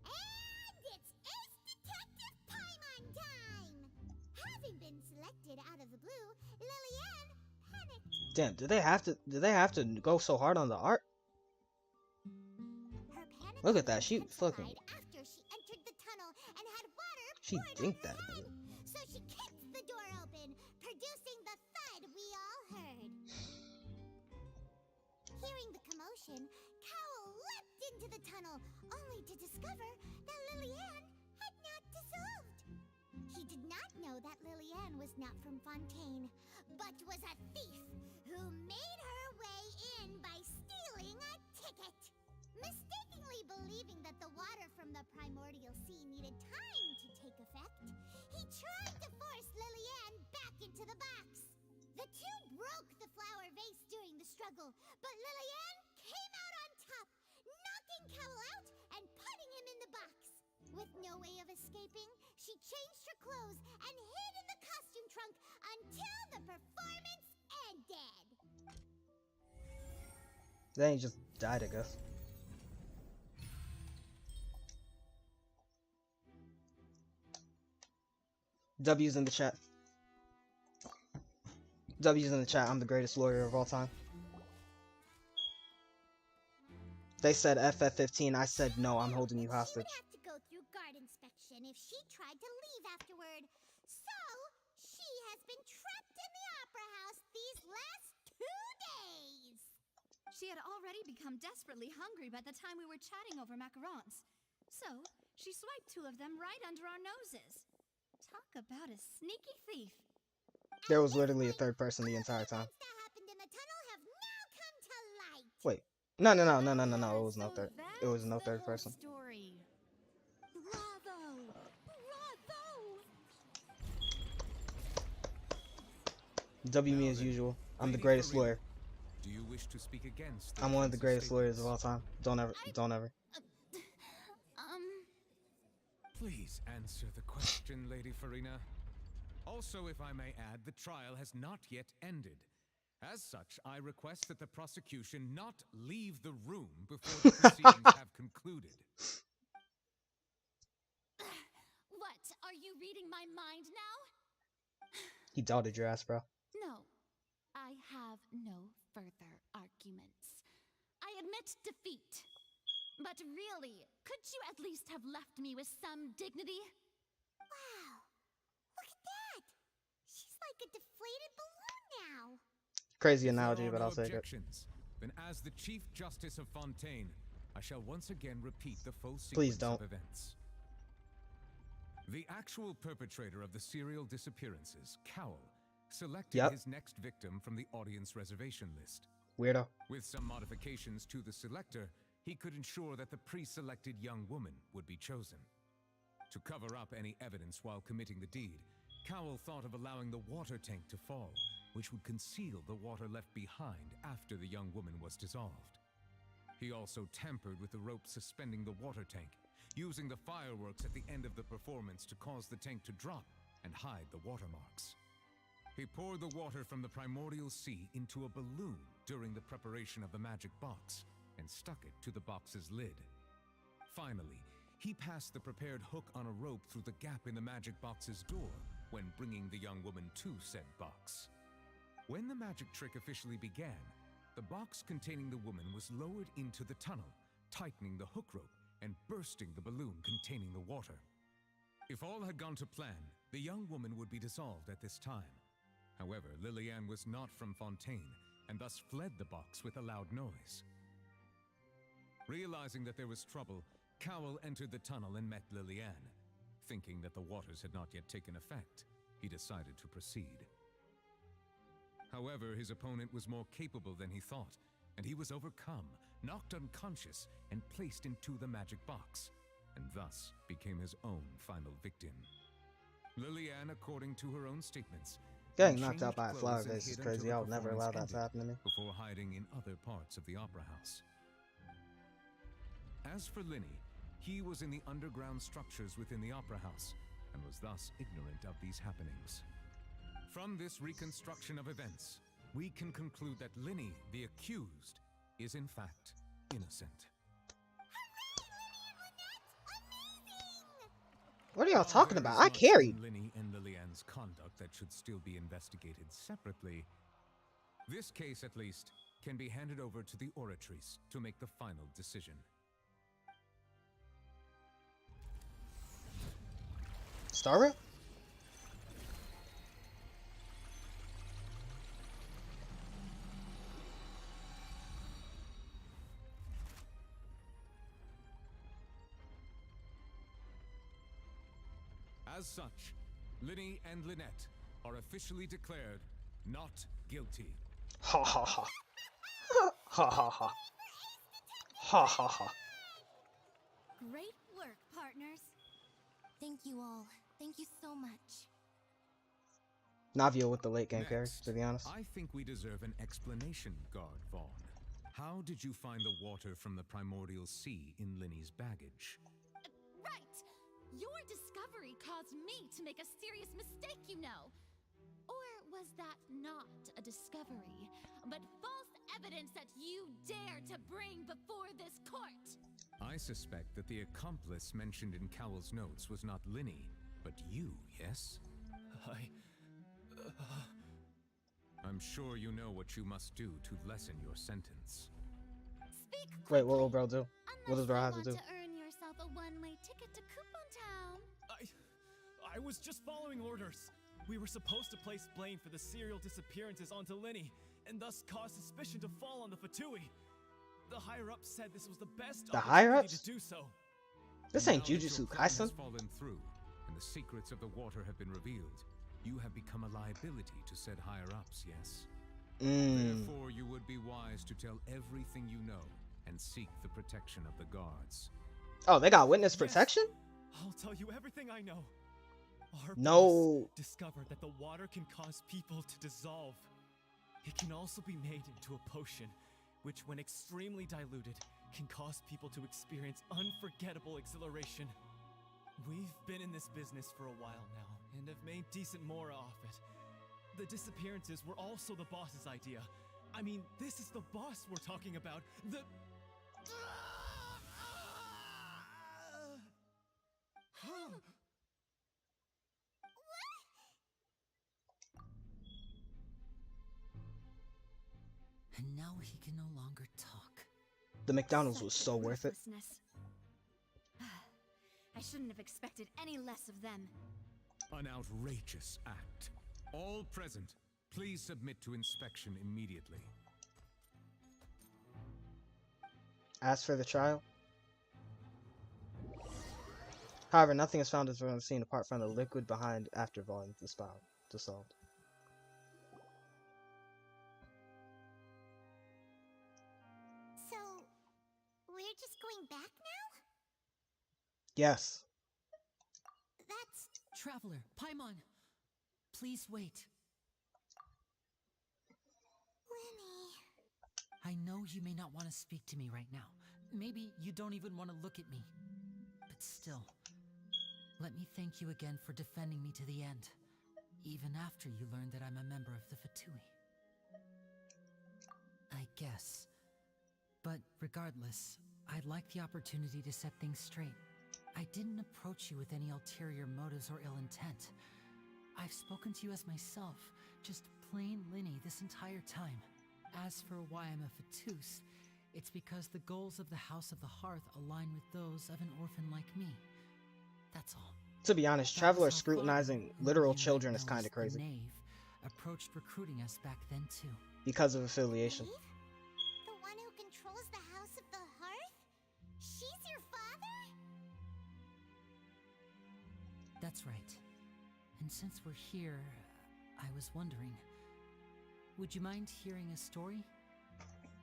And it's Ace Detective Paimon time! Having been selected out of the blue, Lillian panicked. Damn, did they have to go so hard on the art? Look at that, she fucking... After she entered the tunnel and had water She dinked that. so she kicked the door open, producing the thud we all heard. Hearing the commotion, Cowell leapt into the tunnel, only to discover that Lillian had not dissolved. He did not know that Lillian was not from Fontaine, but was a thief who made her way in by stealing a ticket. Mistakenly believing that the water from the primordial sea needed time to take effect, he tried to force Lillian back into the box. The two broke the flower vase during the struggle, but Lillian came out on top, knocking Cowell out and putting him in the box. With no way of escaping, she changed her clothes and hid in the costume trunk until the performance ended. Then he just died, I guess. W's in the chat. W's in the chat. I'm the greatest lawyer of all time. They said FF15. I said no. I'm holding you hostage. She would have to go through guard inspection if she tried to leave afterward. So she has been trapped in the opera house these last 2 days. She had already become desperately hungry by the time we were chatting over macarons. So, she swiped 2 of them right under our noses. Talk about a sneaky thief. There was literally a third person the entire time. That happened in the tunnel have now come to light. Wait. No. It was no third. It was no third person. Story. Bravo! W me as usual. I'm the greatest lawyer. Do you wish to speak against? I'm one of the greatest lawyers of all time. Don't ever. Please answer the question, Lady Furina. Also, if I may add, the trial has not yet ended. As such, I request that the prosecution not leave the room before the proceedings have concluded. What? Are you reading my mind now? He doubted your ass, bro. No, I have no further arguments. I admit defeat. But really, could you at least have left me with some dignity? Wow, look at that! She's like a deflated balloon now. Crazy If there analogy, are but no I'll take it. objections, then as the Chief Justice of Fontaine, I shall once again repeat the full Please sequence don't. of events. The actual perpetrator of the serial disappearances, Cowell, selected his next victim from the audience reservation list. Weirdo. With some modifications to the selector, he could ensure that the pre-selected young woman would be chosen. To cover up any evidence while committing the deed, Cowell thought of allowing the water tank to fall, which would conceal the water left behind after the young woman was dissolved. He also tampered with the rope suspending the water tank, using the fireworks at the end of the performance to cause the tank to drop and hide the watermarks. He poured the water from the primordial sea into a balloon during the preparation of the magic box and stuck it to the box's lid. Finally, he passed the prepared hook on a rope through the gap in the magic box's door when bringing the young woman to said box. When the magic trick officially began, the box containing the woman was lowered into the tunnel, tightening the hook rope and bursting the balloon containing the water. If all had gone to plan, the young woman would be dissolved at this time. However, Lillian was not from Fontaine and thus fled the box with a loud noise. Realizing that there was trouble, Cowell entered the tunnel and met Lillian. Thinking that the waters had not yet taken effect, he decided to proceed. However, his opponent was more capable than he thought, and he was overcome, knocked unconscious, and placed into the magic box, and thus became his own final victim. Lillian, according to her own statements, Getting knocked out by a flower vase is crazy. I would never allow that to happen to me. Before hiding in other parts of the opera house. As for Linny, he was in the underground structures within the opera house, and was thus ignorant of these happenings. From this reconstruction of events, we can conclude that Linny, the accused, is in fact innocent. What are y'all talking about? I carried. Linny and Lillian's conduct that should still be investigated separately. This case, at least, can be handed over to the Oratrice to make the final decision. Starra? As such, Linny and Lynette are officially declared not guilty. Ha ha ha. Ha ha ha. Ha ha ha. Great work, partners. Thank you all. Thank you so much. Navia with the late game carry, to be honest. I think we deserve an explanation, Guard Vaughn. How did you find the water from the primordial sea in Linny's baggage? Right! Your discovery caused me to make a serious mistake, you know. Or was that not a discovery, but false evidence that you dare to bring before this court? I suspect that the accomplice mentioned in Cowell's notes was not Linny, but you, yes? I'm sure you know what you must do to lessen your sentence. Wait, what will bro do? What does bro have to do? To earn yourself a one-way ticket to Coupon Town. I was just following orders. We were supposed to place blame for the serial disappearances onto Linny, and thus cause suspicion to fall on the Fatui. The higher-ups said this was the best opportunity to do so. This ain't Jujutsu Kaisen. Has fallen through, and the secrets of the water have been revealed. You have become a liability to said higher-ups, yes? Therefore, you would be wise to tell everything you know and seek the protection of the guards. Oh, they got witness protection? I'll tell you everything I know. Our No. boss discovered that the water can cause people to dissolve. It can also be made into a potion, which when extremely diluted, can cause people to experience unforgettable exhilaration. We've been in this business for a while now, and have made decent more off it. The disappearances were also the boss's idea. I mean, this is the boss we're talking about. Now he can no longer talk. The McDonald's was so worth it. I shouldn't have expected any less of them. An outrageous act. All present, please submit to inspection immediately. As for the trial, however, nothing is found as on the scene apart from the liquid behind after volume dissolved. So, we're just going back now? Yes. That's... Traveler, Paimon, please wait. Lenny... I know you may not want to speak to me right now. Maybe you don't even want to look at me. But still, let me thank you again for defending me to the end, even after you learned that I'm a member of the Fatui. I guess. But regardless, I'd like the opportunity to set things straight. I didn't approach you with any ulterior motives or ill intent. I've spoken to you as myself, just plain Linny this entire time. As for why I'm a Fatus, it's because the goals of the House of the Hearth align with those of an orphan like me. That's all. To be honest, Traveler scrutinizing literal children is kind of crazy. The Knave approached recruiting us back then too. Because of affiliation. The one who controls the House of the Hearth? She's your father? That's right. And since we're here, I was wondering, would you mind hearing a story?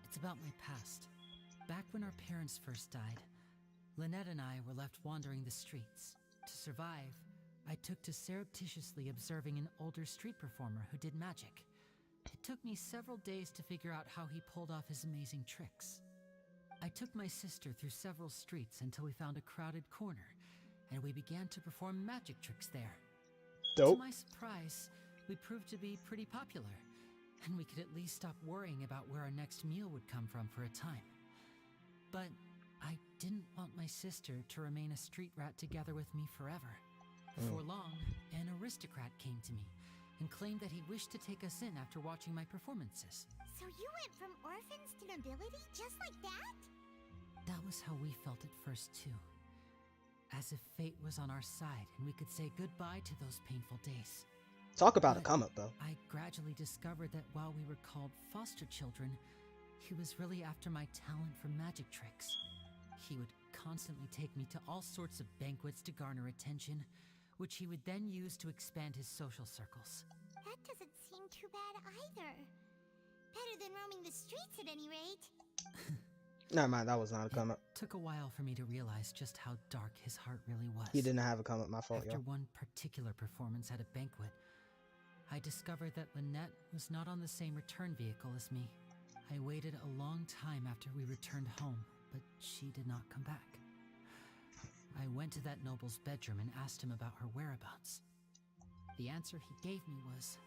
It's about my past. Back when our parents first died, Lynette and I were left wandering the streets. To survive, I took to surreptitiously observing an older street performer who did magic. It took me several days to figure out how he pulled off his amazing tricks. I took my sister through several streets until we found a crowded corner, and we began to perform magic tricks there. Dope. To my surprise, we proved to be pretty popular, and we could at least stop worrying about where our next meal would come from for a time. But I didn't want my sister to remain a street rat together with me forever. Before long, an aristocrat came to me and claimed that he wished to take us in after watching my performances. So you went from orphans to nobility just like that? That was how we felt at first too. As if fate was on our side and we could say goodbye to those painful days. Talk about a come up though. I gradually discovered that while we were called foster children, he was really after my talent for magic tricks. He would constantly take me to all sorts of banquets to garner attention, which he would then use to expand his social circles. That doesn't seem too bad either. Better than roaming the streets at any rate. Never mind, that was not a come up. It took a while for me to realize just how dark his heart really was. He didn't have a come up, my fault, After yo. one particular performance at a banquet, I discovered that Lynette was not on the same return vehicle as me. I waited a long time after we returned home, but she did not come back. I went to that noble's bedroom and asked him about her whereabouts. The answer he gave me was,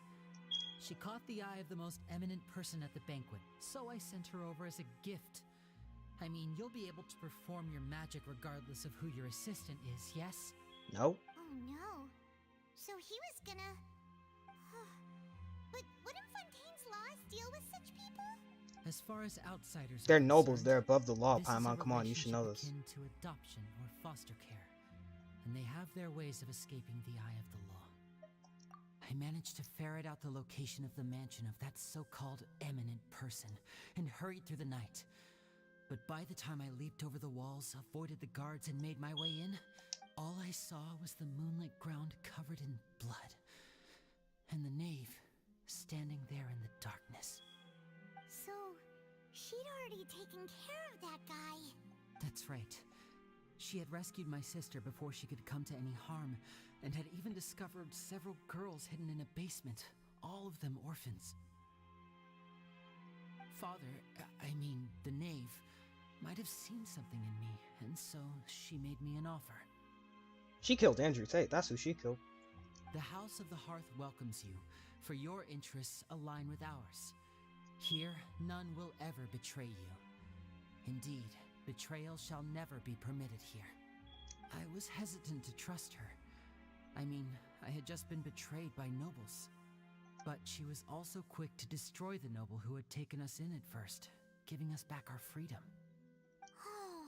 she caught the eye of the most eminent person at the banquet, so I sent her over as a gift. I mean, you'll be able to perform your magic regardless of who your assistant is, yes? No. Oh no. So he was gonna... But wouldn't Fontaine's laws deal with such people? As far as outsiders They're are nobles, concerned, they're above the law, this is a Paimon. Come on, you should know this. relationship akin to adoption or foster care, and they have their ways of escaping the eye of the law. I managed to ferret out the location of the mansion of that so-called eminent person and hurried through the night. But by the time I leaped over the walls, avoided the guards, and made my way in, all I saw was the moonlit ground covered in blood, and the knave standing there in the darkness. So, she'd already taken care of that guy. That's right. She had rescued my sister before she could come to any harm, and had even discovered several girls hidden in a basement, all of them orphans. Father, I mean the knave, might have seen something in me, and so she made me an offer. She killed Andrew Tate, that's who she killed. The House of the Hearth welcomes you, for your interests align with ours. Here, none will ever betray you. Indeed, betrayal shall never be permitted here. I was hesitant to trust her. I mean, I had just been betrayed by nobles. But she was also quick to destroy the noble who had taken us in at first, giving us back our freedom. Oh,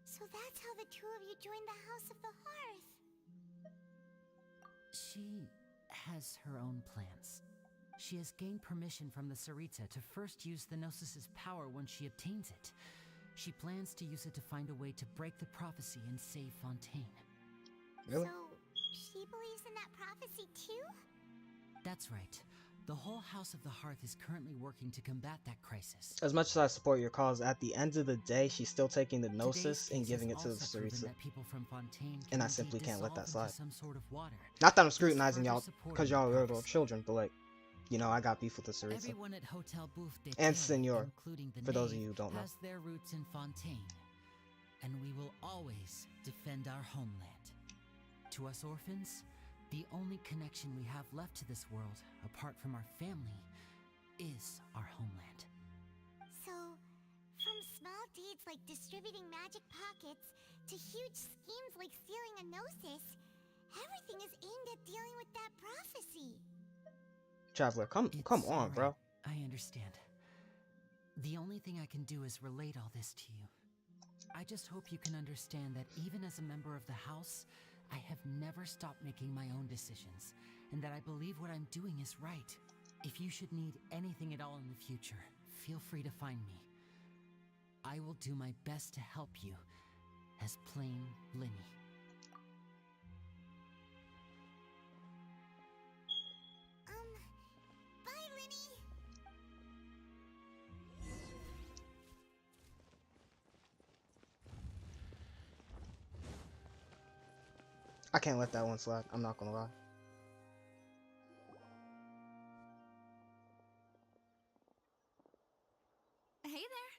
so that's how the two of you joined the House of the Hearth. She has her own plans. She has gained permission from the Tsaritsa to first use the Gnosis' power when she obtains it. She plans to use it to find a way to break the prophecy and save Fontaine. Really? So, she believes in that prophecy too? That's right. The whole House of the Hearth is currently working to combat that crisis. As much as I support your cause, at the end of the day, she's still taking the Gnosis and giving it to the Tsaritsa. And I simply can't let that slide. Some sort of water. Not that I'm scrutinizing y'all, because y'all are little children, but like, you know, I got beef with the Tsaritsa. Everyone at Hotel Booth And Senor, including the for those of knave, you who don't know. has their roots in Fontaine. And we will always defend our homeland. To us orphans, the only connection we have left to this world, apart from our family, is our homeland. So, from small deeds like distributing magic pockets to huge schemes like stealing a Gnosis, everything is aimed at dealing with that prophecy. Traveler, come on, bro. I understand. The only thing I can do is relate all this to you. I just hope you can understand that even as a member of the House, I have never stopped making my own decisions, and that I believe what I'm doing is right. If you should need anything at all in the future, feel free to find me. I will do my best to help you, as plain Linny. Bye, Linny. I can't let that one slide. I'm not gonna lie. Hey there.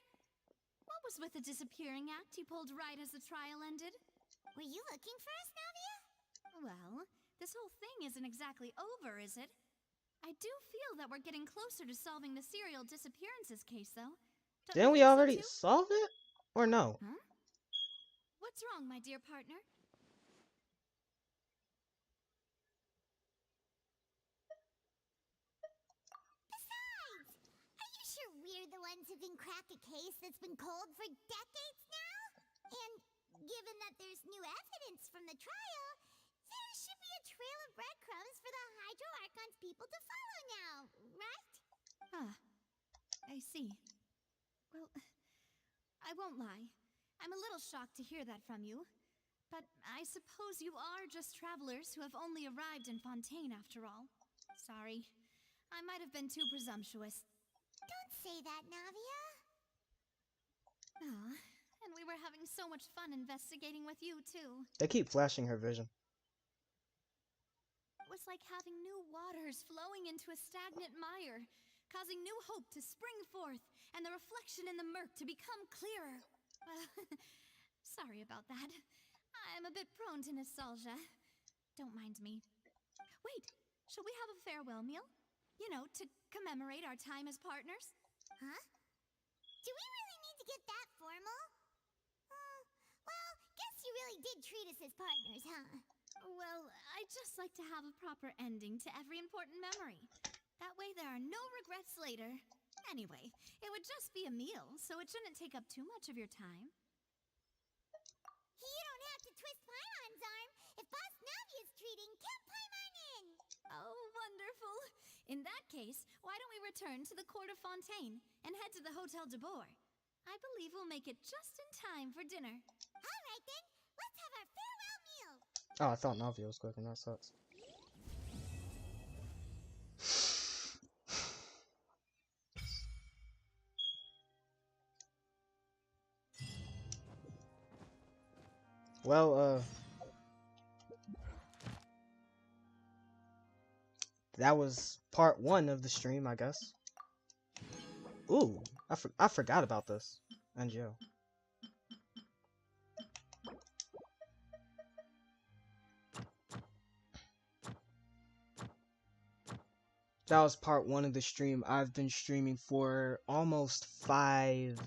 What was with the disappearing act you pulled right as the trial ended? Were you looking for us, Navia? Well, this whole thing isn't exactly over, is it? I do feel that we're getting closer to solving the serial disappearances case, though. Didn't we already solve it? Or no? Huh? What's wrong, my dear partner? Besides, are you sure we're the ones who can crack a case that's been cold for decades now? And given that there's new evidence from the trial, there should be a trail of breadcrumbs for the Hydro Archon's people to follow now, right? Ah, I see. Well, I won't lie. I'm a little shocked to hear that from you. But I suppose you are just travelers who have only arrived in Fontaine after all. Sorry. I might have been too presumptuous. Don't say that, Navia. Ah, and we were having so much fun investigating with you, too. They keep flashing her vision. It was like having new waters flowing into a stagnant mire, causing new hope to spring forth, and the reflection in the murk to become clearer. Sorry about that. I'm a bit prone to nostalgia. Don't mind me. Wait, shall we have a farewell meal? You know, to commemorate our time as partners? Huh? Do we really need to get that formal? Well, guess you really did treat us as partners, huh? Well, I'd just like to have a proper ending to every important memory. That way there are no regrets later. Anyway, it would just be a meal, so it shouldn't take up too much of your time. You don't have to twist Paimon's arm. If Boss Navia's treating, count Paimon in. Oh, wonderful. In that case, why don't we return to the court of Fontaine and head to the Hotel de Boer? I believe we'll make it just in time for dinner. All right, then. Let's have our farewell meal. Oh, I thought Navia was cooking. That sucks. Well, that was part 1 of the stream, I guess. Ooh, I forgot about this. NGO. That was part 1 of the stream. I've been streaming for almost 5,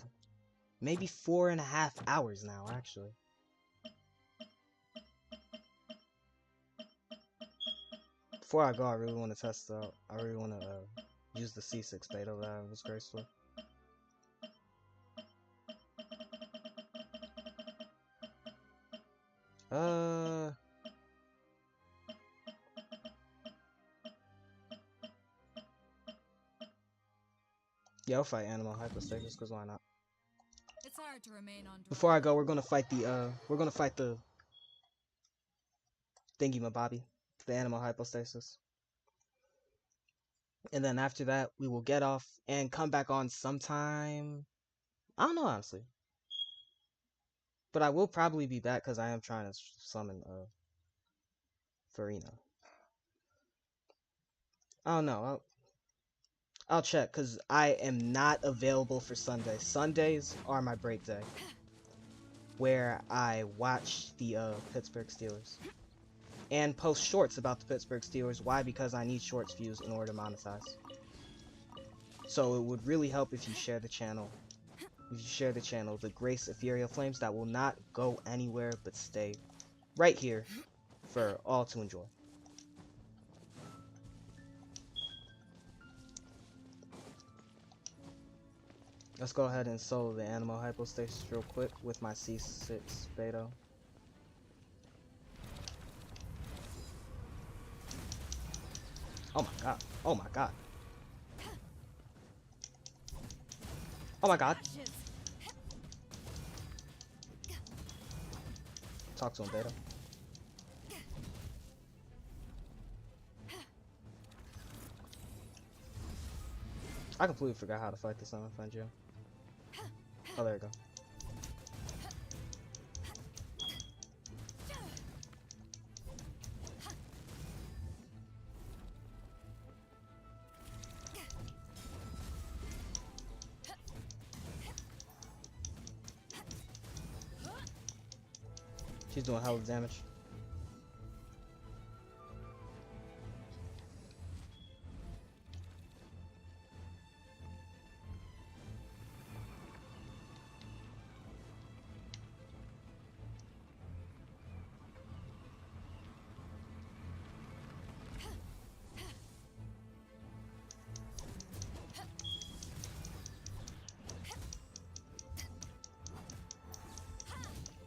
maybe 4.5 hours now, actually. Before I go, I really want to test out. I really want to use the C6 beta that I was graced with. Yeah, I'll fight animal hypostasis, cause why not? It's hard to remain on. Before I go, we're gonna fight the thingy-mabobby, the animal hypostasis. And then after that, we will get off and come back on sometime. I don't know, honestly. But I will probably be back because I am trying to summon Furina. I don't know. I'll check because I am not available for Sunday. Sundays are my break day, where I watch the Pittsburgh Steelers and post shorts about the Pittsburgh Steelers. Why? Because I need shorts views in order to monetize. So it would really help if you share the channel. If you share the channel, the Grace Ethereal Flames, that will not go anywhere but stay right here for all to enjoy. Let's go ahead and solo the animal hypostasis real quick with my C6 beta. Oh my god. Oh my god. Oh my god. Talk to him, beta. I completely forgot how to fight the Summon Fangio. Oh, there we go. She's doing hell of damage.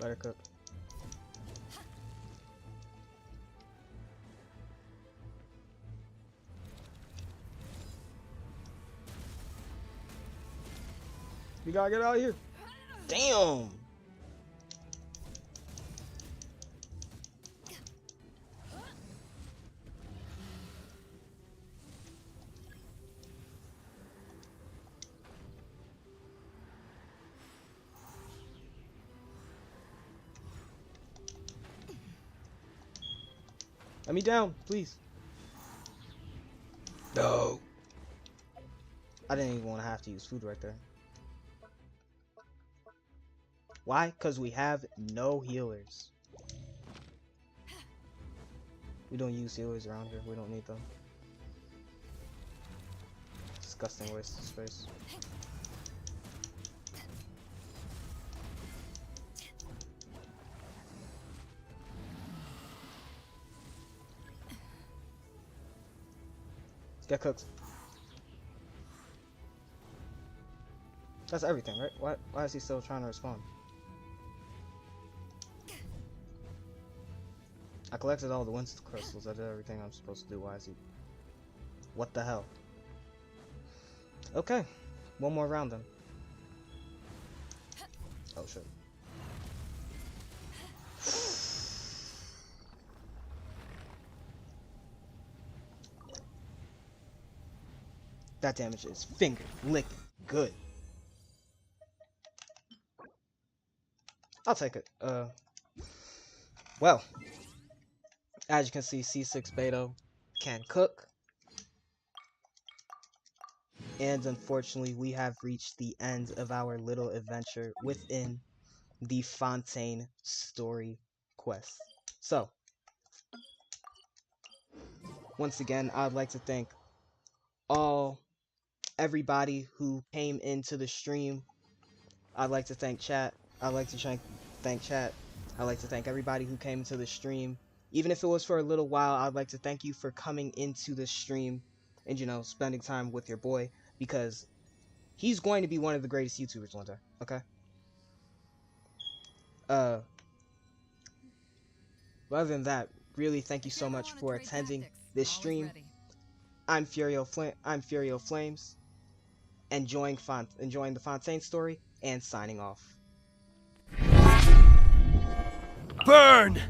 Let her cook. We gotta get out of here. Damn. Let me down, please. No. I didn't even want to have to use food right there. Why? Because we have no healers. We don't use healers around here. We don't need them. Disgusting waste of space. Get cooked. That's everything, right? Why is he still trying to respond? I collected all the Winston crystals. I did everything I'm supposed to do. Why is he... What the hell? Okay. One more round then. Oh shit. That damage is finger licking good. I'll take it. Well, as you can see, C6 Beta can cook. And unfortunately, we have reached the end of our little adventure within the Fontaine story quest. So, once again, I'd like to thank everybody who came into the stream. I'd like to thank chat. I'd like to thank chat. I'd like to thank everybody who came into the stream. even if it was for a little while, I'd like to thank you for coming into this stream and, you know, spending time with your boy, because he's going to be one of the greatest YouTubers one day, okay? Other than that, really thank you so much for attending this stream. I'm Furio Flames, enjoying the Fontaine story, and signing off. Burn!